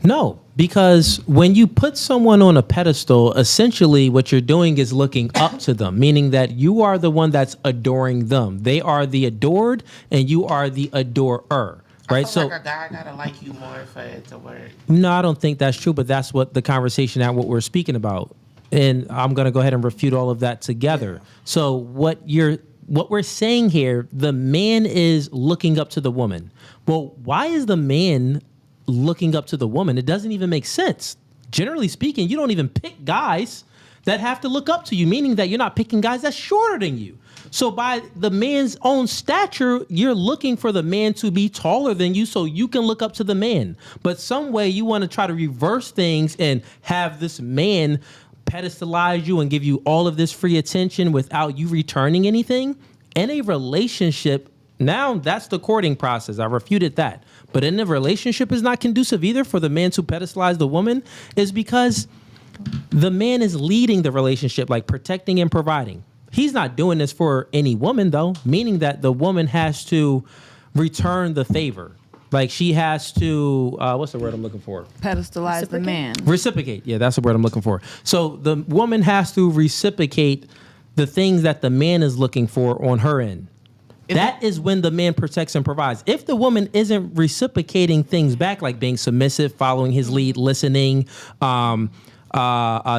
No, because when you put someone on a pedestal, essentially what you're doing is looking up to them, meaning that you are the one that's adoring them. They are the adored and you are the adorer. Right? I feel like a guy gotta like you more for it to work. No, I don't think that's true, but that's what the conversation and what we're speaking about. And I'm going to go ahead and refute all of that together. So what we're saying here, the man is looking up to the woman. Well, why is the man looking up to the woman? It doesn't even make sense. Generally speaking, you don't even pick guys that have to look up to you, meaning that you're not picking guys that's shorter than you. So by the man's own stature, you're looking for the man to be taller than you so you can look up to the man. But some way you want to try to reverse things and have this man pedestalize you and give you all of this free attention without you returning anything. In a relationship, now that's the courting process. I refuted that. But in a relationship is not conducive either for the man to pedestalize the woman, is because the man is leading the relationship, like protecting and providing. He's not doing this for any woman, though, meaning that the woman has to return the favor. Like she has to, what's the word I'm looking for? Pedestalize the man. Reciprocate. Yeah, that's the word I'm looking for. So the woman has to reciprocate the things that the man is looking for on her end. That is when the man protects and provides. If the woman isn't reciprocating things back, like being submissive, following his lead, listening,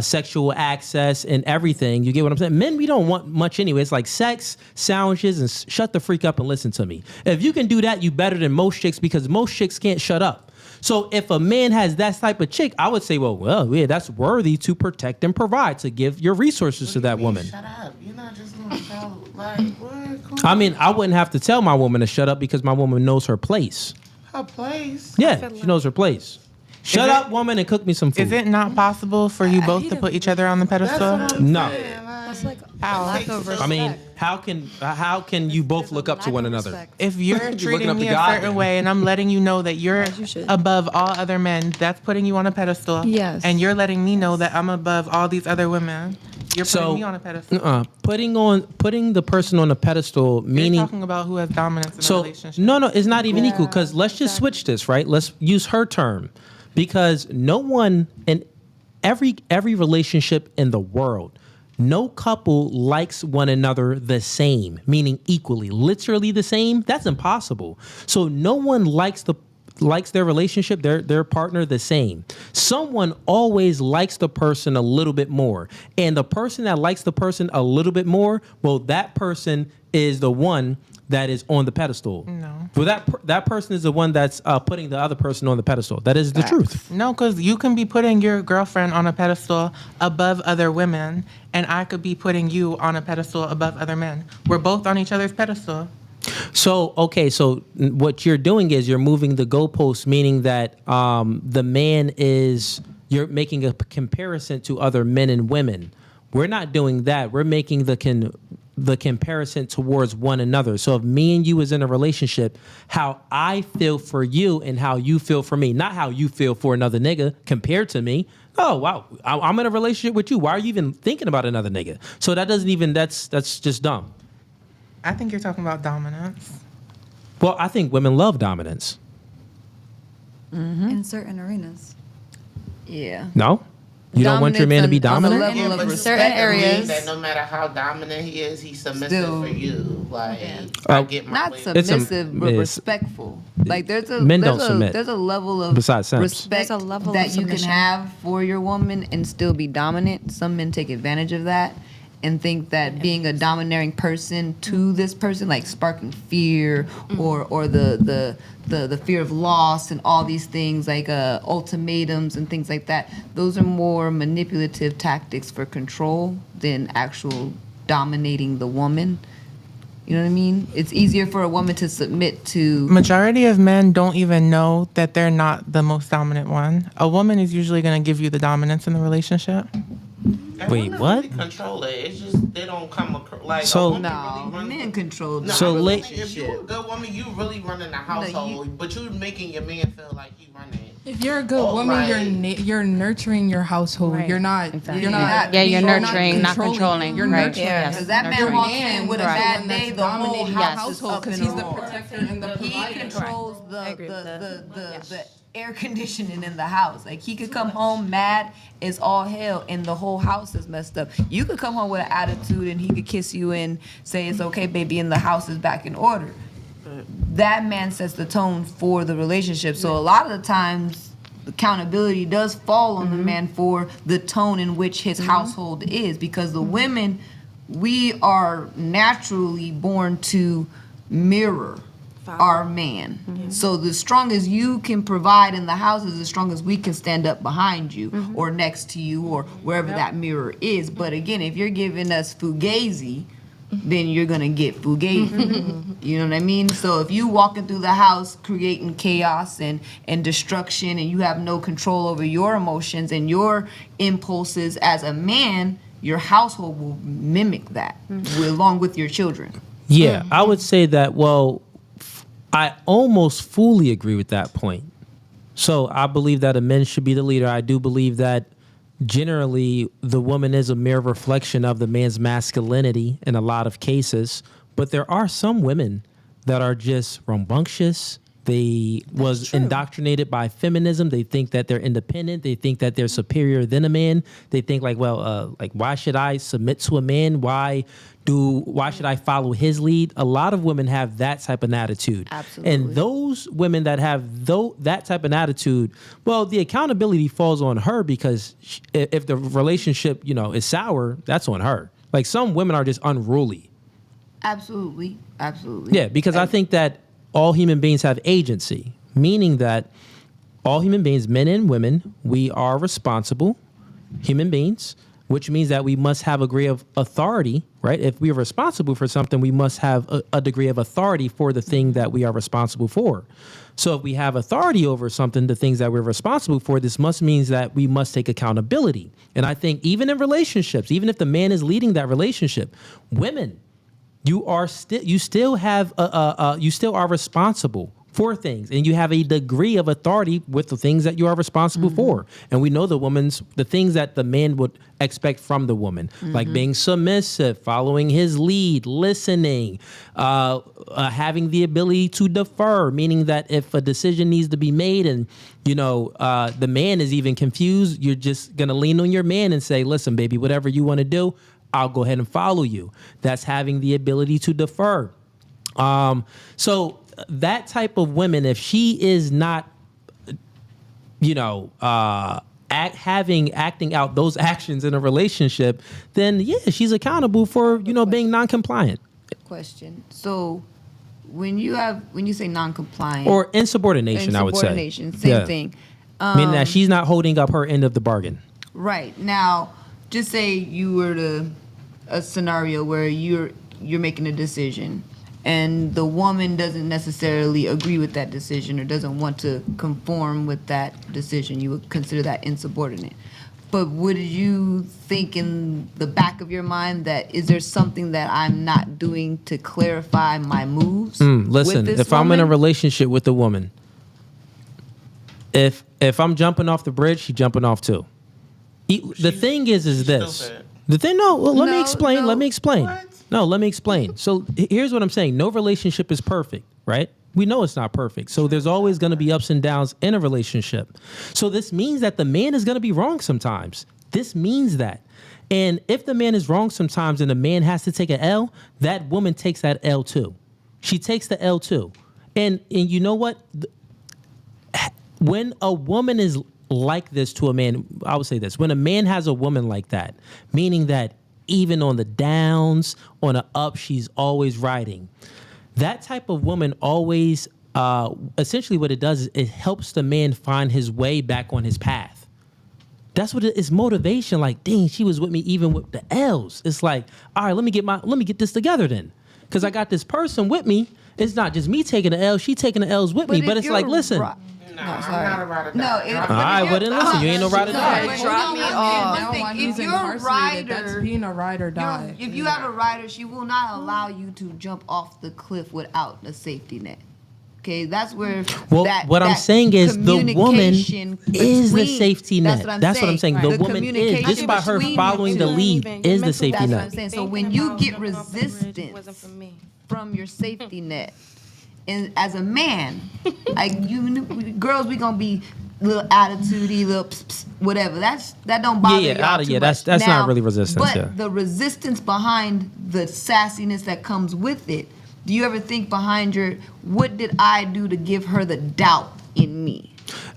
sexual access and everything. You get what I'm saying? Men, we don't want much anyway. It's like sex, sandwiches, and shut the freak up and listen to me. If you can do that, you better than most chicks because most chicks can't shut up. So if a man has that type of chick, I would say, well, yeah, that's worthy to protect and provide, to give your resources to that woman. Shut up. You're not just gonna tell, like, what? Cool. I mean, I wouldn't have to tell my woman to shut up because my woman knows her place. Her place? Yeah, she knows her place. Shut up, woman, and cook me some food. Is it not possible for you both to put each other on the pedestal? No. That's like How? I mean, how can you both look up to one another? If you're looking treating up me to a God, certain then. way and I'm letting you know that you're above all other men, that's putting you on a pedestal. Yes. And you're letting me know that I'm above all these other women. You're putting me on a pedestal. Putting the person on a pedestal, meaning You're talking about who has dominance in a relationship. No, it's not even equal. Because let's just switch this, right? Let's use her term, because no one in every relationship in the world, no couple likes one another the same, meaning equally, literally the same. That's impossible. So no one likes their relationship, their partner the same. Someone always likes the person a little bit more. And the person that likes the person a little bit more, well, that person is the one that is on the pedestal. No. Well, that person is the one that's putting the other person on the pedestal. That is the truth. No, because you can be putting your girlfriend on a pedestal above other women, and I could be putting you on a pedestal above other men. We're both on each other's pedestal. So, okay, so what you're doing is you're moving the goalposts, meaning that the man is, you're making a comparison to other men and women. We're not doing that. We're making the comparison towards one another. So if me and you is in a relationship, how I feel for you and how you feel for me, not how you feel for another nigga compared to me. Oh, wow, I'm in a relationship with you. Why are you even thinking about another nigga? So that doesn't even, that's just dumb. I think you're talking about dominance. Well, I think women love dominance. In certain arenas. Yeah. No? You don't want your man to be dominant? Certain areas. That no matter how dominant he is, he's submissive for you. Like, Not submissive, but respectful. Like there's a men there's don't a, submit. There's a level of Besides simps. respect There's a level that of you can submission. have for your woman and still be dominant. Some men take advantage of that and think that being a domineering person to this person, like sparking fear or the fear of loss and all these things like ultimatums and things like that. Those are more manipulative tactics for control than actual dominating the woman. You know what I mean? It's easier for a woman to submit to. Majority of men don't even know that they're not the most dominant one. A woman is usually going to give you the dominance in the relationship. And Wait, women what? Really control it. It's just they don't come across like So- a woman No, really run men control the So late- If you're a good woman, you really running the household, but you making your man feel like he running it. If you're a good woman, you're nurturing your household. Right. You're not. Exactly. You're not. Yeah, you're not nurturing, not controlling. You're Right. nurturing. Yeah. Because that man Nurturing. walks in with a bad day, the whole dominating house is household up because in he's the roar. protector and the He provider. controls the air conditioning in the house. Like he could come home mad as all hell and the whole house is messed up. You could come home with an attitude and he could kiss you and say it's okay, baby, and the house is back in order. That man sets the tone for the relationship. So a lot of the times accountability does fall on the man for the tone in which his household is, because the women, we are naturally born to mirror our man. So the strongest you can provide in the house is the strongest we can stand up behind you or next to you or wherever that mirror is. But again, if you're giving us Fugazee, then you're gonna get Fugazee. You know what I mean? So if you walking through the house creating chaos and destruction and you have no control over your emotions and your impulses as a man, your household will mimic that along with your children. Yeah, I would say that, well, I almost fully agree with that point. So I believe that a man should be the leader. I do believe that generally the woman is a mere reflection of the man's masculinity in a lot of cases. But there are some women that are just rambunctious. They was indoctrinated by feminism. They think that they're independent. They think that they're superior than a man. They think like, well, like why should I submit to a man? Why should I follow his lead? A lot of women have that type of attitude. Absolutely. And those women that have that type of attitude, well, the accountability falls on her because if the relationship, is sour, that's on her. Like some women are just unruly. Absolutely. Absolutely. Yeah, because I think that all human beings have agency, meaning that all human beings, men and women, we are responsible human beings, which means that we must have a degree of authority, right? If we are responsible for something, we must have a degree of authority for the thing that we are responsible for. So if we have authority over something, the things that we're responsible for, this must means that we must take accountability. And I think even in relationships, even if the man is leading that relationship, women, you still are responsible for things, and you have a degree of authority with the things that you are responsible for. And we know the things that the man would expect from the woman, like being submissive, following his lead, listening, having the ability to defer, meaning that if a decision needs to be made and the man is even confused, you're just gonna lean on your man and say, listen, baby, whatever you want to do, I'll go ahead and follow you. That's having the ability to defer. So that type of woman, if she is not, acting out those actions in a relationship, then yeah, she's accountable for, being non-compliant. Question. So when you say non-compliant or insubordination, I would say. Insubordination, same thing. Meaning that she's not holding up her end of the bargain. Right. Now, just say you were to a scenario where you're making a decision and the woman doesn't necessarily agree with that decision or doesn't want to conform with that decision. You would consider that insubordinate. But would you think in the back of your mind that is there something that I'm not doing to clarify my moves? Listen, with this if I'm in a woman? relationship with a woman, if I'm jumping off the bridge, she's jumping off too. The thing is this. The thing, no, well, let me explain. Let me explain. No, let me explain. So here's what I'm saying. No relationship is perfect, right? We know it's not perfect. So there's always going to be ups and downs in a relationship. So this means that the man is going to be wrong sometimes. This means that. And if the man is wrong sometimes and the man has to take an L, that woman takes that L too. She takes the L too. And you know what? When a woman is like this to a man, I would say this. When a man has a woman like that, meaning that even on the downs, on the up, she's always riding. That type of woman always, essentially what it does is it helps the man find his way back on his path. That's what it is, motivation. Like, dang, she was with me even with the L's. It's like, all right, let me get this together then. Because I got this person with me. It's not just me taking the L, she taking the L's with me. But it's like, listen. No, I'm not a ride or die. No, all right, well then listen, you ain't no ride or die. Drop me off. If you're a rider, that's being a ride or die. If you have a rider, she will not allow you to jump off the cliff without a safety net. Okay, that's where. Well, what I'm saying is the woman is the safety net. That's what I'm saying. The woman is. Just by her following the lead is the safety net. That's what I'm saying. So when you get resistance from your safety net, and as a man, like girls, we gonna be little attitudey, little whatever. That don't bother y'all too much. That's not really resistance. But the resistance behind the sassiness that comes with it. Do you ever think behind what did I do to give her the doubt in me?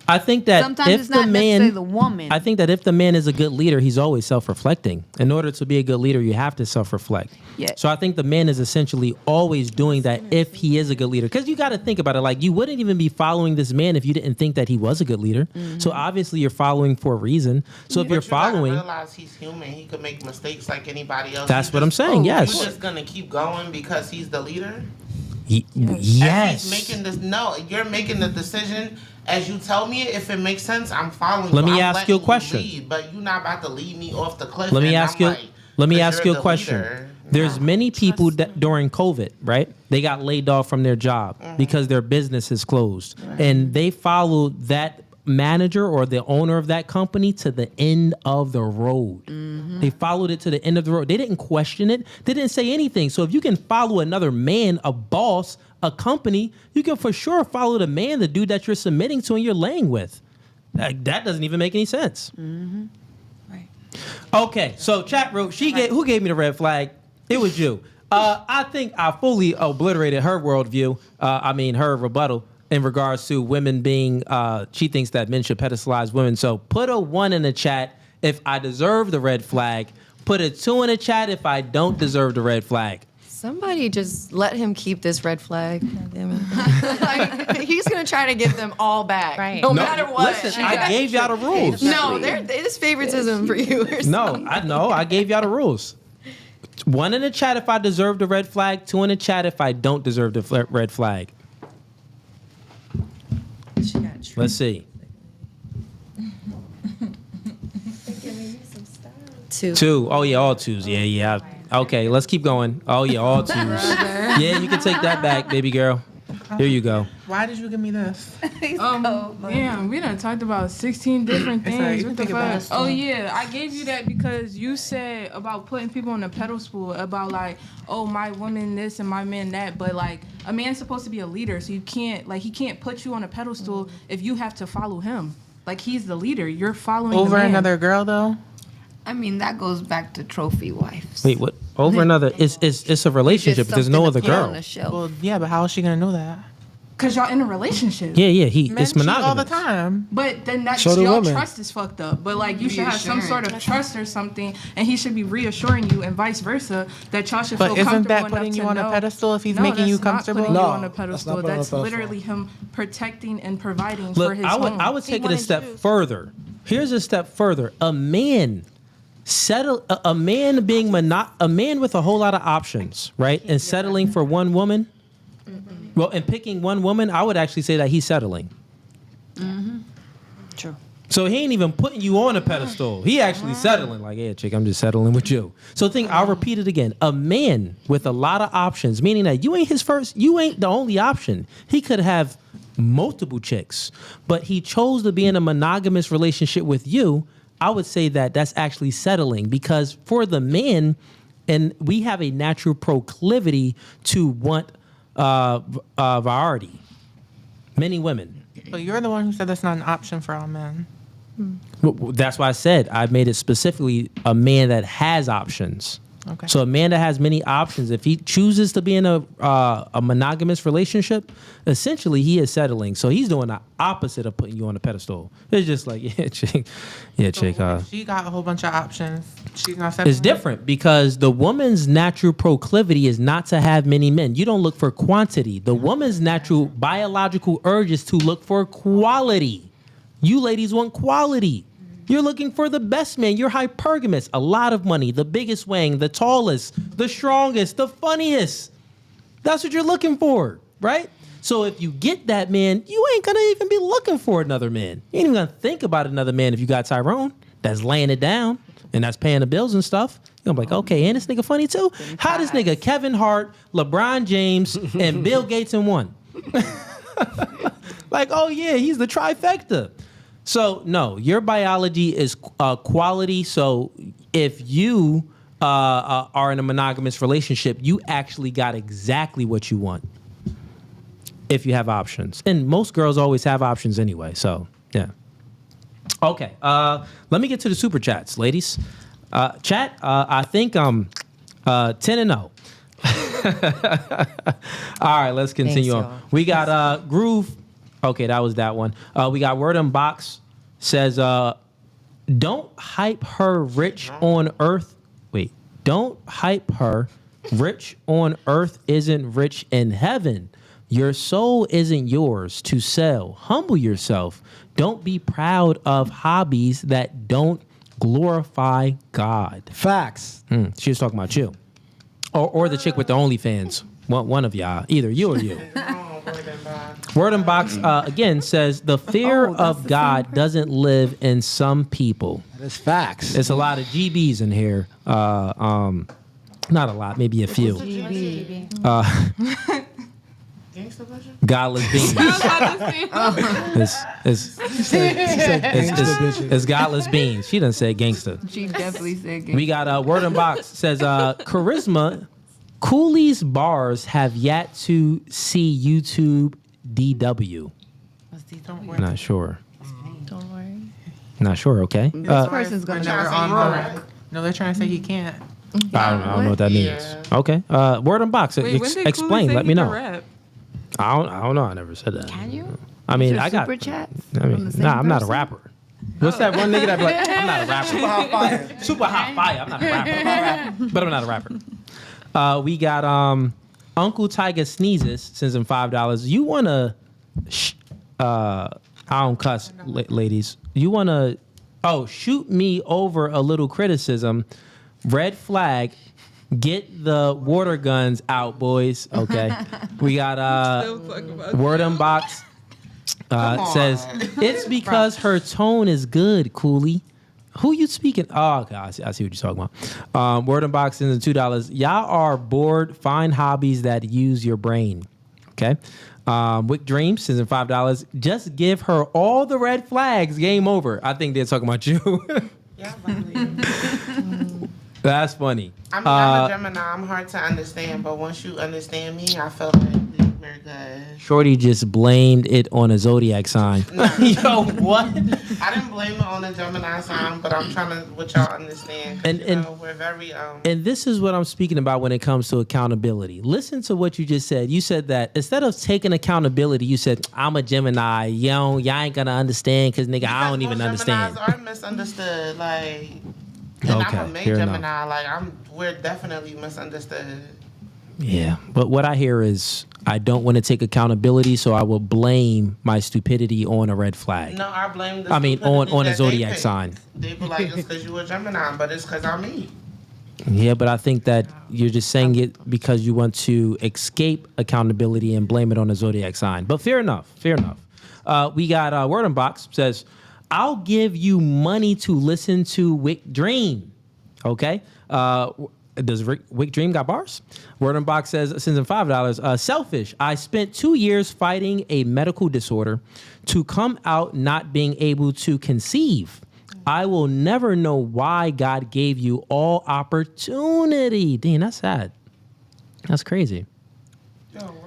I think that sometimes if it's not the man, necessarily the woman. I think that if the man is a good leader, he's always self-reflecting. In order to be a good leader, you have to self-reflect. Yeah. So I think the man is essentially always doing that if he is a good leader. Because you got to think about it. Like, you wouldn't even be following this man if you didn't think that he was a good leader. Mm-hmm. So obviously you're following for a reason. So if you're following, you realize he's human. He could make mistakes like anybody else. That's what I'm saying. Yes. You're just gonna keep going because he's the leader. Yes. He's making this. No, you're making the decision. As you tell me it, if it makes sense, I'm following. Let me ask you a question. But you're not about to lead me off the cliff. Let me ask you a question. Leader. There's many people that during COVID, right? They got laid off from their job because their business is closed. Right. And they followed that manager or the owner of that company to the end of the road. Mm-hmm. They followed it to the end of the road. They didn't question it. They didn't say anything. So if you can follow another man, a boss, a company, you can for sure follow the man, the dude that you're submitting to and you're laying with. That doesn't even make any sense. Mm-hmm. Right. Okay, so chat wrote, who gave me the red flag? It was you. I think I fully obliterated her worldview. Her rebuttal in regards to women being, she thinks that men should pedestalize women. So put a 1 in the chat if I deserve the red flag. Put a 2 in the chat if I don't deserve the red flag. Somebody just let him keep this red flag. Damn it. Like, he's going to try to get them all back. Right. No matter what. Listen, I gave y'all the rules. No, there's favoritism for you. I gave y'all the rules. 1 in the chat if I deserve the red flag. 2 in the chat if I don't deserve the red flag. Let's see. 2. Oh yeah, all 2s. Yeah. Okay, let's keep going. Oh yeah, all 2s. Yeah, you can take that back, baby girl. Here you go. Why did you give me this? Damn, we done talked about 16 different things. What the fuck? Oh yeah, I gave you that because you said about putting people on a pedestal, about like, oh, my woman this and my man that, but like a man's supposed to be a leader, so you can't, like, he can't put you on a pedestal if you have to follow him. Like, he's the leader. You're following over the man. Another girl though. I mean, that goes back to trophy wives. Wait, what? Over another? It's a relationship. But there's no other girl. Well, yeah, but how is she gonna know that? Cause y'all in a relationship. Yeah, Men it's cheat monogamous all the time. But then that's So do y'all women. trust is fucked up. But like you should have some sort of trust or something, and he should be reassuring you, and vice versa, that y'all should But feel isn't comfortable that enough putting to you on a know- pedestal if he's No, making you that's not comfortable? putting you No, on a that's not pedestal. putting on a That's pedestal. literally him protecting and providing for Look, his I home. would take it a step further. Here's a step further. A man a man being a man with a whole lot of options, right? And settling for one woman. Well, and picking one woman, I would actually say that he's settling. True. So he ain't even putting you on a pedestal. He actually settling. Like, yeah, chick, I'm just settling with you. So I'll repeat it again. A man with a lot of options, meaning that you ain't the only option. He could have multiple chicks, but he chose to be in a monogamous relationship with you. I would say that that's actually settling, because for the man, and we have a natural proclivity to want variety. Many women. But you're the one who said that's not an option for all men. Well, that's why I said I made it specifically a man that has options. Okay. So a man that has many options, if he chooses to be in a monogamous relationship, essentially he is settling. So he's doing the opposite of putting you on a pedestal. It's just like, yeah, chick. She got a whole bunch of options. She's not settling. It's different because the woman's natural proclivity is not to have many men. You don't look for quantity. The woman's natural biological urge is to look for quality. You ladies want quality. You're looking for the best man. You're hypergamous. A lot of money, the biggest wang, the tallest, the strongest, the funniest. That's what you're looking for, right? So if you get that man, you ain't gonna even be looking for another man. You ain't even gonna think about another man if you got Tyrone that's laying it down and that's paying the bills and stuff. You're gonna be like, okay, and this nigga funny too? How this nigga Kevin Hart, LeBron James, and Bill Gates in one? Like, oh yeah, he's the trifecta. So no, your biology is quality. So if you are in a monogamous relationship, you actually got exactly what you want. If you have options, and most girls always have options anyway. So yeah. Okay. Let me get to the super chats, ladies. Chat. I think 10-0. All right, let's continue Thanks, on. y'all. We got Groove. Okay, that was that one. We got Word on Box says, don't hype her rich on earth. Wait, don't hype her rich on earth isn't rich in heaven. Your soul isn't yours to sell. Humble yourself. Don't be proud of hobbies that don't glorify God. Facts. She was talking about you. Or the chick with the OnlyFans. One of y'all. Either you or you. Word and Box again says the fear of God doesn't live in some people. That's facts. There's a lot of GBs in here. Not a lot, maybe a few. Godless beings. It's godless beings. She done said gangster. She definitely said gay. We got Word and Box says charisma. Cooley's bars have yet to see YouTube DW. Not sure. Don't worry. Not sure. Okay. This person's gonna Never on the No, they're trying to say he can't. I don't know what that means. Okay. Word and Box. Wait, when did Explain. Cooley say Let he me could know. rap? I don't know. I never said that. Can you? I mean, Is there I got. super chats I from mean, the same I'm not a person? rapper. What's that one nigga that be like, I'm not a rapper. Super hot fire. Super hot fire. I'm not a rapper. But I'm not a rapper. We got Uncle Tiger Sneezes sends him $5. You wanna I don't cuss, ladies. You wanna shoot me over a little criticism. Red flag. Get the water guns out, boys. Okay. We got Word Unbox says it's because her tone is good, Cooley. Who you speaking? Oh, okay. I see what you're talking about. Word Unbox in the $2. Y'all are bored. Find hobbies that use your brain. Okay. Wick Dreams sends in $5. Just give her all the red flags. Game over. I think they're talking about you. That's funny. I mean, I'm a Gemini. I'm hard to understand, but once you understand me, I feel like we're good. Shorty just blamed it on a zodiac sign. Yo, what? I didn't blame it on the Gemini sign, but I'm trying to what y'all understand. And we're very And this is what I'm speaking about when it comes to accountability. Listen to what you just said. You said that instead of taking accountability, you said, I'm a Gemini. Y'all ain't gonna understand because nigga, I don't even understand. Geminis are misunderstood. Like, and Okay, I'm a May fair enough. Gemini. Like, we're definitely misunderstood. Yeah, but what I hear is I don't want to take accountability, so I will blame my stupidity on a red flag. No, I blame the on a that zodiac they pick. sign. They be like, it's because you a Gemini, but it's because I'm me. Yeah, but I think that you're just saying it because you want to escape accountability and blame it on a zodiac sign. But fair enough. We got Word on Box says, I'll give you money to listen to Wick Dream. Okay. Does Wick Dream got bars? Word on Box says, sends him $5. Selfish. I spent 2 years fighting a medical disorder to come out not being able to conceive. I will never know why God gave you all opportunity. Damn, that's sad. That's crazy.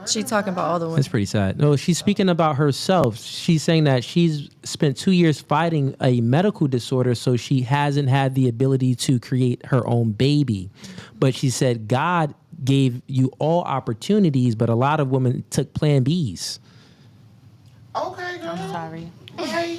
She talking about all the women. That's pretty sad. No, she's speaking about herself. She's saying that she's spent 2 years fighting a medical disorder, so she hasn't had the ability to create her own baby. But she said God gave you all opportunities, but a lot of women took Plan Bs. Okay, girl. I'm sorry. Like,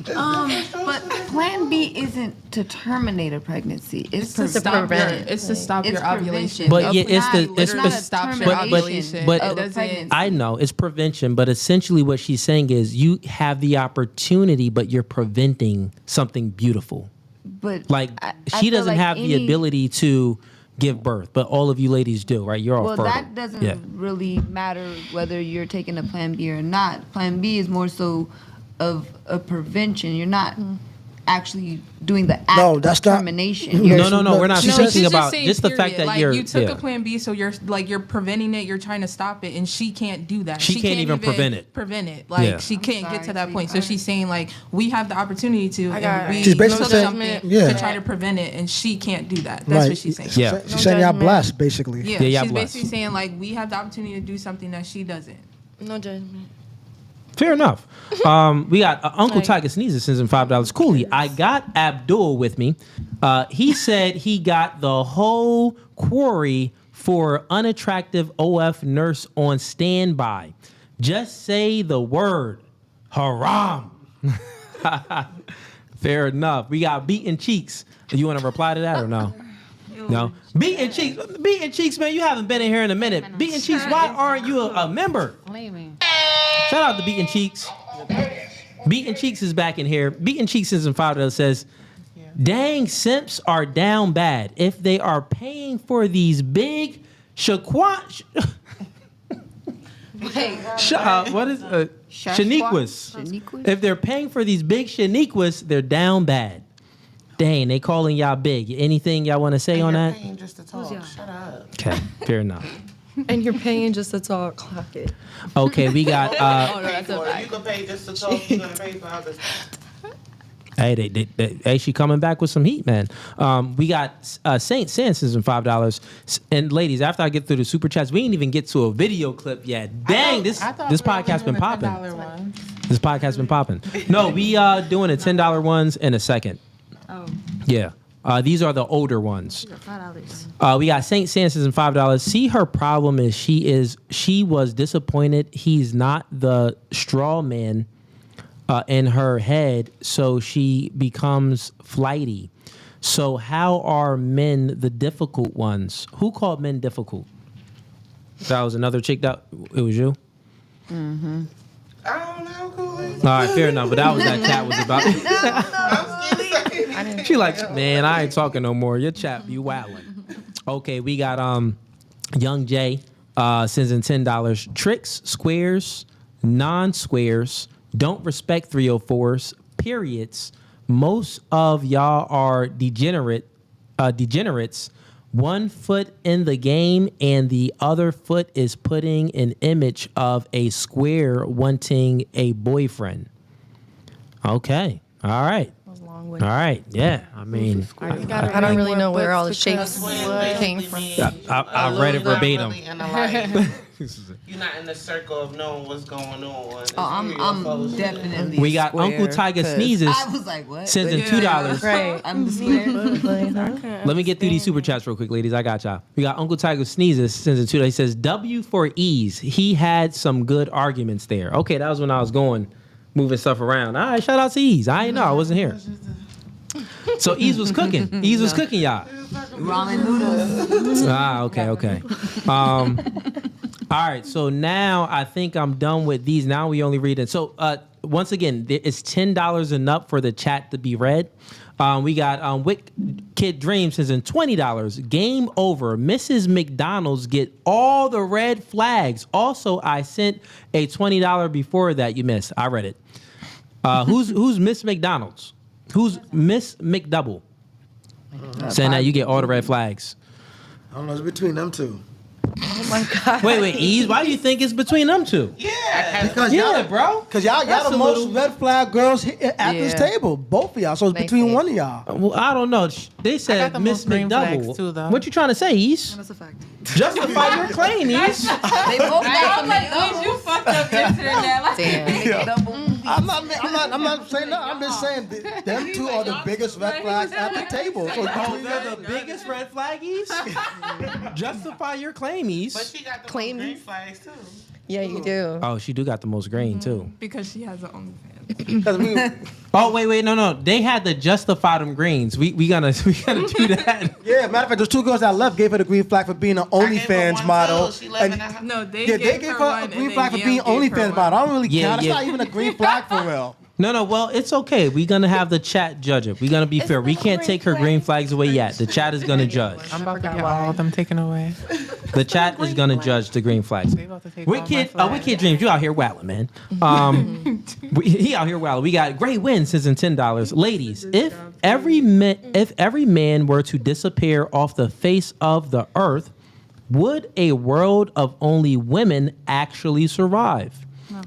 But Plan B isn't to terminate a pregnancy. It's to stop prevent your- it. it's to stop your ovulation. But yeah, it's not stops your ovulation. But It doesn't. I know it's prevention, but essentially what she's saying is you have the opportunity, but you're preventing something beautiful. But Like I she feel doesn't like have the any- ability to give birth, but all of you ladies do, right? You're all Well, fertile. that doesn't Yeah. really matter whether you're taking a Plan B or not. Plan B is more so of a prevention. You're not actually doing the act No, that's of not- termination. No, we're not She speaking says- about saying just the fact period. that like, you're. you took yeah. a Plan B, so you're preventing it. You're trying to stop it, and she can't do that. She can't even prevent it. Prevent it. Like Yeah. she can't get to that point. So she's saying like we have the opportunity to, and we She's basically took saying- something yeah. to try to prevent it, and she can't do that. That's what she's saying. Yeah. She's saying y'all blessed, basically. Yeah, Yeah, y'all she's blessed. basically saying like we have the opportunity to do something that she doesn't. No judgment. Fair enough. We got Uncle Tiger Sneezes sends him $5. Cooley, I got Abdul with me. He said he got the whole quarry for unattractive OF nurse on standby. Just say the word haram. Fair enough. We got Beaten Cheeks. You want to reply to that or no? No. Beaten Cheeks, man. You haven't been in here in a minute. Beaten Cheeks, why aren't you a member? Shout out to Beaten Cheeks. Beaten Cheeks is back in here. Beaten Cheeks is in $5 says, dang, simps are down bad. If they are paying for these big what is Shaniquas? If they're paying for these big Shaniquas, they're down bad. Dang, they calling y'all big. Anything y'all want to say on that? Paying just to talk. Shut up. Okay, fair enough. And you're paying just to talk. Clock it. Okay, we got. Oh, no, that's a fact. You can pay just to talk. You're gonna pay for others. Hey, hey, she coming back with some heat, man. We got Saint Sansons and $5. And ladies, after I get through the super chats, we ain't even get to a video clip yet. Dang, this podcast been popping. This podcast been popping. No, we doing a $10 ones in a second. Oh. Yeah. These are the older ones. We got Saint Sansons and $5. See, her problem is she was disappointed he's not the straw man in her head, so she becomes flighty. So how are men the difficult ones? Who called men difficult? That was another chick that it was you? Mm-hmm. I don't know who it is. All right, fair enough. But that was that chat was about. She like, man, I ain't talking no more. Your chat, you wildin'. Okay, we got Young Jay sends in $10. Tricks, squares, non-squares, don't respect 304s, periods. Most of y'all are degenerates. 1 foot in the game and the other foot is putting an image of a square wanting a boyfriend. Okay. All right. wrong way. All right. Yeah. I mean, I don't really know where all the shapes came from. I read it verbatim. You're not in the circle of knowing what's going on. It's I'm definitely. We got Uncle Tiger Sneezes. I was like, what? Sends in $2. Right. I'm the square. Let me get through these super chats real quick, ladies. I got y'all. We got Uncle Tiger Sneezes sends in $2. He says W for ease. He had some good arguments there. Okay, that was when I was moving stuff around. All right, shout out to Ease. I didn't know. I wasn't here. So Ease was cooking. Ease was cooking, y'all. Ramen noodles. Okay. All right, so now I think I'm done with these. Now we only read it. So once again, it's $10 and up for the chat to be read. We got Kid Dreams says in $20. Game over. Mrs. McDonald's get all the red flags. Also, I sent a $20 before that you missed. I read it. Who's Miss McDonald's? Who's Miss McDouble? Saying that you get all the red flags. I don't know. It's between them two. Oh my God. Wait, Ease. Why do you think it's between them two? Yeah, because bro. Because y'all the most red flag girls at this table. Both of y'all. So it's between one of y'all. Well, I don't know. They said Miss McDouble. Too, though. What you trying to say, Ease? That's a fact. Justify your claim, Ease. They both got some Like, you fucked up yesterday. Like, Damn. I'm not saying that. I'm just saying them two are the biggest red flags at the table. So They're the biggest red flaggies. Justify your claimies. But she got the Claim- green flags too. Yeah, you do. Oh, she do got the most green too. Because she has her OnlyFans. Oh wait, no. They had to justify them greens. We gonna do that. Yeah, matter of fact, those two girls that left gave her the green flag for being an OnlyFans model. no, they They gave her a green flag for being OnlyFans model. I don't really count. It's not even a green flag for real. No. Well, it's okay. We're gonna have the chat judge it. We're gonna be fair. We can't take her green flags away yet. The chat is gonna judge. I'm about to get all of them taken away. The chat is gonna judge the green flags. Wicked Dreams, you out here wilding, man. He out here wilding. We got Great Win says in $10. Ladies, if every man were to disappear off the face of the earth, would a world of only women actually survive?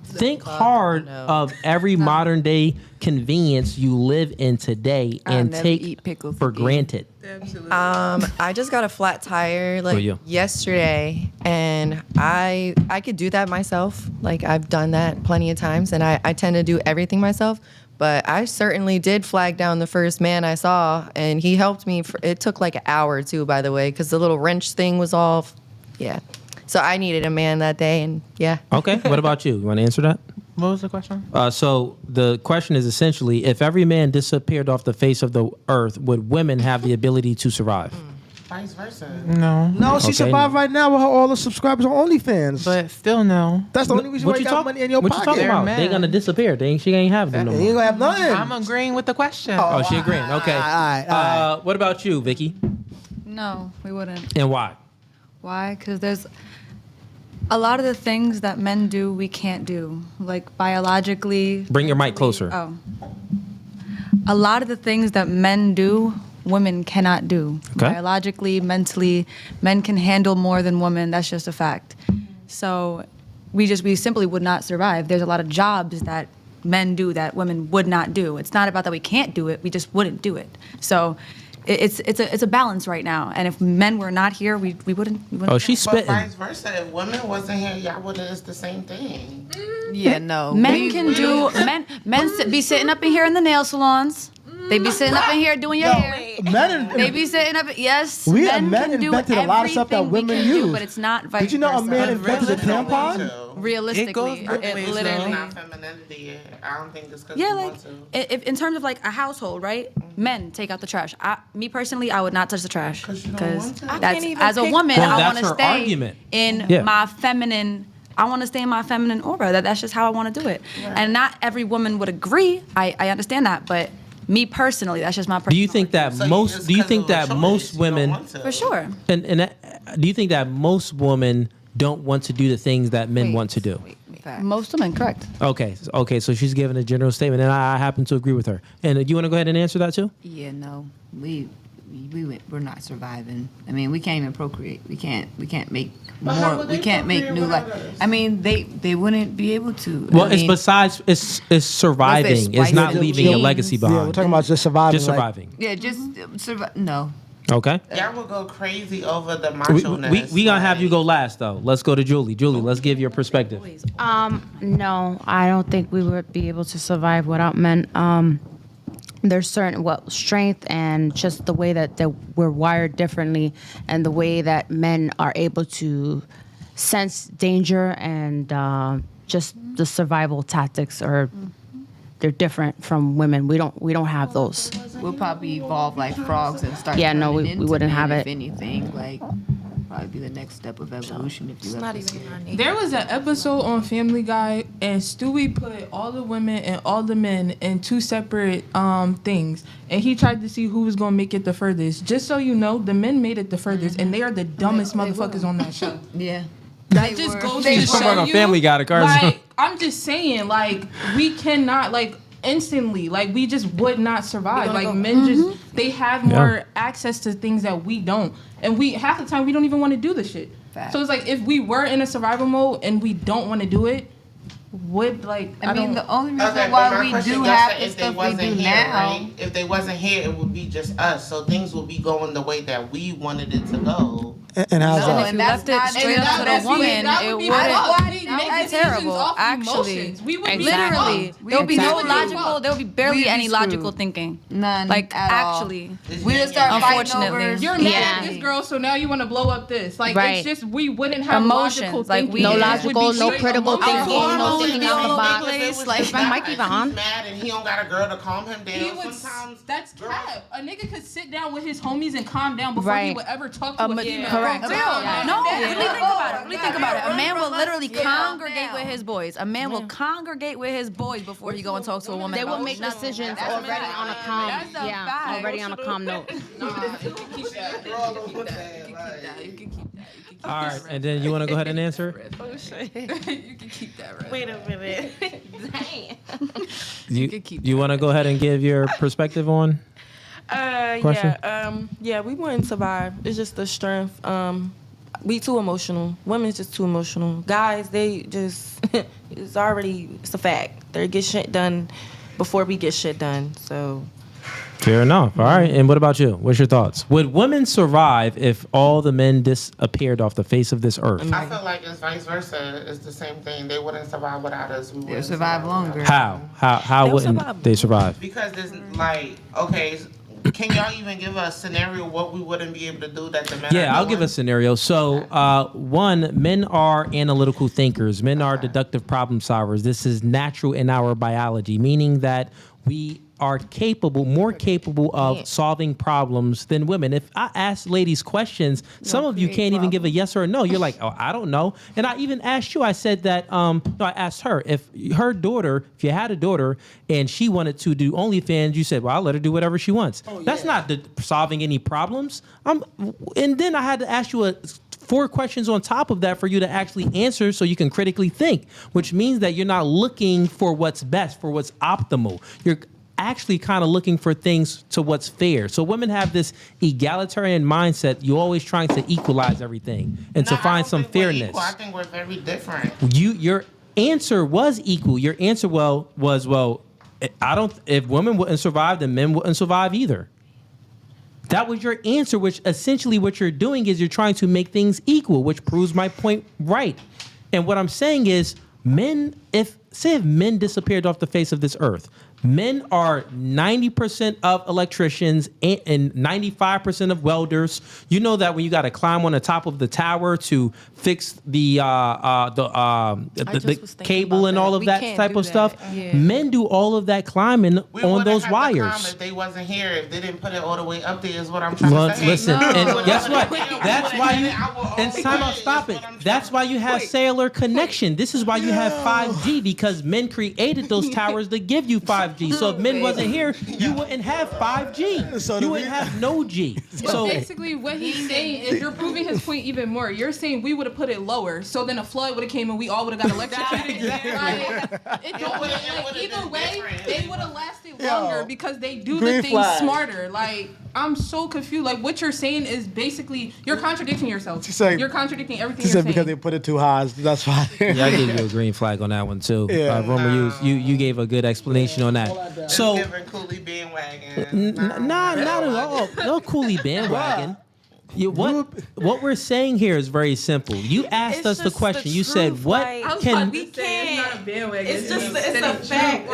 Think hard of every modern day convenience you live in today and take for granted. I just got a flat tire yesterday, and I could do that myself. Like, I've done that plenty of times, and I tend to do everything myself. But I certainly did flag down the first man I saw, and he helped me. It took like an hour too, by the way, because the little wrench thing was off. Yeah. So I needed a man that day, and yeah. Okay. What about you? You want to answer that? What was the question? So the question is essentially, if every man disappeared off the face of the earth, would women have the ability to survive? Vice versa. No, she survived right now with all the subscribers on OnlyFans. But still, no. That's the only reason why you got money in your what pocket. you talking about? They gonna disappear. She ain't have them no more. You ain't gonna have nothing. I'm agreeing with the question. Oh, she agreeing. Okay. All right. What about you, Vicky? No, we wouldn't. And why? Why? Because there's a lot of the things that men do we can't do, like biologically. Bring your mic closer. Oh. A lot of the things that men do, women cannot do. Okay. Biologically, mentally, men can handle more than women. That's just a fact. So we simply would not survive. There's a lot of jobs that men do that women would not do. It's not about that we can't do it, we just wouldn't do it. So it's a balance right now. And if men were not here, we wouldn't. Oh, she's spitting. But vice versa, if women wasn't here, y'all wouldn't. It's the same thing. Yeah, no. Men can do. Men be sitting up in here in the nail salons. They be sitting up in here doing your hair. They be sitting up. Yes. Men can do invented a lot of stuff that everything we women can do, use. but it's not vice Did you know a versa. man invented a tampon? Realistically, it literally. Not femininity. I don't think it's because Yeah, we like want to. if, in terms of like a household, right? Men take out the trash. Me personally, I would not touch the trash because that's as a woman, Well, I that's want to her stay argument. in Yeah. my feminine. I want to stay in my feminine aura. That's just how I want to do it. And not every woman would agree. I understand that, but me personally, that's just my personal. Do you think that most? Do you think that most women? For sure. And do you think that most women don't want to do the things that men want to do? Most women, correct. Okay. So she's giving a general statement, and I happen to agree with her. And you want to go ahead and answer that too? Yeah, no. We we're not surviving. I mean, we can't even procreate. We can't make But how more. would We they can't make procreate new life. without us? I mean, they wouldn't be able to. Well, I it's mean, besides it's surviving. It's not leaving a legacy Yeah, behind. we're talking about just surviving. Just surviving. yeah, just survive. No. Okay. Y'all will go crazy over the We macho-ness. gonna have you go last though. Let's go to Julie. Julie, let's give your perspective. No, I don't think we would be able to survive without men. There's certain strength and just the way that we're wired differently, and the way that men are able to sense danger and just the survival tactics are they're different from women. We don't have those. We'll probably evolve like frogs and start. Yeah, no, turning we into wouldn't men, have If it. anything, like probably be the next step of evolution. If you ever see it. There was an episode on Family Guy, and Stewie put all the women and all the men in two separate things, and he tried to see who was gonna make it the furthest. Just so you know, the men made it the furthest, and they are the dumbest motherfuckers on that show. Yeah. That just goes to Talking show about you. Family Guy, the cars. Like, I'm just saying, like, we cannot, like, instantly, like, we just would not survive. Like, men just, they have more access to things that we don't. And we, half the time, we don't even want to do the shit. Fact. So it's like, if we were in a survival mode and we don't want to do it, would, like, I mean, the only reason Okay, but why my we question do goes have to the if they stuff we wasn't do here, now. right? If they wasn't here, it would be just us. So things would be going the way that we wanted it to go. And how's No, that? and that's not straight up to the woman, it wouldn't. That's Terrible, actually. We would be Literally, fucked. there would be no Exactly. logical. There would be barely We'd be any logical screwed. thinking. None. Like at all. actually, We would start fighting Unfortunately. over. You're mad Yeah. at this girl, so now you want to blow up this. Like, Right. it's just, we wouldn't have Emotions, logical like, thinking. we- No It would logical, be no straight critical emotion. thinking, no thinking out the box. Like, If my mic even on? He's mad and he don't got a girl to calm him down. He would, Sometimes that's cap. A nigga could sit down with his homies and calm down before he Right. would ever talk to a female. correct. For Real. real. No, Yeah. really think about it. Really think about it. A man will literally Yeah. congregate with his boys. A man will congregate with his boys before he go and talk to a woman. They will about make nothing. decisions That's already fact. on a calm. That's a Yeah, fact. already on a calm note. All right, and then you want to go ahead and answer? You can keep that right. Wait a minute. You want to go ahead and give your perspective on? Question? Yeah, we wouldn't survive. It's just the strength. We too emotional. Women's just too emotional. Guys, they just it's a fact. They get shit done before we get shit done. So Fair enough. All right. And what about you? What's your thoughts? Would women survive if all the men disappeared off the face of this earth? I feel like it's vice versa. It's the same thing. They wouldn't survive without us. We They'll wouldn't survive longer. How wouldn't they survive? Because there's like, okay, can y'all even give a scenario what we wouldn't be able to do that the men Yeah, are I'll doing? give a scenario. So, one, men are analytical thinkers. Men are deductive problem solvers. This is natural in our biology, meaning that we are more capable of solving problems than women. If I ask ladies questions, some of you can't even give a yes or a no. You're like, oh, I don't know. And I even asked you, I said that, no, I asked her, if her daughter, if you had a daughter and she wanted to do OnlyFans, you said, well, I'll let her do whatever she wants. That's not solving any problems. And then I had to ask you 4 questions on top of that for you to actually answer so you can critically think, which means that you're not looking for what's best, for what's optimal. You're actually kind of looking for things to what's fair. So women have this egalitarian mindset. You're always trying to equalize everything and to find some fairness. I think we're very different. Your answer was equal. Your answer was if women wouldn't survive, then men wouldn't survive either. That was your answer, which essentially what you're doing is you're trying to make things equal, which proves my point right. And what I'm saying is if men disappeared off the face of this earth, men are 90% of electricians and 95% of welders. You know that when you got to climb on the top of the tower to fix the cable and all of that type of stuff, men do all of that climbing on those wires. If they wasn't here, if they didn't put it all the way up there, is what I'm trying to say. Listen, and guess what? That's why you. And time out. Stop it. That's why you have cellular connection. This is why you have 5G, because men created those towers to give you 5G. So if men wasn't here, you wouldn't have 5G. You wouldn't have no G. So basically, what he's saying is you're proving his point even more. You're saying we would have put it lower, so then a flood would have came and we all would have got electrocuted. Either way, they would have lasted longer because they do the things smarter. Like, I'm so confused. Like, what you're saying is basically you're contradicting yourself. You're contradicting everything She you're said saying. because they put it too high. That's why. Yeah, I gave you a green flag on that one too. Yeah. Romer, you gave a good explanation on that. So, Giving Cooley bandwagon. not at all. No Cooley bandwagon. What we're saying here is very simple. You asked us the question. You said, "What can we can't?" It's not a bandwagon. It's a fact.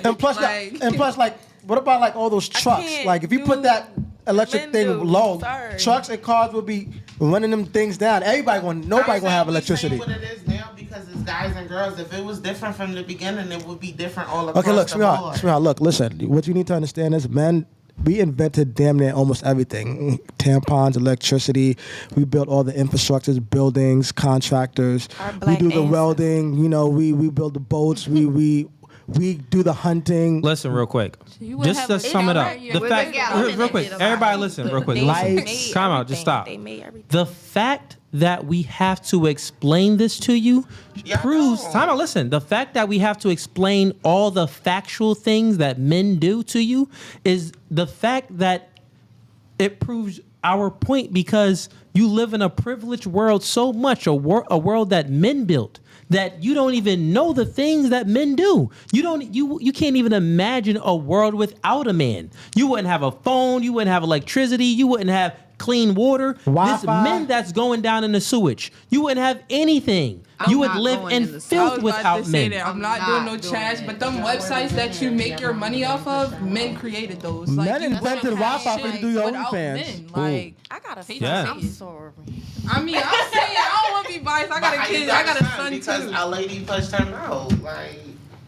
It's a fact. And plus, what about like all those trucks? Like, if you put that electric thing low, trucks and cars will be running them things down. Nobody gonna have electricity. What it is now because it's guys and girls. If it was different from the beginning, it would be different all across Okay, look, the board. sweetheart, look, listen. What you need to understand is, men, we invented damn near almost everything. Tampons, electricity. We built all the infrastructures, buildings, contractors. We do the welding. You know, we build the boats. We do the hunting. Listen, real quick. Just to sum it up, the fact, real quick. Everybody, listen, real quick. Listen. Time out. Just stop. The fact that we have to explain this to you proves. Time out. Listen. The fact that we have to explain all the factual things that men do to you is the fact that it proves our point because you live in a privileged world so much, a world that men built, that you don't even know the things that men do. You can't even imagine a world without a man. You wouldn't have a phone, you wouldn't have electricity, you wouldn't have clean water. This men that's going down in the sewage. You wouldn't have anything. You would live in filth without men. I'm not doing no trash, but them websites that you make your money off of, men created those. Like, Men invented Wi-Fi for you to do your OnlyFans. Like, I got a son. Yeah. I'm sorry. I mean, I'm saying I don't want to be biased. I got a kid. I got a son because too. a lady pushed him out. Like,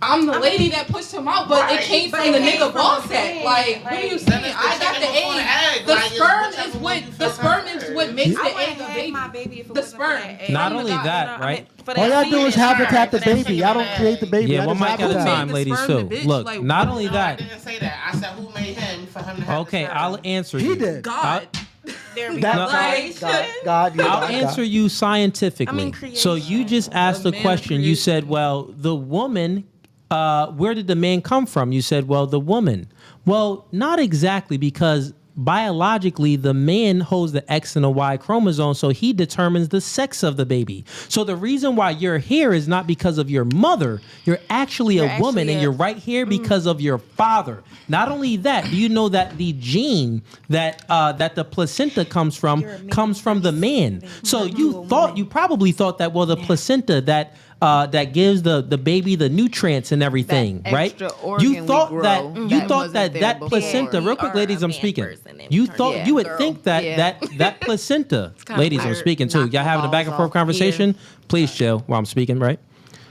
I'm the lady that pushed him out, but it came from the nigga boss sack. Like, what are you saying? I got the egg. The sperm is what makes the egg a baby. The sperm. Not only that, right? All y'all do is habitat the baby. Y'all don't create the baby. Yeah, Y'all one just mic at a habitat. time, ladies, too. Look, not only that. I didn't say that. I said who made him for him to have Okay, I'll answer you. He did. God. There we That- go. God, yeah, I'll God. answer you scientifically. So you just asked the question. You said, well, the woman, where did the man come from? You said, well, the woman. Well, not exactly, because biologically the man holds the X and the Y chromosome, so he determines the sex of the baby. So the reason why you're here is not because of your mother. You're actually a woman, and you're right here because of your father. Not only that, do you know that the gene that that the placenta comes from the man? So you probably thought that, well, the placenta that gives the baby the nutrients and everything, right? You thought that placenta. Real quick, ladies, I'm speaking. You thought you would think that placenta. Ladies, I'm speaking too. Y'all having a back and forth conversation? Please chill while I'm speaking, right?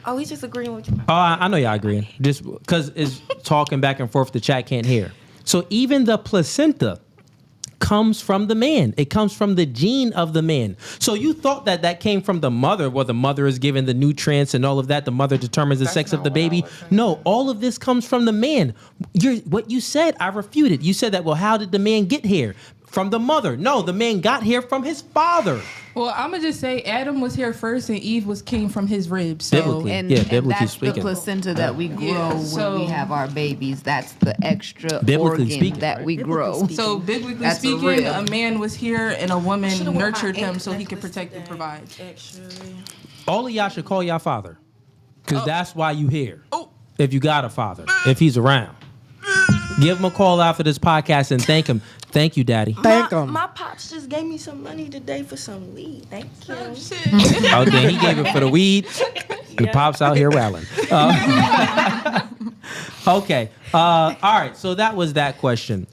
Oh, he's just agreeing with you. Oh, I know y'all agreeing. Just because it's talking back and forth, the chat can't hear. So even the placenta comes from the man. It comes from the gene of the man. So you thought that came from the mother. Well, the mother is given the nutrients and all of that. The mother determines the sex of the baby. No, all of this comes from the man. What you said, I refuted. You said that, well, how did the man get here? From the mother. No, the man got here from his father. Well, I'm gonna just say Adam was here first, and Eve came from his ribs. So. Biblically, And biblically that's speaking. the placenta that we grow when we have our babies. That's the extra Biblically organ speaking, that right? we grow. So biblically That's speaking, real. a man was here and a woman nurtured him so he could protect and provide. All of y'all should call y'all father, because that's why you here. If you got a father, if he's around, give him a call after this podcast and thank him. Thank you, Daddy. Thank him. My pops just gave me some money today for some weed. Thank you. Oh, then he gave it for the weed. The pops out here rallying. Okay. All right. So that was that question.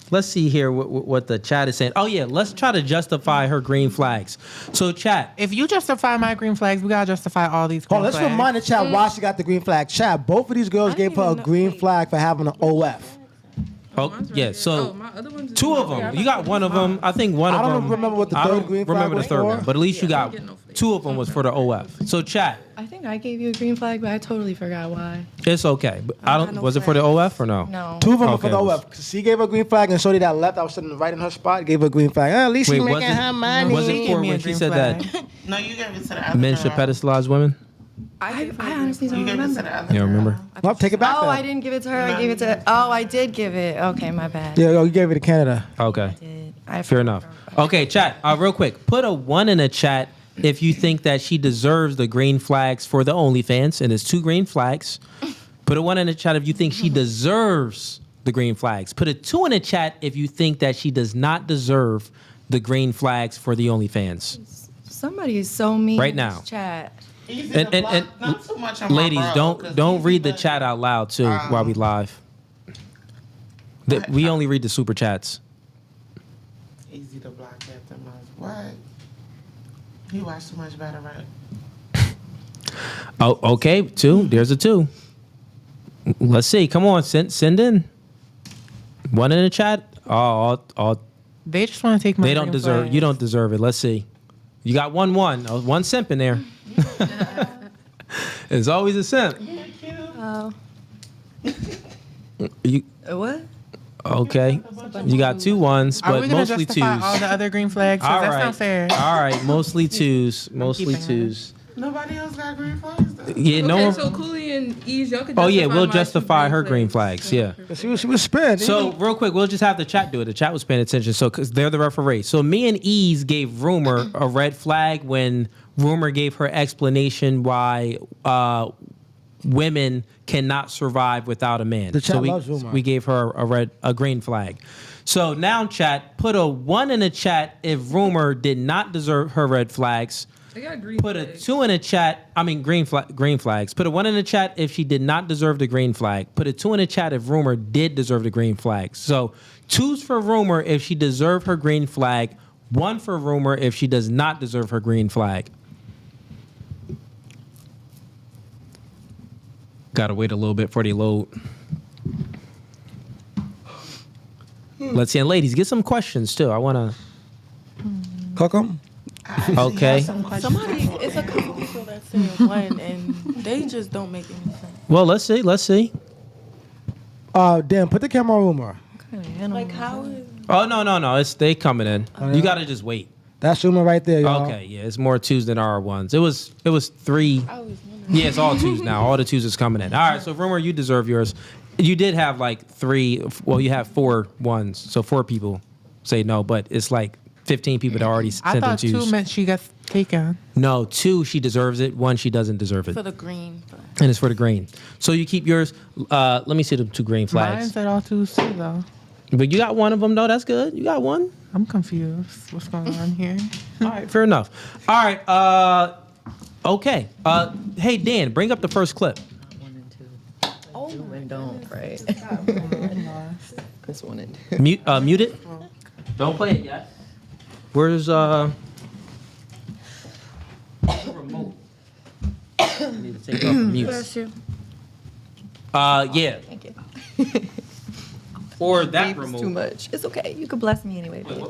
Let's see here what the chat is saying. Oh, yeah. Let's try to justify her green flags. So, chat. If you justify my green flags, we got to justify all these green Let's flags. remind the chat why she got the green flag. Chat, both of these girls gave her a green flag for having an OF. Oh, yeah. So, two of them. You got one of them. I think one of them. I don't remember what the third green flag remember the was third for. one, but at least you got two of them was for the OF. So, chat. I think I gave you a green flag, but I totally forgot why. It's okay. But I don't. Was it for the OF or no? No. Two of them were for Okay. the OF. She gave her a green flag, and Shorty that left, I was sitting right in her spot, gave her a green flag. At least she's making her money. Was it for when she said that No, you gave it to the other men girl. should pedestalize women? I honestly don't You gave it to remember. the other You don't girl. remember? Well, take it back. Oh, then. I didn't give it to her. I gave it to. Oh, I did give it. Okay, my bad. Yeah, you gave it to Canada. Okay. I Fair enough. Okay, chat. Real quick, put a 1 in the chat if you think that she deserves the green flags for the OnlyFans, and it's 2 green flags. Put a 1 in the chat if you think she deserves the green flags. Put a 2 in the chat if you think that she does not deserve the green flags for the OnlyFans. Somebody is so mean. Right in now. this chat. And Not too much on my ladies, bro, 'cause don't read the chat out loud too while we live. We only read the super chats. Easy to block Captain Mars. What? He watched too much Battle Rap. Oh, okay, 2. There's a 2. Let's see. Come on, send in 1 in the chat. Oh, They just want to take my. they don't green deserve. flag. You don't deserve it. Let's see. You got 1-1. One simp in there. It's always a simp. Oh. You What? okay? You got 2 1s, Are but we gonna mostly 2s. justify all the other green flags? 'Cause All that's right. not fair. All right, mostly 2s. Mostly keeping 2s. Nobody else got green flags though. Yeah, no Okay, one. so Cooley and Ease, y'all could Oh yeah, justify we'll my justify her green green flags. flags. Yeah. She was spin. So real quick, we'll just have the chat do it. The chat was paying attention, so because they're the referee. So me and Ease gave Rumor a red flag when Rumor gave her explanation why women cannot survive without a man. The chat so loves Rumor. we gave her a green flag. So now, chat, put a 1 in the chat if Rumor did not deserve her red flags. I got green Put a 2 in the chat. I mean, green flags. Put a 1 in the chat if she did not deserve the green flag. Put a 2 in the chat if Rumor did deserve the green flag. So 2s for Rumor if she deserved her green flag. 1 for Rumor if she does not deserve her green flag. Gotta wait a little bit for the load. Let's see, and ladies, get some questions too. I wanna. Cook 'em? Okay. Somebody, it's a couple people that said 1, and they just don't make any sense. Well, let's see. Let's see. Dan, put the camera on Rumor. Like how is? Oh no! They coming in. You gotta just wait. That's Rumor right there, y'all. Okay, yeah, it's more 2s than our 1s. It was 3. Yeah, it's all 2s now. All the 2s is coming in. All right, so Rumor, you deserve yours. You did have like 3. Well, you have 4 1s, so 4 people say no, but it's like 15 people that already I sent in thought 2 2s. meant she got taken. No, 2 she deserves it. 1 she doesn't deserve it. For the green. And it's for the green. So you keep yours. Let me see the 2 green Mine flags. said all 2s too, though. But you got 1 of them though. That's good. You got 1. I'm confused. What's going on here? All right, fair enough. All right. Okay. Hey Dan, bring up the first clip. Oh, and don't, right? This 1 and 2. Mute it. Don't play it yet. Where's the remote? I need to take it off of mute. Bless you. Yeah. Thank you. Or that Babe is remote. too much. It's okay. You could bless me anyway, babe.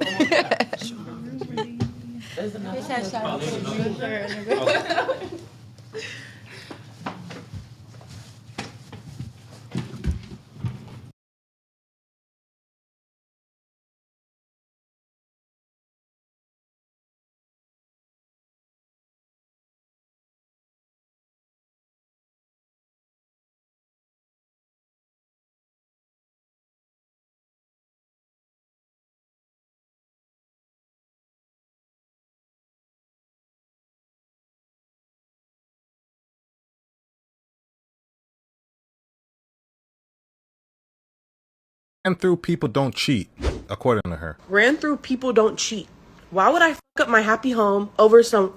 And through people don't cheat, according to her. Ran through people don't cheat. Why would I fuck up my happy home over some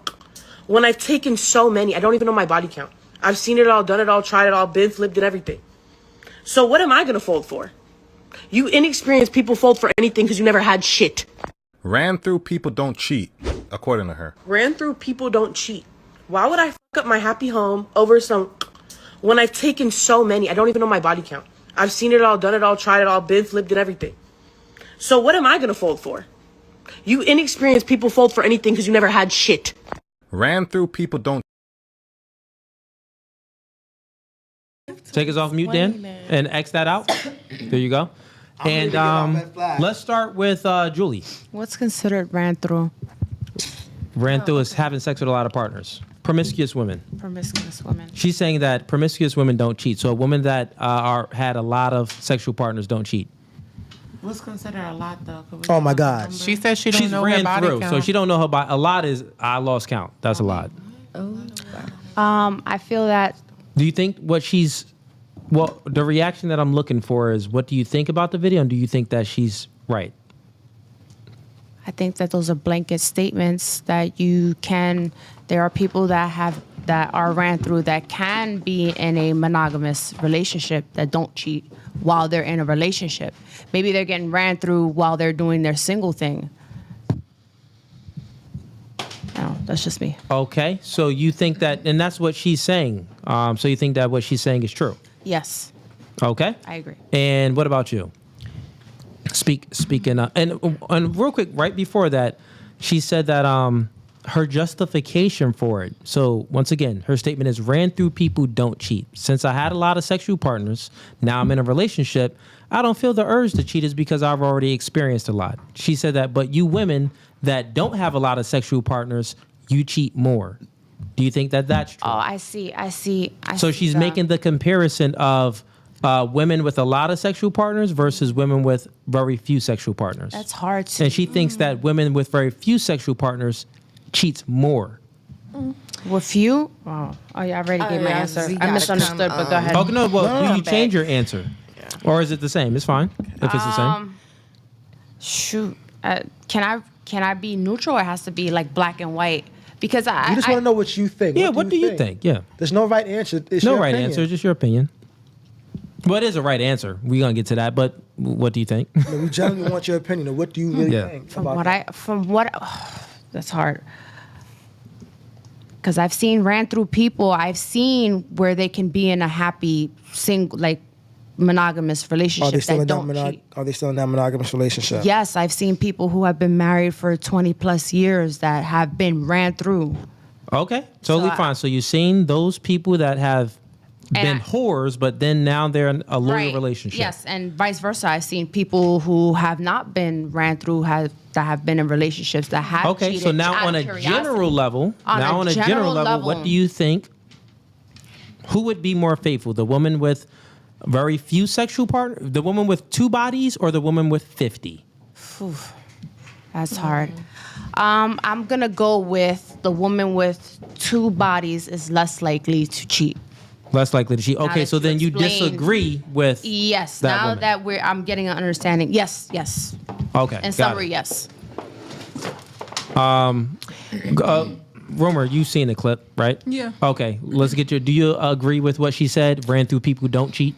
when I've taken so many? I don't even know my body count. I've seen it all, done it all, tried it all, been flipped and everything. So what am I gonna fold for? You inexperienced people fold for anything because you never had shit. Ran through people don't cheat, according to her. Ran through people don't cheat. Why would I fuck up my happy home over some when I've taken so many? I don't even know my body count. I've seen it all, done it all, tried it all, been flipped and everything. So what am I gonna fold for? You inexperienced people fold for anything because you never had shit. Ran through people don't. Take us off mute, Dan, and X that out. There you go. And let's start with Julie. What's considered ran through? Ran through is having sex with a lot of partners. promiscuous women. Promiscuous women. She's saying that promiscuous women don't cheat. So a woman that had a lot of sexual partners don't cheat. What's considered a lot though? Oh my God. She says she don't She's know ran her body through, count. so she don't know her body. A lot is I lost count. That's a lot. I feel that Do you think what she's? Well, the reaction that I'm looking for is, what do you think about the video, and do you think that she's right? I think that those are blanket statements that you can. There are people that are ran through that can be in a monogamous relationship that don't cheat while they're in a relationship. Maybe they're getting ran through while they're doing their single thing. No, that's just me. Okay, so you think that, and that's what she's saying. So you think that what she's saying is true? Yes, Okay, I agree. And what about you? Speaking, and real quick, right before that, she said that her justification for it. So once again, her statement is ran through people don't cheat. Since I had a lot of sexual partners, now I'm in a relationship, I don't feel the urge to cheat is because I've already experienced a lot. She said that, but you women that don't have a lot of sexual partners, you cheat more. Do you think that that's true? Oh, I see. So she's making the comparison of women with a lot of sexual partners versus women with very few sexual partners. That's hard to. And she thinks that women with very few sexual partners cheats more. With you? Oh, yeah, I already gave my answer. I misunderstood, but go ahead. Oh, no, well, do you change your answer? Or is it the same? It's fine if it's the same. Shoot. Can I be neutral or it has to be like black and white? Because We just want to know what you think. Yeah, what do you think? Yeah. There's no right answer. It's No your right opinion. answer, just your opinion. Well, it is a right answer. We're going to get to that, but what do you think? No, we generally want your opinion. Of what do you really think about that? That's hard. Because I've seen ran through people. I've seen where they can be in a happy monogamous relationship that don't cheat. Are they still in that monogamous relationship? Yes, I've seen people who have been married for 20 plus years that have been ran through. Okay, totally fine. So you've seen those people that have been whores, but then now they're in a loyal relationship. Yes, and vice versa. I've seen people who have not been ran through that have been in relationships that have Okay, cheated so now out on of a curiosity. general level, what do you think? Who would be more faithful, the woman with very few sexual partners, the woman with 2 bodies, or the woman with 50? That's hard. I'm gonna go with the woman with 2 bodies is less likely to cheat. Less likely to cheat. Okay, so then you explained- disagree with Yes. that Now woman. that I'm getting an understanding. Yes. Okay, In got summary, it. yes. Romer, you've seen the clip, right? Yeah. Okay, let's get your. Do you agree with what she said? Ran through people who don't cheat.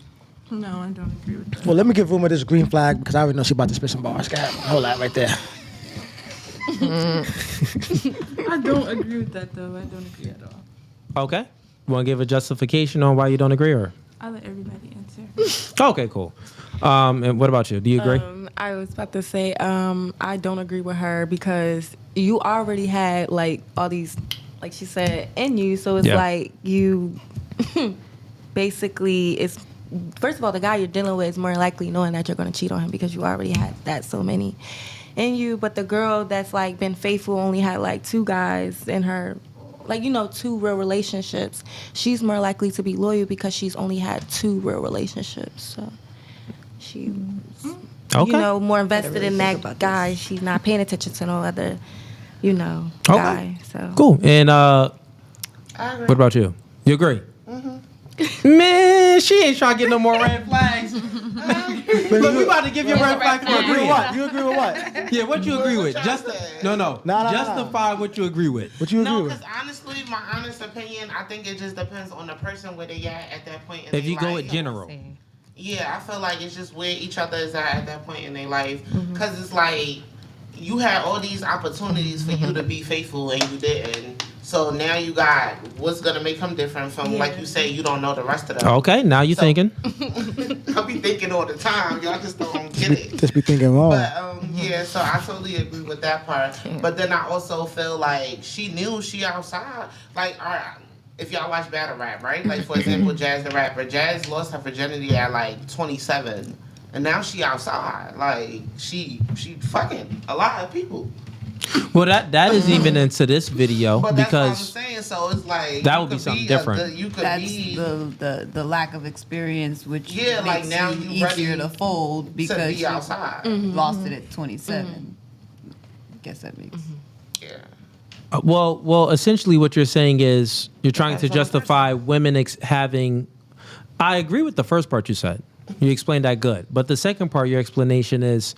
No, I don't agree with that. Well, let me give Rumor this green flag because I already know she about to spit some bars. Hold that right there. I don't agree with that though. I don't agree at all. Okay. Want to give a justification on why you don't agree, or? I let everybody answer. Okay, cool. And what about you? Do you agree? I was about to say, I don't agree with her because you already had like all these, like she said, in you. So it's like you basically, it's first of all, the guy you're dealing with is more likely knowing that you're going to cheat on him because you already had that so many in you. But the girl that's like been faithful only had like 2 guys in her, like, 2 real relationships. She's more likely to be loyal because she's only had 2 real relationships. So she, more invested in that guy. She's not paying attention to no other, guy. So Cool. And what about you? You agree? Man, she ain't trying to get no more red flags. Look, we about to give you a red flag for agreeing. You agree with what? Yeah, what you agree with? Justify what you agree with. What you agree No, with? because honestly, my honest opinion, I think it just depends on the person where they at that point in If their you go life. with general. Yeah, I feel like it's just where each other is at that point in their life. Mm-hmm. Because it's like you had all these opportunities for you to be faithful and you didn't. So now you got what's going to make them different from, like you say, you don't know the rest of them. Okay, now you're thinking. I be thinking all the time. Y'all just don't get it. Just be thinking wrong. But yeah, so I totally agree with that part. But then I also feel like she knew she outside. Like, all right, if y'all watch battle rap, right? Like, for example, Jazz the rapper. Jazz lost her virginity at like 27. And now she outside. Like, she fucking a lot of people. Well, that is even into this video But that's what I'm because saying. So it's like that you would be could something a different. good- you could That's be the lack of experience, which Yeah, makes like, now you you easier ready to fold to because be you outside. lost it at 27. Guess that makes. Well, essentially, what you're saying is you're trying to justify women having. I agree with the first part you said. You explained that good, but the second part, your explanation is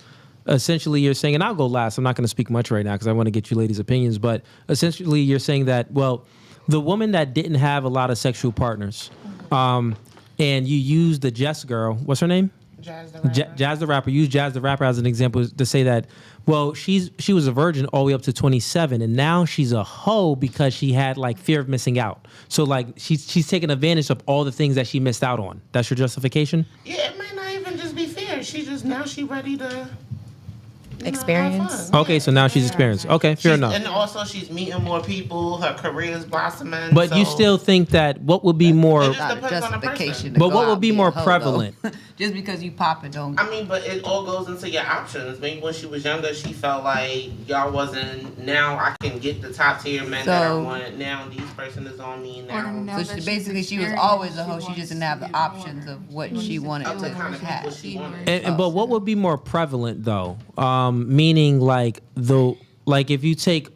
essentially you're saying, and I'll go last. I'm not going to speak much right now because I want to get you ladies' opinions. But essentially, you're saying that the woman that didn't have a lot of sexual partners, and you use the Jess girl. What's her name? Jazz the rapper. Jazz the rapper. Use Jazz the rapper as an example to say that. Well, she was a virgin all the way up to 27, and now she's a hoe because she had like fear of missing out. So like she's taking advantage of all the things that she missed out on. That's your justification? Yeah, it may not even just be fear. She ready to Experience. Okay, so now she's experienced. Okay, fair enough. And also, she's meeting more people. Her career is blossoming. But you so- still think that what would be more? It just depends on the person. But what would be more prevalent? Just because you pop it, don't. I mean, but it all goes into your options. Maybe when she was younger, she felt like y'all wasn't. Now I can get the top tier men that I So- want. Now these person is on me now. So she was always a hoe. She just didn't have the options of what she wanted to have. But what would be more prevalent though? Meaning like if you take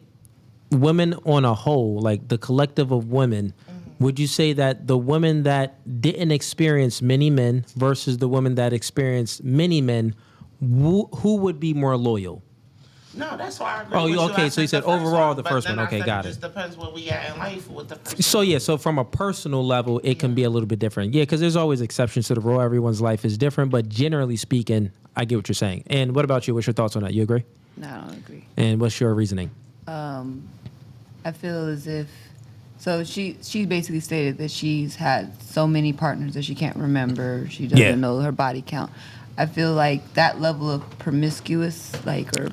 women on a whole, like the collective of women, would you say that the women that didn't experience many men versus the women that experienced many men, who would be more loyal? No, that's why I agree. Oh, with you. okay. I So you said said the first overall one, the but first then one. I Okay, said got it it. just depends where we at in life with the person. So from a personal level, it can be a little bit different. Yeah, because there's always exceptions to the rule. Everyone's life is different, but generally speaking, I get what you're saying. And what about you? What's your thoughts on that? You agree? No, I don't agree. And what's your reasoning? I feel as if she basically stated that she's had so many partners that she can't remember. She doesn't know her body count. I feel like that level of promiscuity,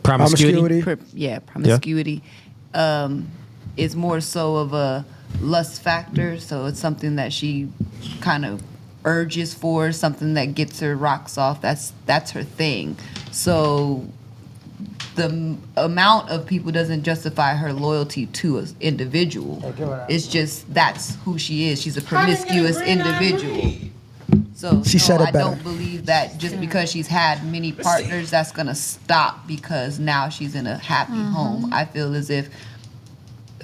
promiscuity, is more so of a lust factor. So it's something that she kind of urges for, something that gets her rocks off. That's her thing. So the amount of people doesn't justify her loyalty to an individual. It's just that's who she is. She's a promiscuous individual. So She said it I better. don't believe that just because she's had many partners, that's gonna stop because now she's in a happy home. I feel as if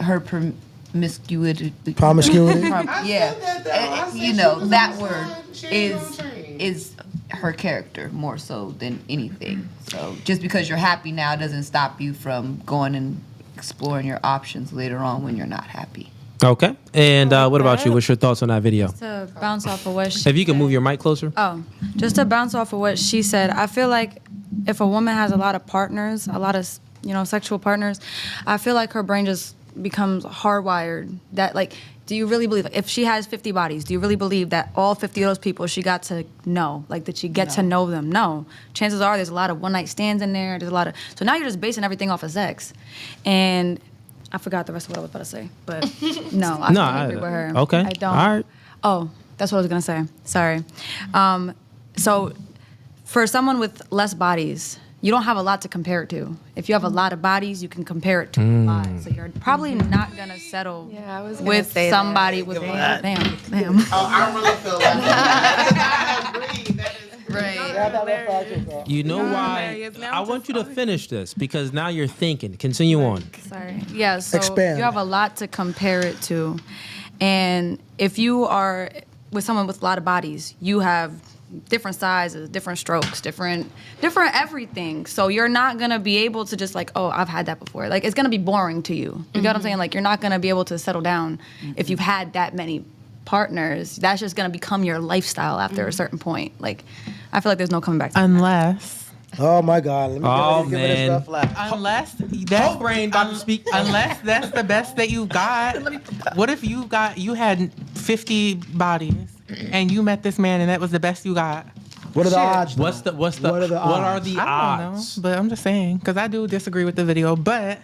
her promiscuity. Yeah, you know that word is her character more so than anything. So just because you're happy now doesn't stop you from going and exploring your options later on when you're not happy. Okay. And what about you? What's your thoughts on that video? To bounce off of what she If you can move your mic closer. Oh, just to bounce off of what she said, I feel like if a woman has a lot of partners, a lot of, sexual partners, I feel like her brain just becomes hardwired. That, like, do you really believe, if she has 50 bodies, do you really believe that all 50 of those people she got to know? Like, did she get to know them? No. Chances are there's a lot of one-night stands in there. There's a lot of, so now you're just basing everything off of sex. And I forgot the rest of what I was about to say, but no, I agree with her. Okay. I don't. All right. Oh, that's what I was gonna say. Sorry. So for someone with less bodies, you don't have a lot to compare it to. If you have a lot of bodies, you can compare it to a lot. So you're probably not gonna settle with somebody with damn. Oh, I really feel like that. I agree. That is Right. You know why? I want you to finish this because now you're thinking. Continue on. Sorry. Yeah, so Expand. you have a lot to compare it to. And if you are with someone with a lot of bodies, you have different sizes, different strokes, different everything. So you're not gonna be able to just like, oh, I've had that before. Like, it's gonna be boring to you. You get what I'm saying? Like, you're not gonna be able to settle down if you've had that many partners. That's just gonna become your lifestyle after a certain point. Like, I feel like there's no coming back. Unless. Oh my God! Let me Oh, give it man. stuff left. Unless that's the best that you got. What if you had 50 bodies and you met this man and that was the best you got? What are the odds? What are the I don't odds? know, but I'm just saying because I do disagree with the video, but.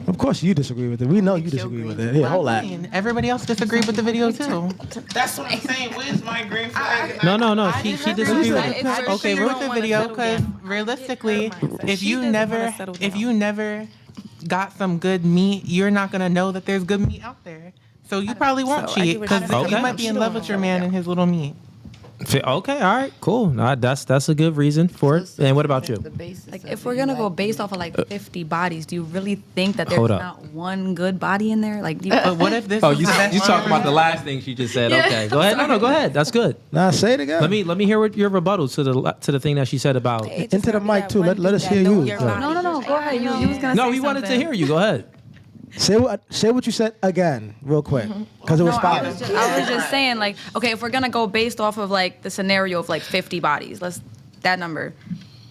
Of course, you disagree with it. We know you disagree with it. Here, hold that. Everybody else disagreed with the video too. That's what I'm saying. Where's my green flag? No. She disagreed with it. Okay, with the video because realistically, if you never got some good meat, you're not gonna know that there's good meat out there. So you probably won't cheat because you might be in love with your man and his little meat. Okay, all right, cool. That's a good reason for it. And what about you? Like, if we're gonna go based off of like 50 bodies, do you really think that there's Hold up. not one good body in there? Like, But what if this? Oh, you talking about the last thing she just said? Yeah. Okay, go ahead. No, go ahead. That's good. Nah, say it again. Let me hear what your rebuttal to the thing that she said about. Into the mic too. Let us hear you. No. Go ahead. You was gonna. No, say we wanted to something. hear you. Go ahead. Say what you said again, real quick, because it was fire. I was just saying, like, okay, if we're gonna go based off of like the scenario of like 50 bodies, that number.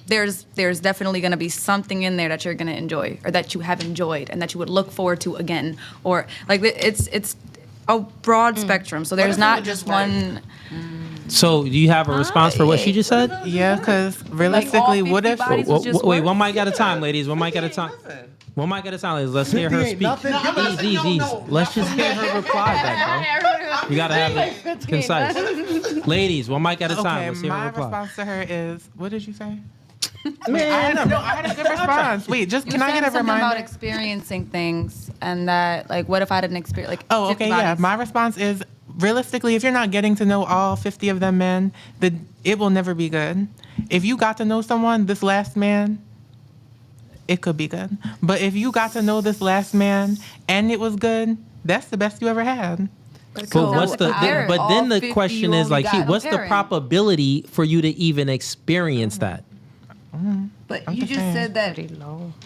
There's definitely gonna be something in there that you're gonna enjoy, or that you have enjoyed, and that you would look forward to again, or like it's a broad spectrum. So there's not just one. So, do you have a response for what she just said? Yeah, because realistically, what if? Wait, one mic at a time, ladies. One mic at a time. One mic at a time, ladies. Let's hear her speak. Easy. Let's just hear her reply back, bro. You gotta have it concise. Ladies, one mic at a time. Okay, Let's hear her my reply. response to her is, what did you say? Man, I had a good response. Wait, just can I get a something about reminder? experiencing things, and that like, what if I didn't experience like? Oh, 50 okay, yeah. bodies? My response is, realistically, if you're not getting to know all 50 of them men, it will never be good. If you got to know someone, this last man, it could be good. But if you got to know this last man and it was good, that's the best you ever had. But then the question is like, what's the probability for you to even experience that? But you just said that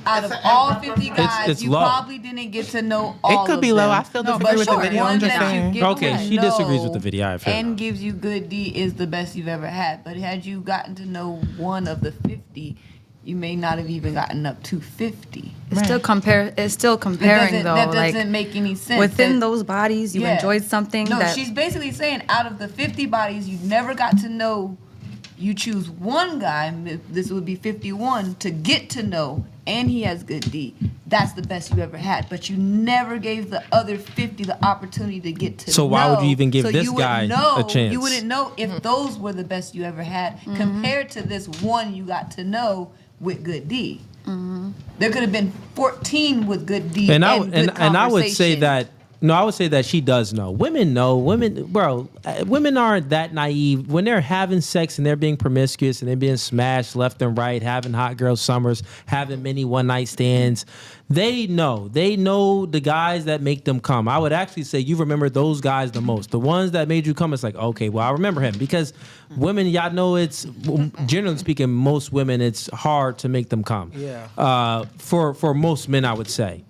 out of all 50 guys, it's you low. probably didn't get to know all It could of be them. low. I still disagree with the video. I'm just saying. Okay, she disagrees with the video. I feel And gives you good D is the best you've ever had. But had you gotten to know one of the 50, you may not have even gotten up to 50. It's still comparing though. That like, doesn't make any sense. Within those bodies, you Yeah. enjoyed something. No, that, she's basically saying out of the 50 bodies, you never got to know. You choose one guy, this would be 51, to get to know, and he has good D. That's the best you ever had. But you never gave the other 50 the opportunity to get to know. So why would you even give this you wouldn't guy know, a chance? You wouldn't know if those were the best you ever had compared to this one you got to know with good D. There could have been 14 with good D And and good I would say conversation. that. No, I would say that she does know. Women know. Women aren't that naive. When they're having sex and they're being promiscuous and they're being smashed left and right, having hot girl summers, having many one night stands, they know. They know the guys that make them come. I would actually say you remember those guys the most. The ones that made you come, it's like, okay, well, I remember him. Because women, y'all know it's, generally speaking, most women, it's hard to make them come. Yeah. For most men, I would say.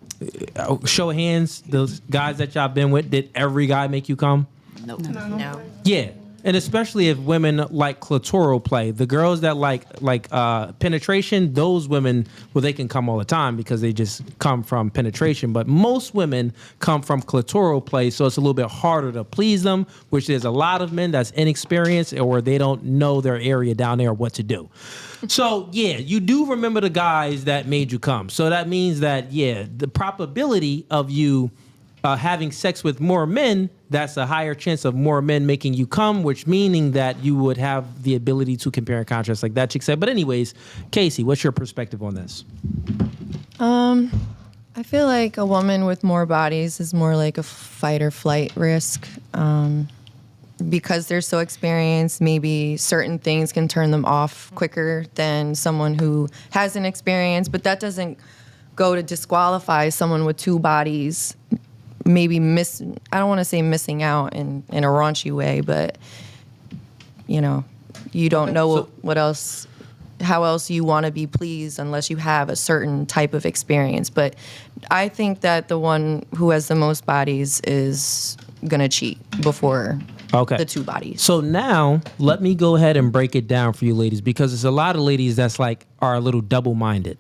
Show of hands, those guys that y'all been with, did every guy make you come? No. Yeah. And especially if women like clitoral play, the girls that like penetration, those women, well, they can come all the time because they just come from penetration. But most women come from clitoral play, so it's a little bit harder to please them, which there's a lot of men that's inexperienced or they don't know their area down there or what to do. So, yeah, you do remember the guys that made you come. So that means that, yeah, the probability of you having sex with more men, that's a higher chance of more men making you come, which meaning that you would have the ability to compare and contrast like that chick said. But anyways, Casey, what's your perspective on this? I feel like a woman with more bodies is more like a fight or flight risk. Because they're so experienced, maybe certain things can turn them off quicker than someone who hasn't experienced, but that doesn't go to disqualify someone with two bodies maybe I don't want to say missing out in a raunchy way, but you know, you don't know how else you want to be pleased unless you have a certain type of experience. But I think that the one who has the most bodies is gonna cheat before the two bodies. So now let me go ahead and break it down for you ladies, because there's a lot of ladies that's like are a little double-minded.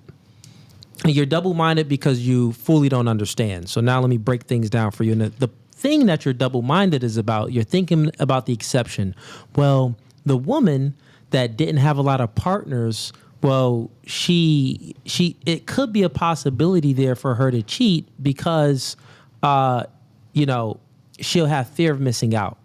You're double-minded because you fully don't understand. So now let me break things down for you. And the thing that you're double-minded is about, you're thinking about the exception. Well, the woman that didn't have a lot of partners, well, it could be a possibility there for her to cheat because, she'll have fear of missing out.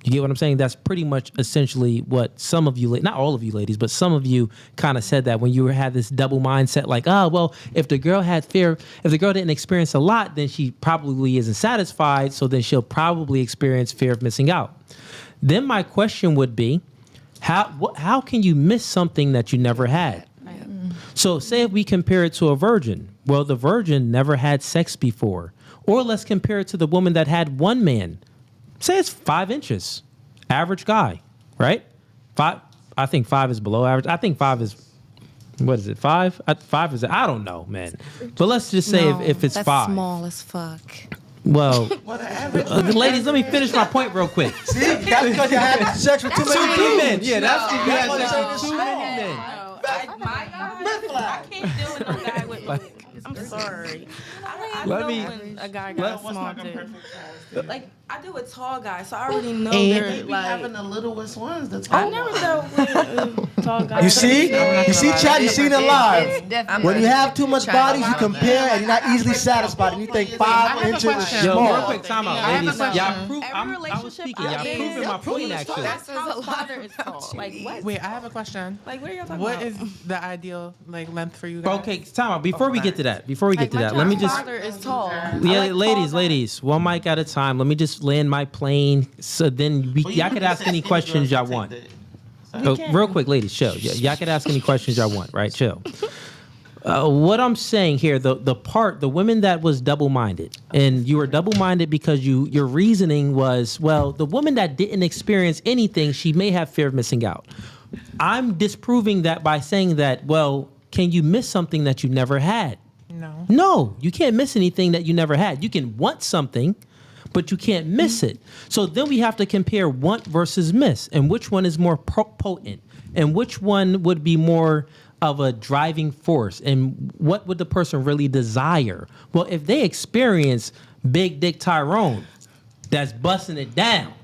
You get what I'm saying? That's pretty much essentially what some of you, not all of you ladies, but some of you kind of said that when you had this double mindset, like, oh, well, if the girl didn't experience a lot, then she probably isn't satisfied. So then she'll probably experience fear of missing out. Then my question would be, how can you miss something that you never had? So say if we compare it to a virgin. Well, the virgin never had sex before. Or let's compare it to the woman that had one man. Say it's 5 inches. Average guy, right? 5. I think 5 is below average. I think 5 is, what is it, 5? 5 is, I don't know, man. But let's just say if it's that's 5. Small as fuck. Well, ladies, let me finish my point real quick. See, that's because you had sex with too many men. Yeah, that's because you had sex with too many men. I can't deal with no guy with. I'm sorry. I Let know me- when a guy got a small dick. Like I deal with tall guys, so I already know And they're they be like. having the littlest ones. The tall I never dealt with tall guys. You see, Chad, you seen it live. definitely- When you have too much Trying to bodies, you compare, and you're not easily satisfied, and you think 5 inches is Yo, real small. quick, time out, I have a ladies. question. Y'all prove, I was speaking. Y'all proving my point, actually. That's how father is tall. Like what? Wait, I have a question. Like what are y'all talking What about? is the ideal length for you guys? Okay, time out. Before we get to that, let me just. Father is tall. Yeah, ladies, one mic at a time. Let me just land my plane. So then y'all could ask any questions y'all want. Oh, real quick, ladies, chill. Y'all could ask any questions y'all want, right? Chill. What I'm saying here, the women that was double-minded, and you were double-minded because your reasoning was, well, the woman that didn't experience anything, she may have fear of missing out. I'm disproving that by saying that, well, can you miss something that you never had? No, you can't miss anything that you never had. You can want something, but you can't miss it. So then we have to compare want versus miss, and which one is more potent, and which one would be more of a driving force, and what would the person really desire? Well, if they experience Big Dick Tyrone, that's busting it down,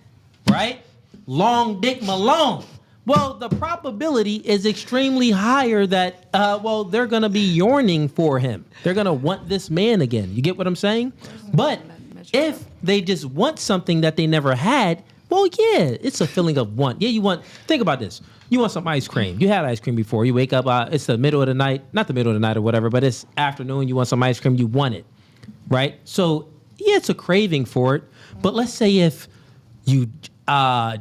right? Long Dick Malone. Well, the probability is extremely higher that, they're going to be yearning for him. They're going to want this man again. You get what I'm saying? But if they just want something that they never had, well, yeah, it's a feeling of want. Yeah, think about this. You want some ice cream. You had ice cream before. You wake up, it's the middle of the night, not the middle of the night or whatever, but it's afternoon. You want some ice cream. You want it, right? So, yeah, it's a craving for it. But let's say if you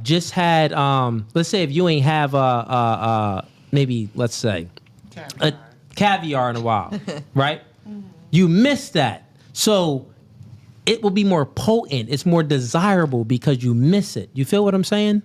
just had, let's say if you ain't have maybe, let's say, a caviar in a while, right? You miss that. So it will be more potent. It's more desirable because you miss it. You feel what I'm saying?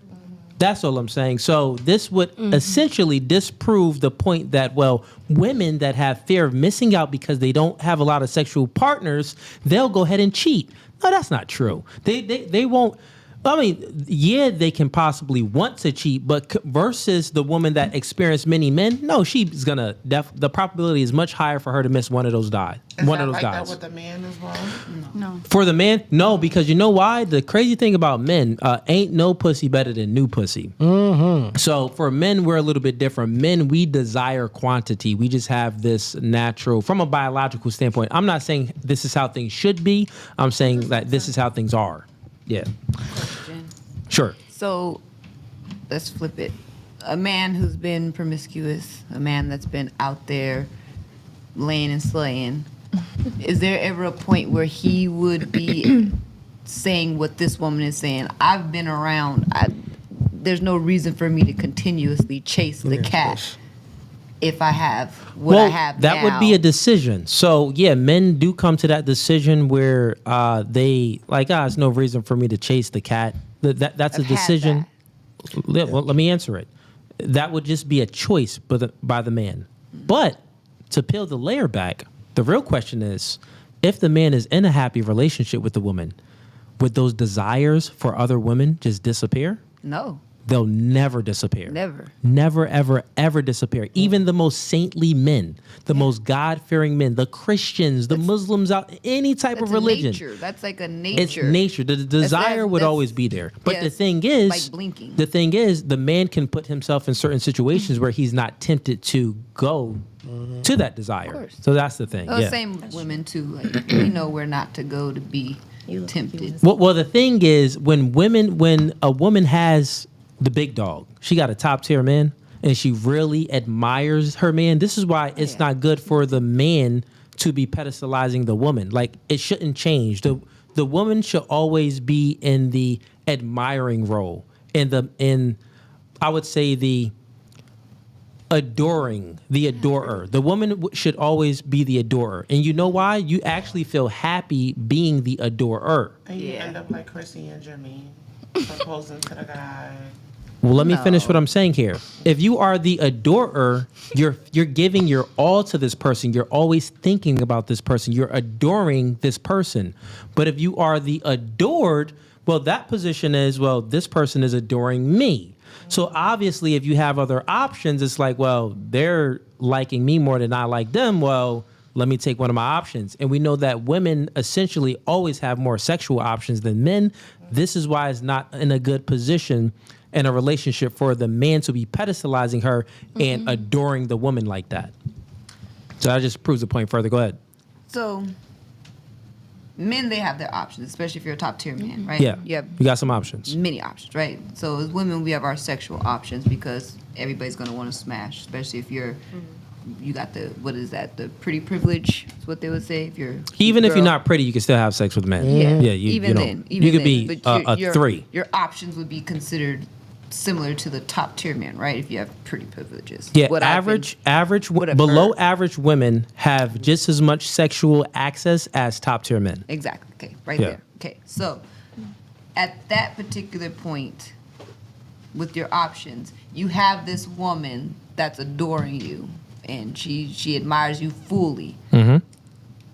That's all I'm saying. So this would essentially disprove the point that, well, women that have fear of missing out because they don't have a lot of sexual partners, they'll go ahead and cheat. No, that's not true. They won't. I mean, yeah, they can possibly want to cheat, but versus the woman that experienced many men, no, she's gonna. The probability is much higher for her to miss one of those guys. That with the man as well? No. For the man, no, because you know why? The crazy thing about men, ain't no pussy better than new pussy. Mm-hmm. So for men, we're a little bit different. Men, we desire quantity. We just have this natural, from a biological standpoint. I'm not saying this is how things should be. I'm saying that this is how things are. Yeah. Sure. So let's flip it. A man who's been promiscuous, a man that's been out there laying and slaying, is there ever a point where he would be saying what this woman is saying? I've been around. There's no reason for me to continuously chase the cat if I have what I have that now. would be a decision. So yeah, men do come to that decision where they like, it's no reason for me to chase the cat. That's a decision. Well, let me answer it. That would just be a choice by the man. But to peel the layer back, the real question is, if the man is in a happy relationship with the woman, would those desires for other women just disappear? No. They'll never disappear. Never. Never, ever, ever disappear. Even the most saintly men, the most God-fearing men, the Christians, the Muslims, out any type of religion. Nature. That's like a nature. It's nature. The desire would always be there. But the thing is, like blinking. the thing is, the man can put himself in certain situations where he's not tempted to go to that desire. So that's the thing. Those same women too. Like we know where not to go to be tempted. Well, the thing is, when a woman has the big dog, she got a top tier man, and she really admires her man. This is why it's not good for the man to be pedestalizing the woman. Like, it shouldn't change. The woman should always be in the admiring role, in I would say the adoring, the adorer. The woman should always be the adorer. And you know why? You actually feel happy being the adorer. And you end up like Chrissy and Jimmy, proposing to the guy. Well, let me finish what I'm saying here. If you are the adorer, you're giving your all to this person. You're always thinking about this person. You're adoring this person. But if you are the adored, well, that position is, well, this person is adoring me. So obviously, if you have other options, it's like, well, they're liking me more than I like them. Well, let me take one of my options. And we know that women essentially always have more sexual options than men. This is why it's not in a good position in a relationship for the man to be pedestalizing her and adoring the woman like that. So that just proves the point further. Go ahead. So men, they have their options, especially if you're a top tier man, right? Yeah, You have you got some options. many options, right? So as women, we have our sexual options because everybody's gonna want to smash, especially if you got the, what is that? The pretty privilege is what they would say. If you're Even if you're not pretty, you can still have sex with men. Yeah. You could be a 3. Your options would be considered similar to the top tier man, right? If you have pretty privileges. Yeah, What I've been- below average women have just as much sexual access as top tier men. Exactly. Okay, right there. Okay, so at that particular point, with your options, you have this woman that's adoring you, and she admires you fully. Mm-hmm.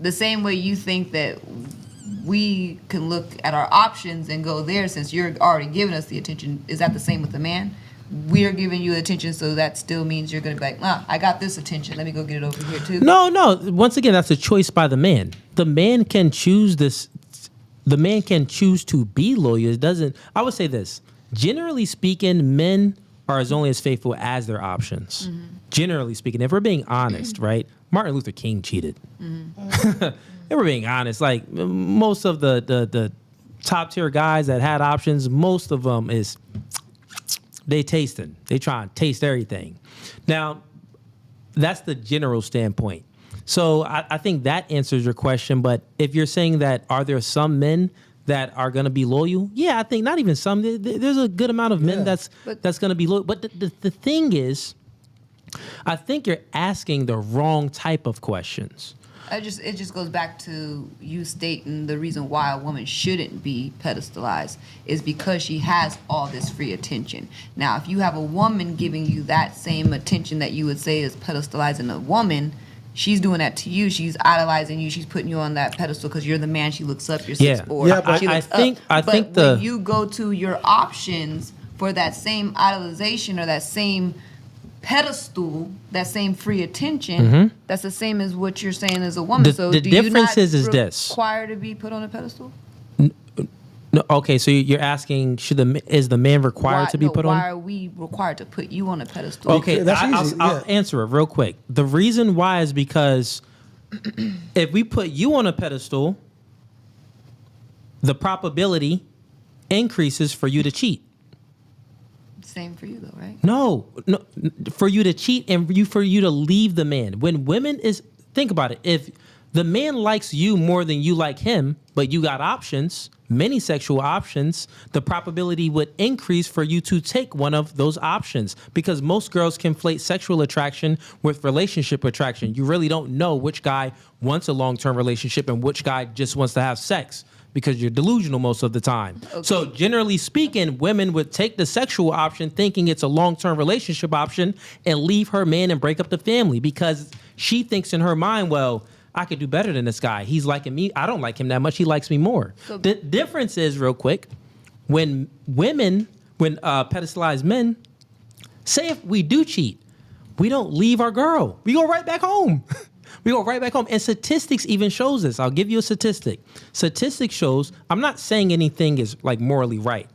The same way you think that we can look at our options and go there, since you're already giving us the attention, is that the same with the man? We're giving you attention, so that still means you're going to be like, I got this attention. Let me go get it over here, too. No. Once again, that's a choice by the man. The man can choose this. The man can choose to be loyal. It doesn't. I would say this. Generally speaking, men are only as faithful as their options. Mm-hmm. Generally speaking, if we're being honest, right? Martin Luther King cheated. Mm-hmm. If we're being honest, like most of the top tier guys that had options, most of them is they tasting. They try and taste everything. Now, that's the general standpoint. So I think that answers your question. But if you're saying that, are there some men that are going to be loyal? Yeah, I think not even some. There's a good amount of men that's going to be loyal. But the thing is, I think you're asking the wrong type of questions. It just goes back to you stating the reason why a woman shouldn't be pedestalized is because she has all this free attention. Now, if you have a woman giving you that same attention that you would say is pedestalizing a woman, she's doing that to you. She's idolizing you. She's putting you on that pedestal because you're the man she looks up. You're 6'4". Yeah, but I think when you go to your options for that same idolization or that same pedestal, that same free attention, that's the same as what you're saying as a woman. So the do difference you not is this. require to be put on a pedestal? No, okay, so you're asking, is the man required to be put on? Why are we required to put you on a pedestal? Okay, I'll answer it real quick. The reason why is because if we put you on a pedestal, the probability increases for you to cheat. Same for you though, right? No, for you to cheat and for you to leave the man. When women think about it. If the man likes you more than you like him, but you got options, many sexual options, the probability would increase for you to take one of those options because most girls conflate sexual attraction with relationship attraction. You really don't know which guy wants a long-term relationship and which guy just wants to have sex, because you're delusional most of the time. Okay. So generally speaking, women would take the sexual option thinking it's a long-term relationship option and leave her man and break up the family because she thinks in her mind, well, I could do better than this guy. He's liking me. I don't like him that much. He likes me more. So the difference is, real quick, when pedestalized men, say if we do cheat, we don't leave our girl. We go right back home. We go right back home. And statistics even shows this. I'll give you a statistic. Statistics shows, I'm not saying anything is like morally right.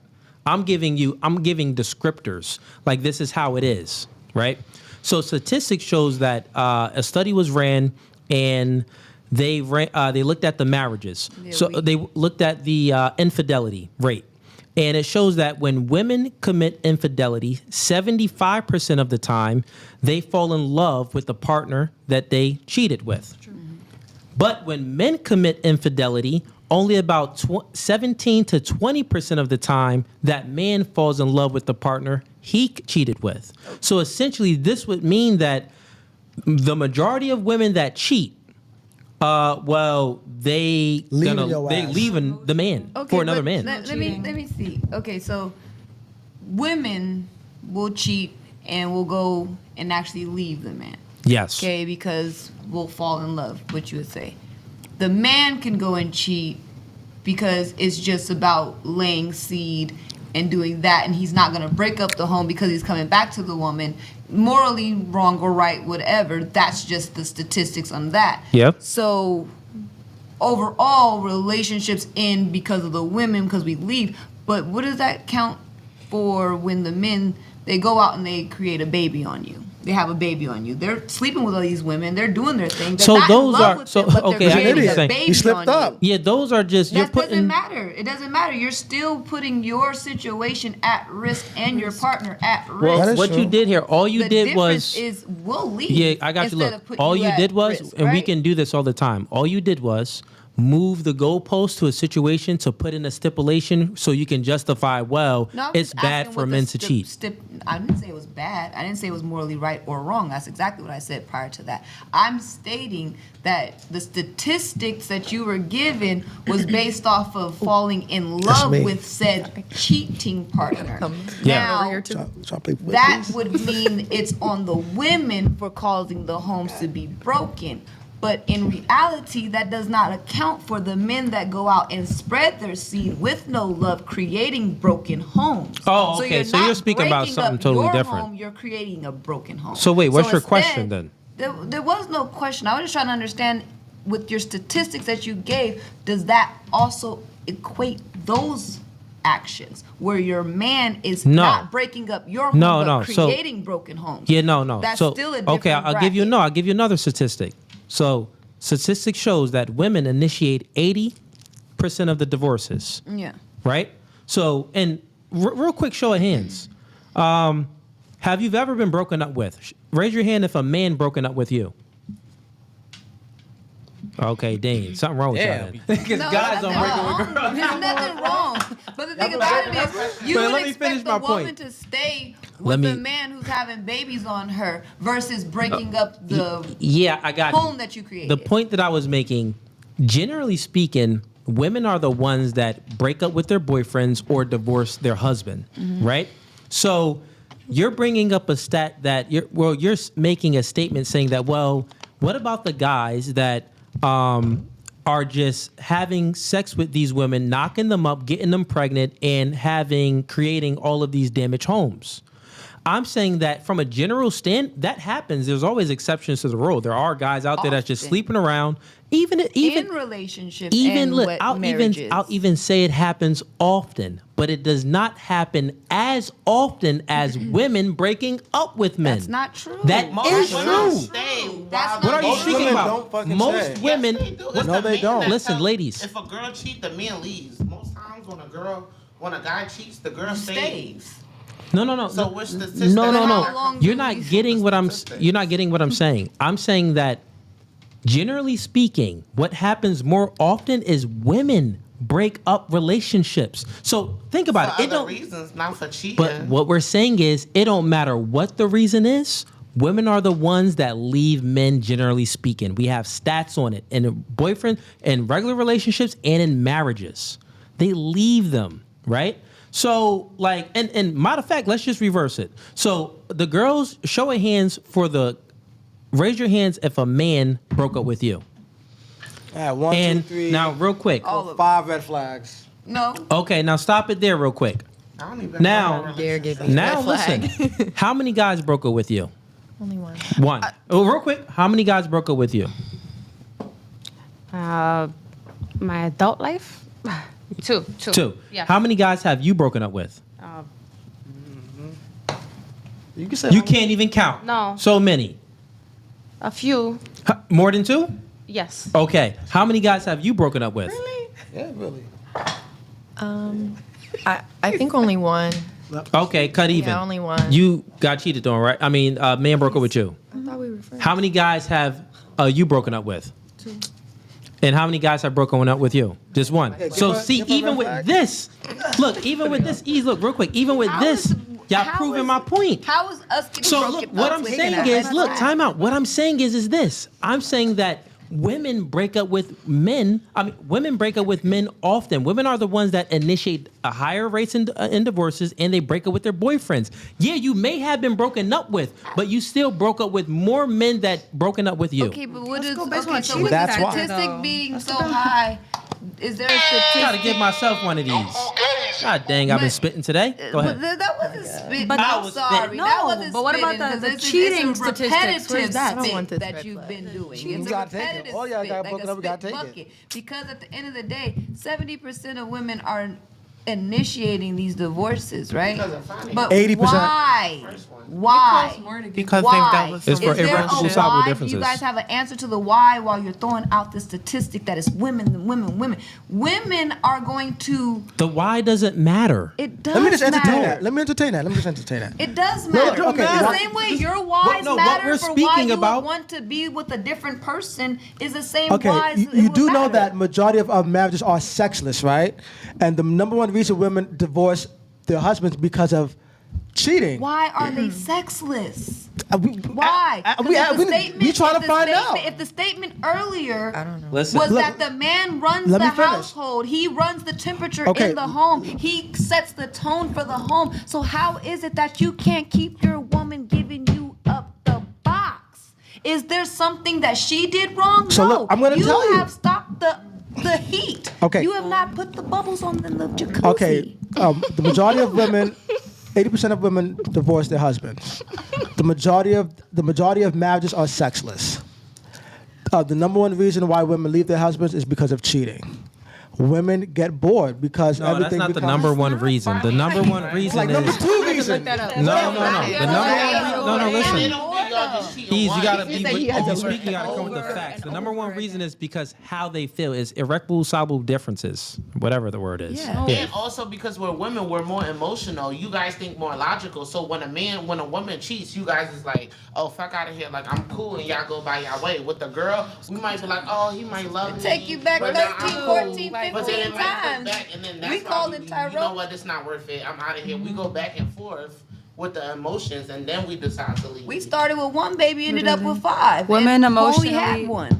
I'm giving descriptors. Like this is how it is, right? So statistics shows that a study was ran and they looked at the marriages. They looked at the infidelity rate. And it shows that when women commit infidelity, 75% of the time, they fall in love with the partner that they cheated with. But when men commit infidelity, only about 17 to 20% of the time, that man falls in love with the partner he cheated with. So essentially, this would mean that the majority of women that cheat, they leaving the man for another man. Let me see. Okay, so women will cheat and will go and actually leave the man. Yes. Okay, because we'll fall in love, what you would say. The man can go and cheat because it's just about laying seed and doing that, and he's not going to break up the home because he's coming back to the woman. Morally wrong or right, whatever, that's just the statistics on that. Yep. So overall, relationships end because of the women, because we leave. But what does that count for when the men, they go out and they create a baby on you? They have a baby on you. They're sleeping with all these women. They're doing their thing. They're not in love with them, but they're creating a baby on you. Yeah, those are just That doesn't matter. It doesn't matter. You're still putting your situation at risk and your partner at risk. Well, what you did here, all you did was. The difference is we'll leave. Yeah, I got you. Look, all you did was, risk, and we right? can do this all the time. All you did was move the goalpost to a situation to put in a stipulation so you can justify, No, I'm it's just bad asking for what men the to cheat. I didn't say it was bad. I didn't say it was morally right or wrong. That's exactly what I said prior to that. I'm stating that the statistics that you were given was based off of falling in love with said cheating partner. Now, that would mean it's on the women for causing the homes to be broken. But in reality, that does not account for the men that go out and spread their seed with no love, creating broken homes. Oh, okay. So you're speaking about something totally different. Home, you're creating a broken home. So wait, what's your question then? There was no question. I was just trying to understand, with your statistics that you gave, does that also equate those actions where your man is not breaking up your home, but creating broken homes? Yeah, no. That's so, still a different okay, I'll give you bracket. I'll give you another statistic. So statistics shows that women initiate 80% of the divorces. Yeah. Right? So, and real quick show of hands. Have you ever been broken up with? Raise your hand if a man broken up with you. Okay, Dane, something wrong with y'all. Because guys don't break up with girls. There's nothing wrong. But the thing about it is, you would expect the woman to stay with the man who's having babies on her versus breaking up the I got home that you created. The point that I was making, generally speaking, women are the ones that break up with their boyfriends or divorce their husband, right? So you're bringing up a stat that you're making a statement saying that, well, what about the guys that are just having sex with these women, knocking them up, getting them pregnant, and creating all of these damaged homes? I'm saying that from a general that happens. There's always exceptions to the rule. There are guys out there that's just sleeping around, even in relationships, marriages. I'll even say it happens often, but it does not happen as often as women breaking up with men. That's not true. That is true. That's What are you speaking about? fucking Most stay. women. Yes, they do. It's the they man don't. that Listen, tells- ladies. If a girl cheats, the man leaves. Most times when a guy cheats, the girl stays. No. So which statistics? No. You're not getting what I'm saying. I'm saying that generally speaking, what happens more often is women break up relationships. So think about for it. other reasons, not for cheating. But what we're saying is, it don't matter what the reason is. Women are the ones that leave men, generally speaking. We have stats on it in a boyfriend, in regular relationships, and in marriages. They leave them, right? So, like, and matter of fact, let's just reverse it. So the girls, show of hands raise your hands if a man broke up with you. Yeah, 1, 2, 3. Now, real quick. 5 red flags. No. Okay, now stop it there real quick. I don't even Now, listen. How many guys broke up with you? Only one. One. Real quick. How many guys broke up with you? My adult life? Two. Yeah. How many guys have you broken up with? You can say you can't even count. No. So many. A few. More than 2? Yes. Okay. How many guys have you broken up with? Yeah, really. I think only one. Okay, cut even. Yeah, only one. You got cheated on, right? I mean, man broke up with you. I thought we were friends. How many guys have you broken up with? 2. And how many guys have broken up with you? Just one. So see, even with this, look, even with this, look, real quick, even with this, y'all proving my point. How is us getting So broken look, up what I'm with saying that? is, look, time out. What I'm saying is this. I'm saying that women break up with men. I mean, women break up with men often. Women are the ones that initiate a higher rates in divorces, and they break up with their boyfriends. Yeah, you may have been broken up with, but you still broke up with more men that broken up with you. Okay, but what is based on okay? So with That's the why. statistic being so high, is there a statistic? Gotta give myself one of these. God dang, I've been spitting today. Go ahead. But that wasn't spitting. But I I'm was sorry. spitting. That wasn't but what about spitting, 'cause the it's cheating a statistics? Where's repetitive that? I don't want spit this that red you've flag. been doing. You It's a gotta take it. repetitive All y'all spit, got like broken a up, we gotta spit take it. bucket. Because at the end of the day, 70% of women are initiating these divorces, right? But 80%. why? Why? Because why? they've dealt with It's for Is there a irreconcilable why? Do differences. you guys have an answer to the why while you're throwing out the statistic that it's women, women, women? Women are going to. The why doesn't matter. It does Let me just entertain matter. that. Let me entertain that. It does No, matter. okay, the why- same way your whys what matter we're for why speaking you about- would want to be with a different person is the same Okay, whys you, it you would do know matter. that majority of marriages are sexless, right? And the number one reason women divorce their husbands because of cheating. Why are they sexless? Why? Why? 'Cause We if the statement- trying if to the find statement- out. If the statement earlier Listen. was Look, that the man runs let the me finish. household, he runs the temperature Okay. in the home, he sets the tone for the home. So how is it that you can't keep your woman giving you up the box? Is there something that she did wrong? So no. look, I'm gonna tell you. You have stopped the heat. Okay. You have not put the bubbles on the jacuzzi. Okay, the majority of women, 80% of women divorce their husbands. The majority of marriages are sexless. The number one reason why women leave their husbands is because of cheating. Women get bored because No, that's everything not the becomes number one reason. The number one reason like is number two reason. no. The number one listen. You gotta be when you speak. You gotta come with the facts. The number one reason is because how they feel is irreconcilable differences, whatever the word is. Yeah. And also because we're women, we're more emotional. You guys think more logical. So when a woman cheats, you guys is like, oh, fuck out of here. Like, I'm cool, and y'all go by your way. With the girl, we might be like, oh, he might love me. Take you back but now 13, I'm 14, cool. But then it 15 might come times. back, and then that's We why called it you Tyrone. know what? It's not worth it. I'm out of here. We go back and forth with the emotions, and then we decide to leave. We started with one baby, ended up with 5. Women and emotionally, only had one.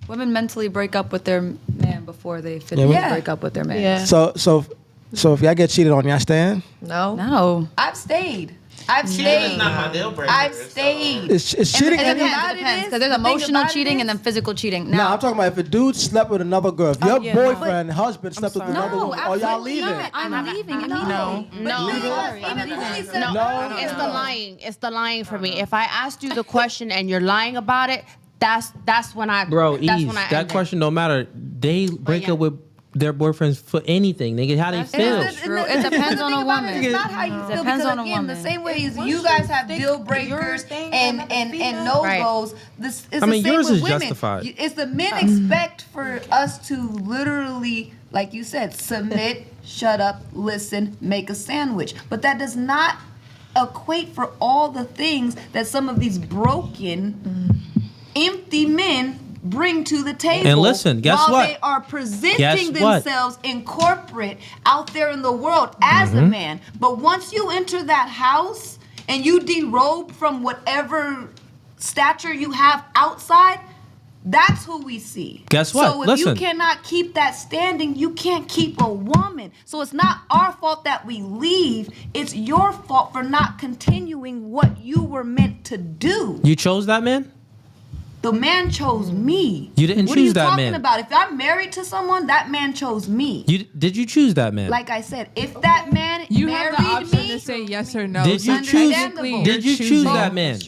women mentally break up with their man before they finish break up with their man. Yeah. So if y'all get cheated on, y'all stand? No. I've stayed. I've Cheating stayed. is not my deal breaker. I've stayed. It's And cheating. the It thing depends. about It it depends is, because there's the thing emotional about it cheating is- and then physical cheating. No, Now, I'm talking about if a dude slept with another girl. If your yeah, boyfriend, husband slept with sorry. another woman, are y'all leaving? I'm leaving immediately. No. No. It's the lying. It's the lying for me. If I asked you the question and you're lying about it, that's when I. Bro, that's Eve, when I that end it. question don't matter. They break up with their boyfriends for anything. Nigga, how they feel. It depends on a woman. It's not how you feel Depends because on a again, the woman. same way as you guys have deal breakers and no goes. This is I mean, the same yours with is women. justified. It's the men expect for us to literally, like you said, submit, shut up, listen, make a sandwich. But that does not equate for all the things that some of these broken, empty men bring to the table. And listen, guess while what? they are presenting Guess what? themselves in corporate out there in the world as a man. But once you enter that house and you derobe from whatever stature you have outside, that's who we see. Guess what? So if Listen. you cannot keep that standing, you can't keep a woman. So it's not our fault that we leave. It's your fault for not continuing what you were meant to do. You chose that man? The man chose me. You didn't what choose are you that talking man. about? If I'm married to someone, that man chose me. Did you choose that man? Like I said, if that man You have married the option me, to say yes or no. Did So you choose? understandable. Did you You're choose choosing. that man?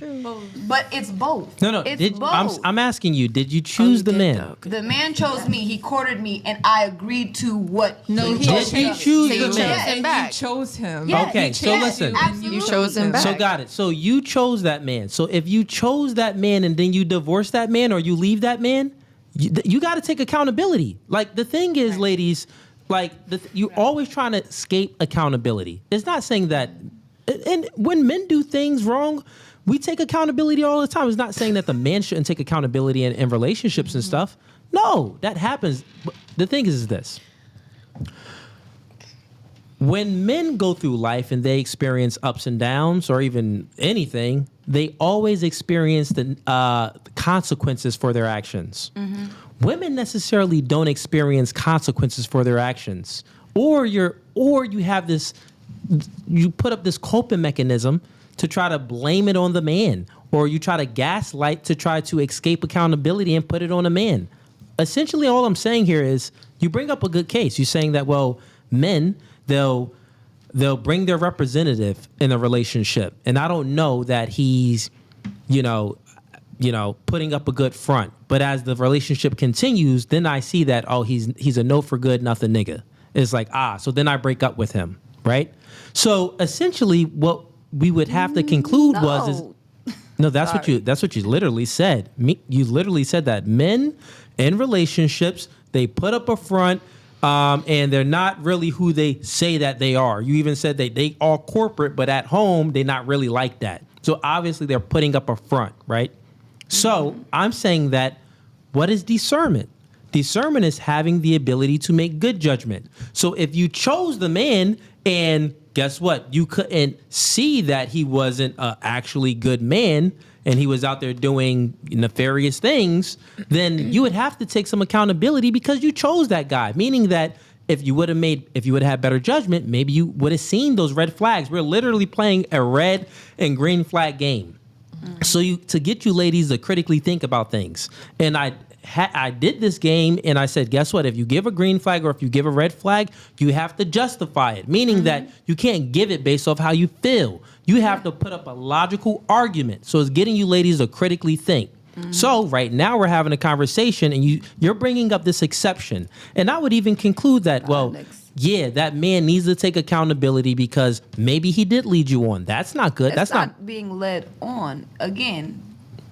but it's both. No. It's both. I'm asking you. Did you choose the man? The man chose me. He courted me, and I agreed to what. No, he he chose. Did he choose you the chose man? him back. You chose him. Yeah, Okay, he so chose listen. you. Absolutely. You chose him back. So got it. So you chose that man. So if you chose that man and then you divorce that man or you leave that man, you got to take accountability. Like the thing is, ladies, like you're always trying to escape accountability. It's not saying that, and when men do things wrong, we take accountability all the time. It's not saying that the man shouldn't take accountability in relationships and stuff. No, that happens. But the thing is this. When men go through life and they experience ups and downs or even anything, they always experience the consequences for their actions. Women necessarily don't experience consequences for their actions. Or you have this, you put up this coping mechanism to try to blame it on the man, or you try to gaslight to try to escape accountability and put it on a man. Essentially, all I'm saying here is you bring up a good case. You're saying that, well, men, they'll bring their representative in a relationship, and I don't know that he's, putting up a good front. But as the relationship continues, then I see that, oh, he's a no for good, nothing nigga. It's like, so then I break up with him, right? So essentially, what we would have to conclude that's what you literally said. You literally said that men in relationships, they put up a front, and they're not really who they say that they are. You even said they are corporate, but at home, they're not really like that. So obviously they're putting up a front, right? So I'm saying that what is discernment? Discernment is having the ability to make good judgment. So if you chose the man and guess what? You couldn't see that he wasn't an actually good man and he was out there doing nefarious things, then you would have to take some accountability because you chose that guy. Meaning that if you would have had better judgment, maybe you would have seen those red flags. We're literally playing a red and green flag game. So to get you ladies to critically think about things. And I did this game and I said, guess what? If you give a green flag or if you give a red flag, you have to justify it. Meaning that you can't give it based off how you feel. You have to put up a logical argument. So it's getting you ladies to critically think. So right now we're having a conversation and you're bringing up this exception. And I would even conclude that, that man needs to take accountability because maybe he did lead you on. That's not good. That's not being led on. Again,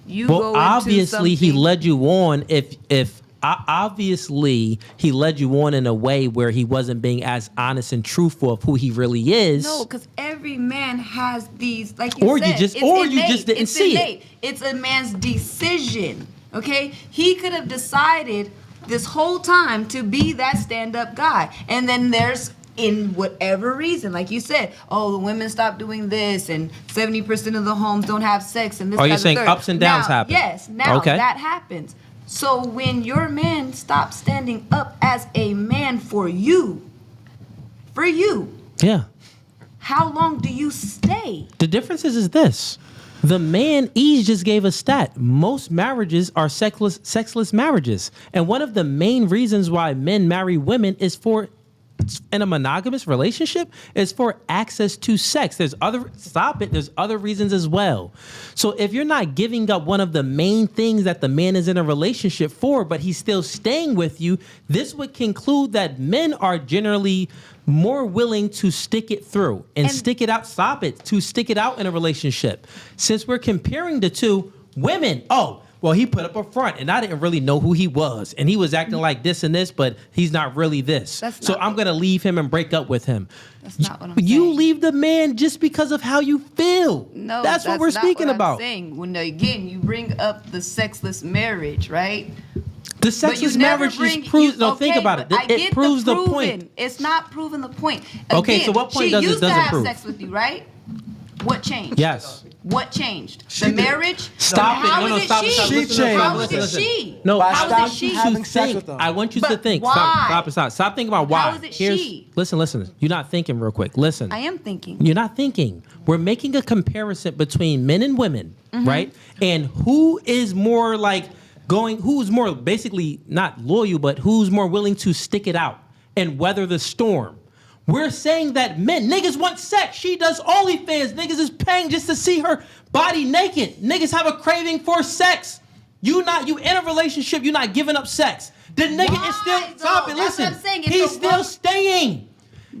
you well, go into obviously he something- led you on if obviously he led you on in a way where he wasn't being as honest and truthful of who he really is. No, because every man has these, like Or you you said, just- it's or you innate. just didn't It's see it. innate. It's a man's decision. Okay, he could have decided this whole time to be that stand-up guy, and then there's in whatever reason, like you said, the women stop doing this, and 70% of the homes don't have sex, and this. You're saying ups and downs happen. Yes, now Okay. that happens. So when your man stops standing up as a man for you, Yeah. how long do you stay? The difference is this. The man, Ease just gave a stat. Most marriages are sexless marriages. And one of the main reasons why men marry women is for, in a monogamous relationship, is for access to sex. There's other reasons as well. So if you're not giving up one of the main things that the man is in a relationship for, but he's still staying with you, this would conclude that men are generally more willing to stick it through and stick it out, to stick it out in a relationship. Since we're comparing the two, women, he put up a front and I didn't really know who he was. And he was acting like this and this, but he's not really this. So I'm going to leave him and break up with him. That's not what I'm You saying. leave the man just because of how you feel. No, that's what we're not speaking what about. I'm saying. When again, you bring up the sexless marriage, right? The sexless marriage just proves. Think about it. It proves the point. It's not proving the point. Okay, so what point does it doesn't She used to have prove? sex with you, right? What changed? Yes. What changed? The marriage? Stop it. How No, is it stop. she? Stop. Listen, How listen, is it listen. she? No, How is it she? having sex with them. I want you to But think. why? Stop thinking about why. How is it she? Listen. You're not thinking real quick. Listen. I am thinking. You're not thinking. We're making a comparison between men and women, right? And who is more who's more basically not loyal, but who's more willing to stick it out and weather the storm. We're saying that niggas want sex. She does OnlyFans. Niggas is paying just to see her body naked. Niggas have a craving for sex. You in a relationship, you're not giving up sex. The nigga is still, stop it, That's listen. what I'm saying. It's He's a still staying.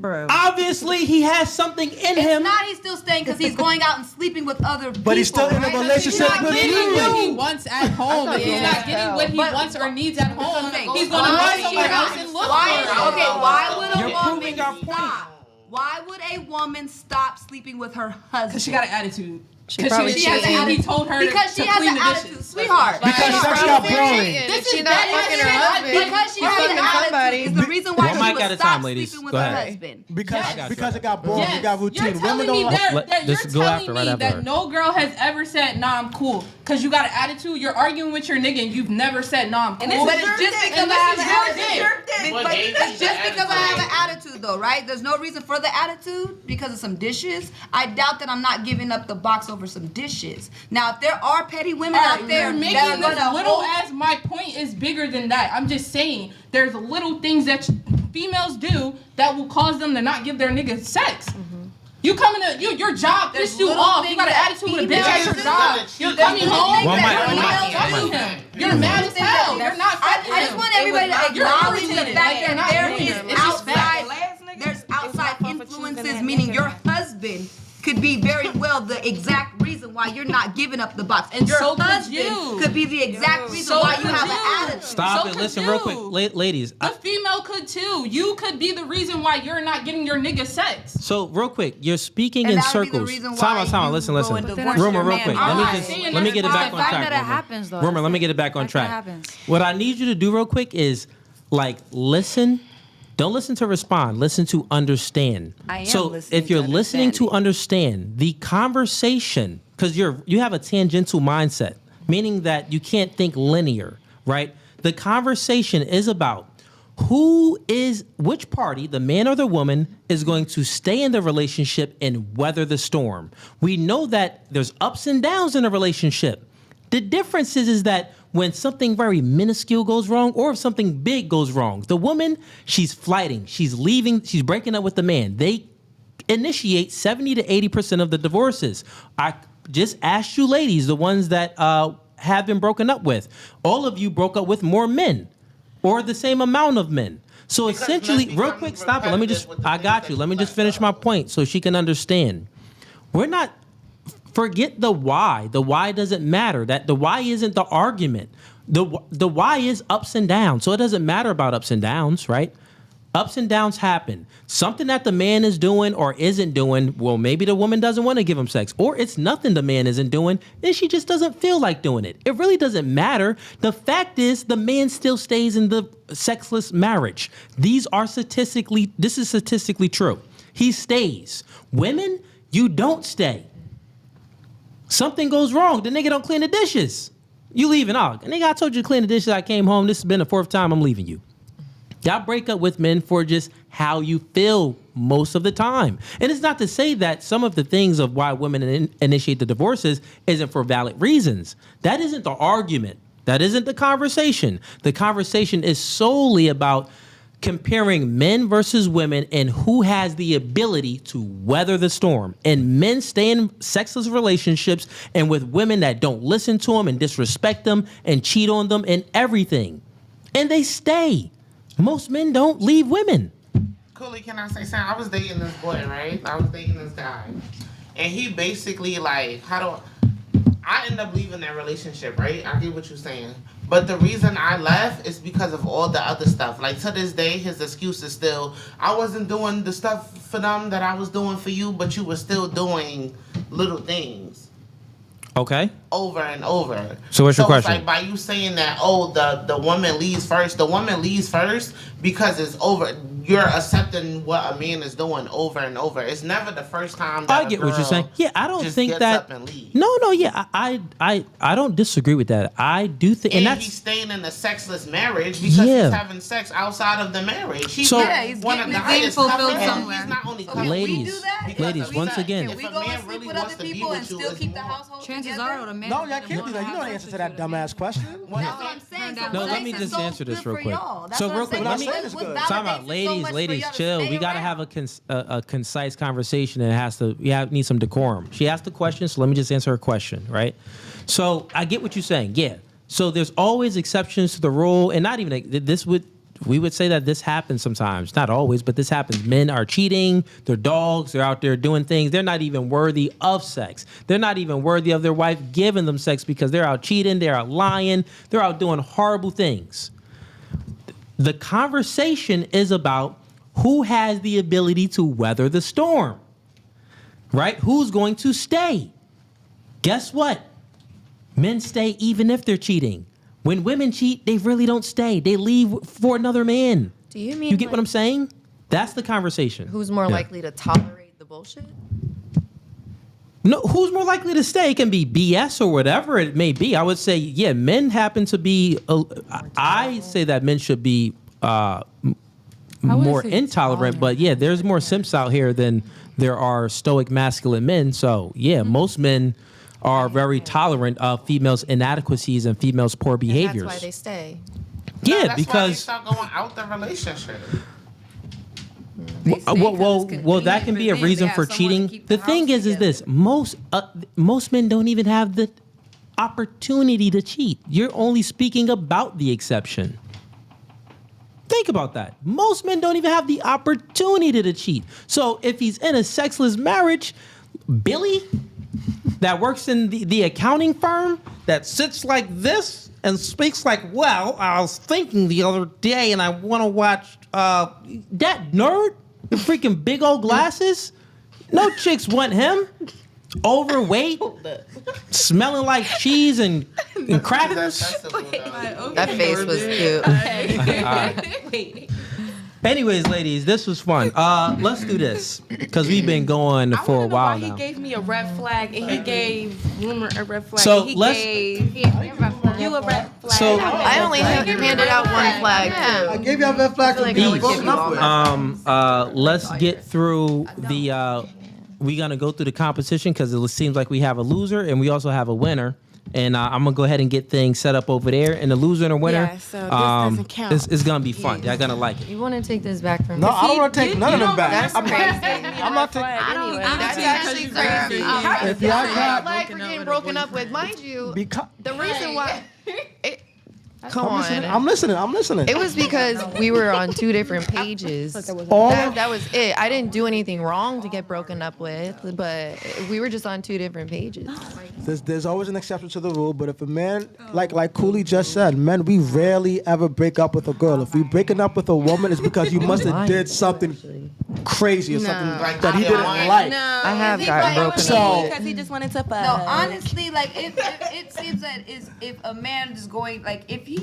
Bro. Obviously, he has something in him. It's not he's still staying because he's going out and sleeping with other people. But he's still in a relationship with Getting you. what he wants at home. If he's not getting what he wants or needs at home, he's going to go somewhere else and look for it. Okay, why would You're a proving our woman stop? Why would a woman stop sleeping with her husband? Because she got an attitude. She Because probably she has cheating. an, he told her Because to she has clean an the attitude, dishes. sweetheart. Because sex got boring. This She is not that fucking her husband. because she She's has an fucking somebody. attitude. Is the reason why One she mic would at a stop time, ladies. sleeping with Go her ahead. husband. Because it got boring. It got routine. You're Women telling don't me like. you're Just go telling after, right me after her. that no girl has ever said, nah, I'm cool. Because you got an attitude, you're arguing with your nigga and you've never said, nah, I'm cool. But it's just because I have an attitude. What But gave you it's the just because I attitude? have an attitude, though, right? There's no reason for the attitude because of some dishes. I doubt that I'm not giving up the box over some dishes. Now, if there are petty women out there You're making that are this gonna little hold. as my point is bigger than that. I'm just saying there's little things that females do that will cause them to not give their nigga sex. You coming to your job There's pissed you little off. You things got an that attitude with a bitch females at your do. job. You're coming home. One mic, You're one not mic, fucking one mic. him. You're mad as hell. You're not I fucking just him. want everybody to You're acknowledge the irritated. fact Like, you're that not there doing is it. It's just outside, facts. there's outside influences, meaning your husband could be very well the exact reason why you're not giving up the box. And your so could husband you. could be the exact reason So why could you have you. an attitude. Stop So it. could Listen real you. quick. Ladies. The female could too. You could be the reason why you're not getting your nigga sex. So real quick, you're speaking And in that would be the circles. reason Time why out, time out. you Listen, go listen. and divorce Rumor, your real man. quick. I'm Let me not just saying let me that's get it why back the on fact track. that it Rumor. happens, though. Rumor, let me get it back on Fact that it track. happens. What I need you to do real quick is like listen. Don't listen to respond. Listen to understand. I am so listening if you're to listening to understand the conversation, because you have a tangential mindset, meaning that you can't think linear, right? The conversation is about which party, the man or the woman, is going to stay in the relationship and weather the storm. We know that there's ups and downs in a relationship. The difference is that when something very minuscule goes wrong or if something big goes wrong, the woman, she's flighting, she's leaving, she's breaking up with the man. They initiate 70 to 80% of the divorces. I just asked you ladies, the ones that have been broken up with. All of you broke up with more men or the same amount of men. So essentially, real quick, stop it. Let me just, I got you. Let me just finish my point so she can understand. We're not, forget the why. The why doesn't matter. That the why isn't the argument. The why is ups and downs. So it doesn't matter about ups and downs, right? Ups and downs happen. Something that the man is doing or isn't doing, well, maybe the woman doesn't want to give him sex. Or it's nothing the man isn't doing, and she just doesn't feel like doing it. It really doesn't matter. The fact is the man still stays in the sexless marriage. This is statistically true. He stays. Women, you don't stay. Something goes wrong. The nigga don't clean the dishes. You leaving out. Nigga, I told you to clean the dishes. I came home. This has been the fourth time I'm leaving you. Y'all break up with men for just how you feel most of the time. And it's not to say that some of the things of why women initiate the divorces isn't for valid reasons. That isn't the argument. That isn't the conversation. The conversation is solely about comparing men versus women and who has the ability to weather the storm. And men stay in sexless relationships and with women that don't listen to them and disrespect them and cheat on them and everything. And they stay. Most men don't leave women. Cooley, can I say something? I was dating this boy, right? I was dating this guy. And he basically, like, I end up leaving that relationship, right? I get what you're saying. But the reason I left is because of all the other stuff. Like, to this day, his excuse is still, I wasn't doing the stuff for them that I was doing for you, but you were still doing little things. Okay. Over and over. So what's your question? It's like by you saying that, the woman leaves first. The woman leaves first because it's over. You're accepting what a man is doing over and over. It's never the first time that I get what you're saying. Yeah, I don't think gets that. Up and leaves. No, yeah, I don't disagree with that. I do think, and And that's he's staying in a sexless marriage because Yeah. he's having sex outside of the marriage. He's So- not Yeah, he's one of getting the his needs highest fulfilled couples. somewhere. He's not only couples. ladies, once again, Can we go and sleep with other people and still keep the household Chances together? are the man. No, y'all can't do that. You know the answer to that dumbass question. That's what I'm saying. So No, let sex me is just so answer this good real for quick. y'all. That's So what real I'm quick, saying. let me What validates time out, it so ladies, much for ladies, y'all to chill. stay We gotta around? have a concise conversation, and it has to. Need some decorum. She asked the question, so let me just answer her question, right? So I get what you're saying. Yeah. So there's always exceptions to the rule, and not even this would we would say that this happens sometimes, not always, but this happens. Men are cheating, they're dogs, they're out there doing things. They're not even worthy of sex. They're not even worthy of their wife giving them sex because they're out cheating, they're out lying, they're out doing horrible things. The conversation is about who has the ability to weather the storm, right? Who's going to stay? Guess what? Men stay even if they're cheating. When women cheat, they really don't stay. They leave for another man. Do you mean You get what I'm saying? That's the conversation. Who's more likely to tolerate the bullshit? No, who's more likely to stay? It can be BS or whatever it may be. I would say, yeah, men happen to be. I say that men should be more intolerant, but yeah, there's more simps out here than there are stoic masculine men. So yeah, most men are very tolerant of females' inadequacies and females' poor behaviors. That's why they stay. Yeah, That's because why they start going out the relationship. Well, that can be a reason for cheating. The thing is this: most men don't even have the opportunity to cheat. You're only speaking about the exception. Think about that. Most men don't even have the opportunity to cheat. So if he's in a sexless marriage, Billy, that works in the accounting firm, that sits like this and speaks like, well, I was thinking the other day and I want to watch that nerd, the freaking big old glasses. No chicks want him. Overweight, smelling like cheese and crackers. That face was cute. All right. Anyways, ladies, this was fun. Let's do this because we've been going for a while now. He gave me a red flag, and he gave Rumor a red flag. So and he let's- gave you a red flag. So- I only handed out one flag too. I gave you a red flag. Let's get through the. We're gonna go through the competition because it seems like we have a loser and we also have a winner. And I'm gonna go ahead and get things set up over there. And the loser and the winner, Yeah, so this doesn't count. It's gonna be fun. Y'all gonna like it. You want to take this back from No, me? I don't want to take none of them back. That's crazy. I'm not taking. That's actually crazy. If y'all got flag for getting broken up with, mind you, the reason why. Come I'm listening. It was because we were on two different pages. That was it. I didn't do anything wrong to get broken up with, but we were just on two different pages. There's always an exception to the rule, but if a man, like Cooley just said, men, we rarely ever break up with a girl. If we breaking up with a woman, it's because you must have did something crazy or something that he didn't like. I have gotten broken So- up with. Because he just wanted to fuck. No, honestly, like it seems that is if a man is going like if he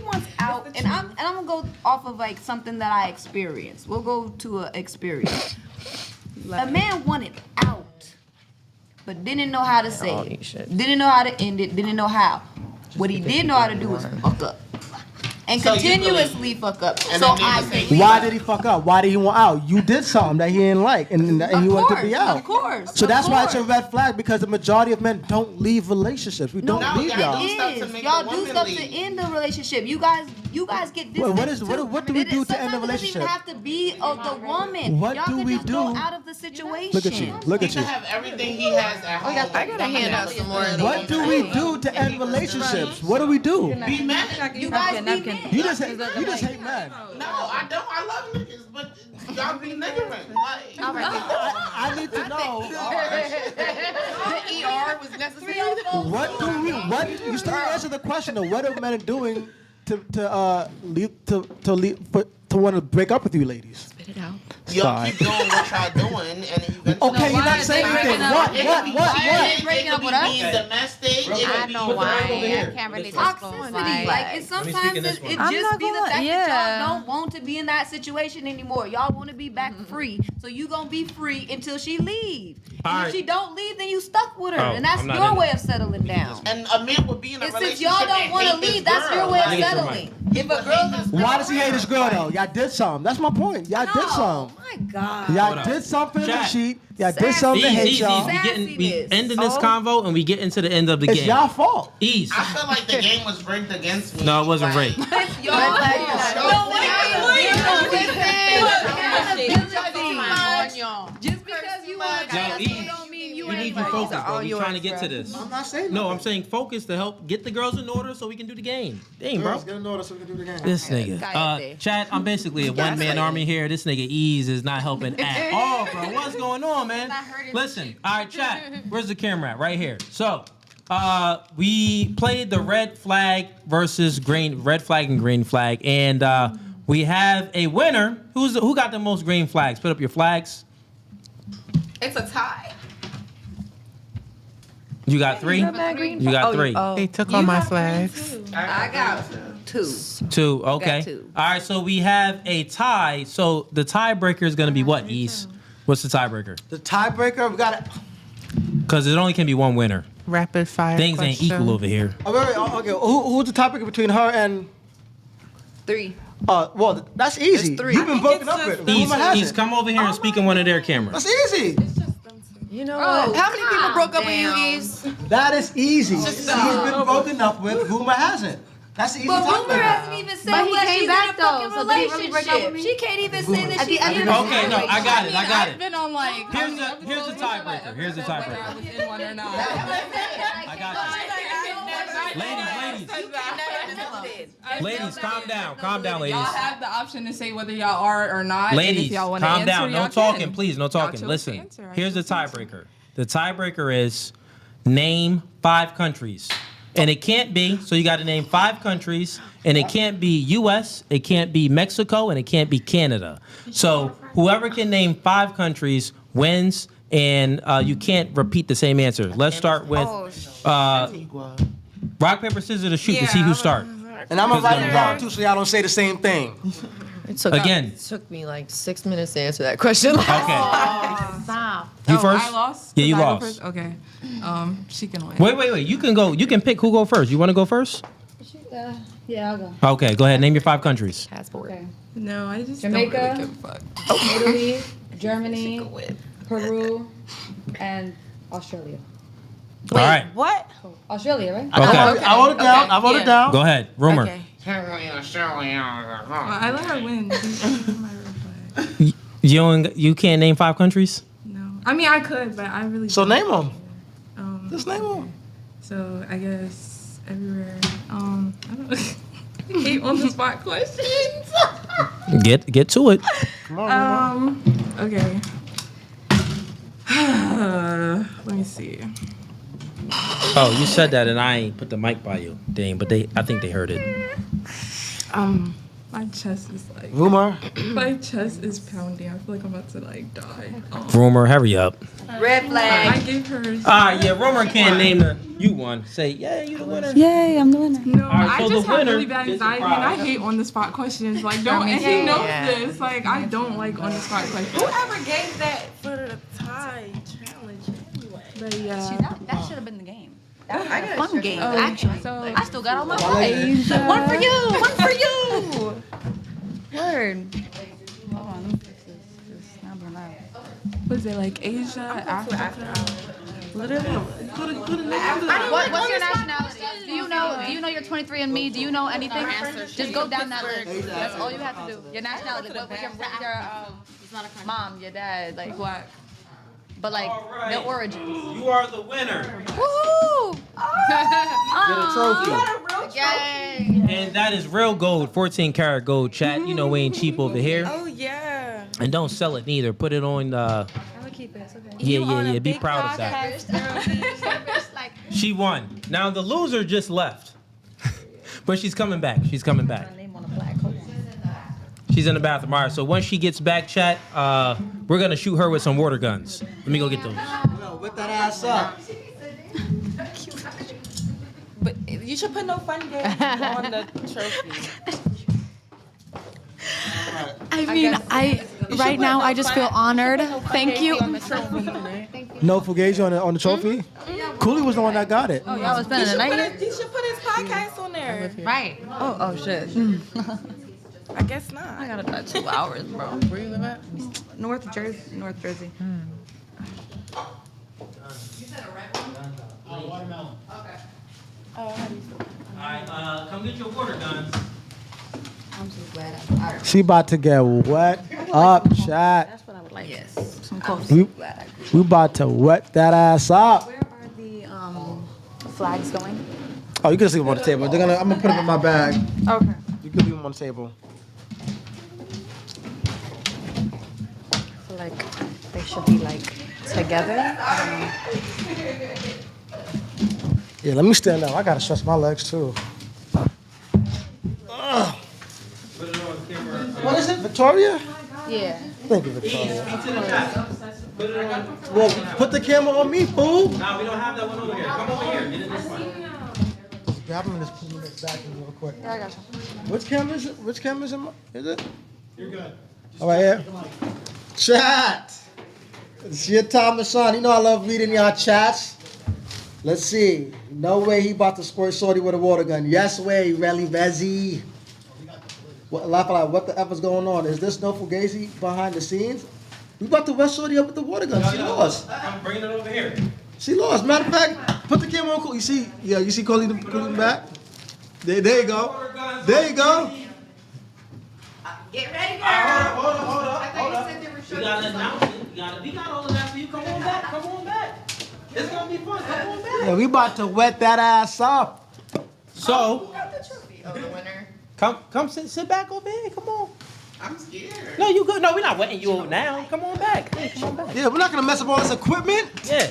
wants out, and I'm gonna go off of like something that I experienced. We'll go to an experience. A man wanted out, but didn't know how to say it. Didn't know how to end it. Didn't know how. What he did know how to do was fuck up. And So you continuously fuck up. And So then I niggas say, Why did he fuck up? Why did he want out? You did something that he didn't like, and he wanted to be out. Of course. So that's why it's a red flag, because the majority of men don't leave relationships. We don't leave y'all. Y'all do stuff to end the relationship. You guys get this. What do we do to end the Sometimes it doesn't relationship? even have to be of the woman. What Y'all do can we just do? go out of the situation. Look at you. Look at He you. can have everything he has at home. I gotta hand out some more. What do we do to end relationships? What do we do? Be mad. You guys be men. You just hate men. No, I don't. I love niggas, but y'all be niggering. Like, I need to know. The ER was necessary. What you still answer the question of what are men doing to want to break up with you, ladies? Spit it out. y'all keep doing what y'all doing, and eventually. Okay, you're not saying anything. What? Breaking up with us? Domestic. I know why. I can't really just go Toxicity. Like it's sometimes it just be the fact that y'all don't want to be in that situation anymore. Y'all want to be back free, so you gonna be free until she leave. And if she don't leave, then you stuck with her, and that's your way of settling down. And a man would be in a And relationship. since y'all don't and want to hate this leave, that's girl. your way of settling. If a girl is Why does he hate his girl though? Y'all did something. That's my point. Y'all did something. my God. Y'all did something to Chat. cheat. Y'all did something to hate y'all. We ending this convo and we get into the end of the It's game. y'all fault. Ease. I feel like the game was rigged against me. No, it wasn't rigged. Just because you want to don't mean you ain't focus, are bro. all We yours, trying to get bro. to this. I'm not saying No, nothing. I'm saying focus to help get the girls in order so we can do the game. Dang, bro. Girls, get in order so we can do the game. This nigga. Chad, I'm basically a one-man army here. This nigga Ease is not helping at all, bro. What's going on, man? Listen, all right, Chad, where's the camera at? Right here. So, we played the red flag versus red flag and green flag, and we have a winner. Who got the most green flags? Put up your flags. It's a tie. You got 3? You got 3. They took all my flags. I got 2. 2, okay. 2. All right, so we have a tie. So the tiebreaker is going to be what, East? What's the tiebreaker? The tiebreaker, we got it. Because it only can be one winner. Rapid fire. Things ain't question. equal over here. Oh, wait, okay. Who's the tiebreaker between her and? 3. Well, that's easy. It's 3. You've been broken up with. Rumor has East, it. come over here and speak in one of their cameras. That's easy. You know what? How many people broke up with you, Ease? That is easy. She's been broken up with. Rumor hasn't. That's the easy But tiebreaker. Rumor hasn't even said But he that came she's back, in a though, fucking so did he really break up with relationship. me? She can't even say that At she's the end in of a the Okay, no, I got it. I got I've it. been on like. Here's the tiebreaker. Here's the tiebreaker. I was in one or not. I got you. Ladies, calm down. Calm down, ladies. Y'all have the option to say whether y'all are or not. Ladies, and if y'all want to calm answer, down. y'all No talking, can. please. No talking. chose to Listen, answer. I here's the chose to answer. tiebreaker. The tiebreaker is name 5 countries. And it can't be, so you got to name 5 countries. And it can't be U.S., it can't be Mexico, and it can't be Canada. So whoever can name 5 countries wins, and you can't repeat the same answer. Let's start with rock, paper, scissors to shoot to see who starts. And I'm gonna write it down too, so y'all don't say the same thing. It took me like 6 minutes to answer that question. Okay. Stop. You first? I lost? Yeah, you 'Cause I go lost. first? Okay. She can win. Wait. You can go. You can pick who go first. You want to go first? Yeah, I'll go. Okay, go ahead. Name your 5 countries. Okay. No, I just Jamaica, don't really give a fuck. Italy, Germany, Peru, and Australia. All right. What? Australia, right? Okay. I wrote it down. I wrote it down. Go ahead. Rumor. Okay. I let her win. You can't name 5 countries? No. I mean, I could, but I really So don't. name them. Just name them. So I guess everywhere. I don't hate on the spot questions. Get to it. Okay. Let me see. Oh, you said that and I ain't put the mic by you. Dang, but I think they heard it. My chest is like. Rumor. My chest is pounding. I feel like I'm about to like die. Rumor, hurry up. Red flag. I gave her. Yeah, Rumor can't name the. You won. Say, yeah, you the winner. Yay, I'm the winner. No, right, so I just the have winner really bad gets the anxiety, and I prize. hate on the spot questions. Like, don't, and he knows this. Like, I don't like on the spot questions. Whoever gave that for the tie challenge anyway? But yeah. See, that should have been the game. That was I a got fun game, actually. So I still got all my plays. One for you. One for you. Word. Hold on. Let me fix this. It's not being loud. was it like Asia, Africa? Literally. What's your nationality? Do you know your 23andMe? Do you know anything? Just go down that list. That's all you have to do. Your nationality. What's your mom, your dad, like Black. but like Alright. the origins. You are the winner. Woo! Get a trophy. Yay! And that is real gold, 14 karat gold, chat. You know we ain't cheap over here. Oh yeah. And don't sell it neither. Put it on I'm gonna keep it. It's okay. Yeah. Be proud of that. She won. Now the loser just left. But she's coming back. She's coming back. My name on a black coat. She's in the bathroom. All right, so once she gets back, chat, we're going to shoot her with some water guns. Let me go get those. Whip that ass up. But you should put no fun games on the trophy. Right now I just feel honored. Thank you. No Fugazee on the trophy. Cooley was the one that got it. Oh, y'all was spending the night. You should put his podcast on there. Right. Oh shit. I guess not. I got about 2 hours, bro. Where you live at? North Jersey. All right, come get your water guns. I'm so glad I She about to get wet up, chat. That's what I would like. Yes. some coffee. We about to wet that ass up. Where are the flags going? Oh, you can just leave them on the table. I'm gonna put them in my bag. Okay. You can leave them on the table. I feel like they should be like together. Yeah, let me stand up. I gotta stretch my legs too. Ugh. What is it, Victoria? Yeah. Thank you, Victoria. Well, put the camera on me, fool. Nah, we don't have that one over here. Come over here. Get in this one. Grab him and just put him in this back real quick. Yeah, I got you. Which camera is it? Which camera is it? Is it? You're good. All right, here. Chat. It's your time to shine. You know I love reading y'all chats. Let's see. No way he about to squirt Shorty with a water gun. Yes way, Relly Vezzy. What the F is going on? Is this no Fugazi behind the scenes? We about to wet Shorty up with the water gun. She lost. I'm bringing it over here. She lost. Matter of fact, put the camera on. You see Coley back? There you go. There you go. Get ready, girl. Hold up. We gotta announce it. We got all of that for you. Come on back. It's gonna be fun. Come on back. Yeah, we about to wet that ass up. So, the winner. come sit back over here. Come on. I'm scared. No, you good. No, we're not wetting you over now. Come on back. Hey, come on back. Yeah, we're not gonna mess up all this equipment. Yeah.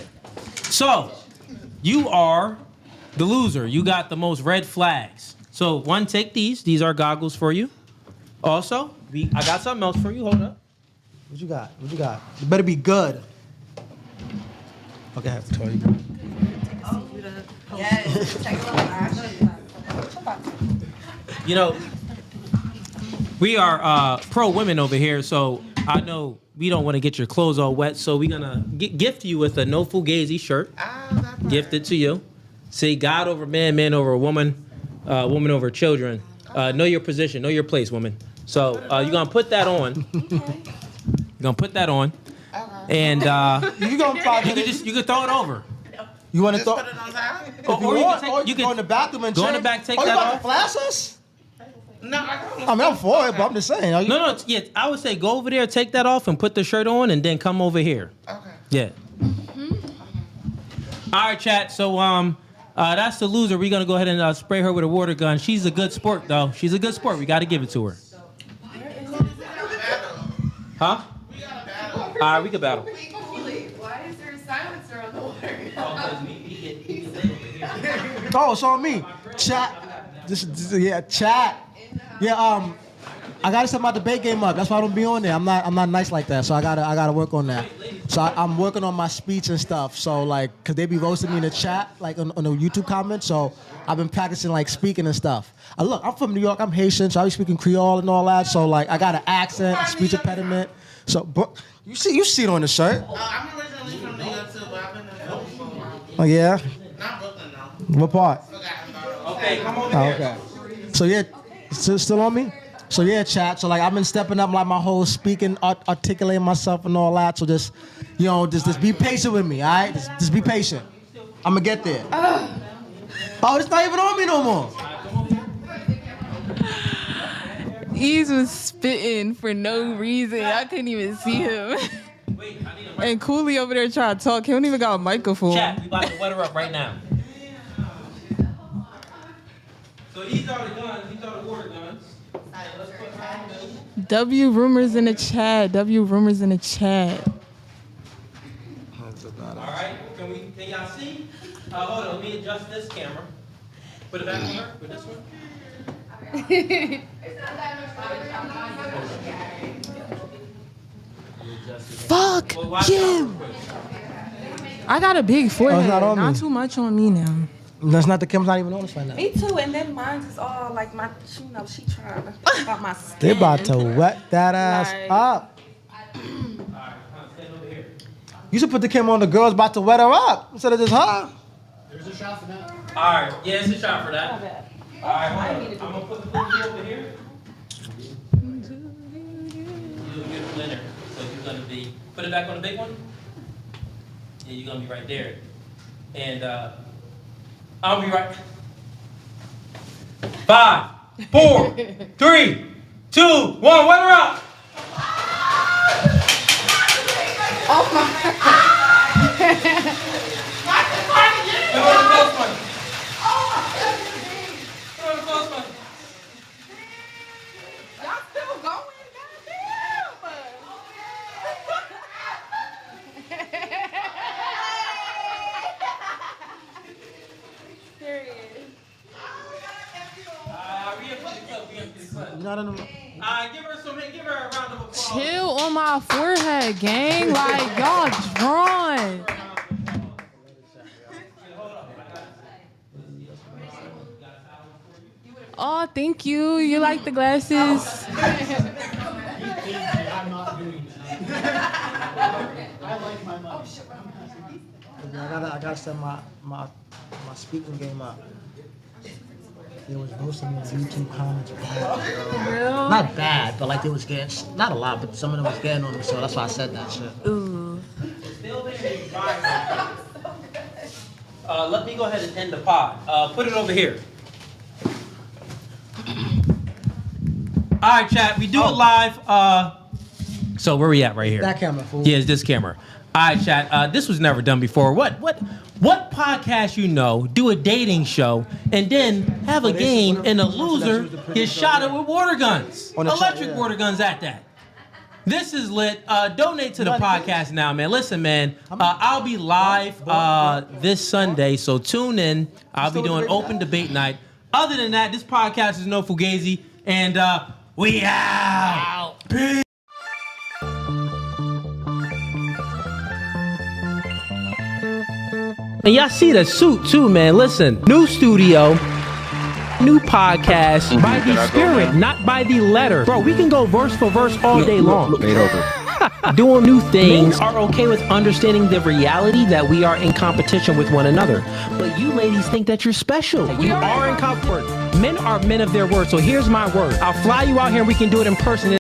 So, you are the loser. You got the most red flags. So, one, take these. These are goggles for you. Also, I got something else for you. Hold up. What you got? It better be good. Okay, Victoria. Yes. You know, we are pro women over here, so I know we don't want to get your clothes all wet, so we're going to gift you with a No Fugazi shirt. Gift it to you. Say God over man, man over woman, woman over children. Know your position, know your place, woman. So you're going to put that on. You're going to put that on. And you can throw it over. You want to throw? Put it on top? You can go in the bathroom and go in change. the back, take you that about off. to flash us? No, I mean, I'm for it, but I'm just saying. No, yeah, I would say go over there, take that off, and put the shirt on, and then come over here. Okay. Yeah. All right, chat. So that's the loser. We're gonna go ahead and spray her with a water gun. She's a good sport, though. She's a good sport. We got to give it to her. Huh? All right, we can battle. Why is there a silencer on the water? Oh, it's on me. Chat. Chat. Yeah, I gotta set my debate game up. That's why I don't be on there. I'm not nice like that. So I gotta work on that. So I'm working on my speech and stuff. So like, cause they be roasting me in the chat, like on the YouTube comments. So I've been practicing like speaking and stuff. Look, I'm from New York. I'm Haitian, so I be speaking Creole and all that. So like, I got an accent, speech impediment. So, bro, you see it on the shirt. I'm originally from New York too, but I've been in Philly for a while. Oh yeah. Not Brooklyn though. What part? Okay, come over Oh, here. okay. So yeah, still on me? So yeah, chat. So like I've been stepping up like my whole speaking, articulating myself and all that. So just be patient with me, all right? Just be patient. I'm gonna get there. Oh, it's not even on me no more. Ease was spitting for no reason. I couldn't even see him. And Cooley over there trying to talk. He don't even got a microphone. Chat, we about to wet her up right now. So these are the guns. These are the water guns. Let's put her on. W rumors in the chat. W rumors in the chat. All right. Can y'all see? Hold on. Let me adjust this camera. Put it back on her. Put this one. Fuck you. I got a big forehead. not on Not me. too much on me now. That's not the camera's not even on us right now. Me too, and then mine is all like my, she trying to think about my skin. They about to wet that ass Like- up. You should put the camera on the girls about to wet her up instead of just her. There's a shot for that. All right. Yeah, it's a shot for that. All right. Hold on. I'm gonna put the movie over here. You'll get a blender. So you're gonna be. Put it back on the big one. Yeah, you're gonna be right there. And I'll be right. 5, 4, 3, 2, 1. Wet her up. Oh Give her a round of applause. Chill on my forehead, gang. Like, y'all drawn. Oh, thank you. You like the glasses? I'm not doing that. I like my money. I gotta set my speaking game up. They was roasting me on YouTube comments bad, bro. Not bad, but like they was getting, not a lot, but some of them was getting on me, so that's why I said that shit. Ooh. Let me go ahead and end the pod. Put it over here. All right, chat. We do it live. So where we at right here? That camera, fool. Yeah, it's this camera. All right, chat. This was never done before. What podcast do a dating show and then have a game and a loser gets shot at with water guns, electric water guns at that? This is lit. Donate to the podcast now, man. Listen, man. I'll be live this Sunday, so tune in. I'll be doing open debate night. Other than that, this podcast is no Fugazee, and we out. Peace. And y'all see the suit too, man. Listen, new studio, new podcast by the spirit, not by the letter. Bro, we can go verse for verse all day long. Doing new things. Men are okay with understanding the reality that we are in competition with one another. But you ladies think that you're special. You are in competition. Men are men of their word. So here's my word. I'll fly you out here and we can do it in person.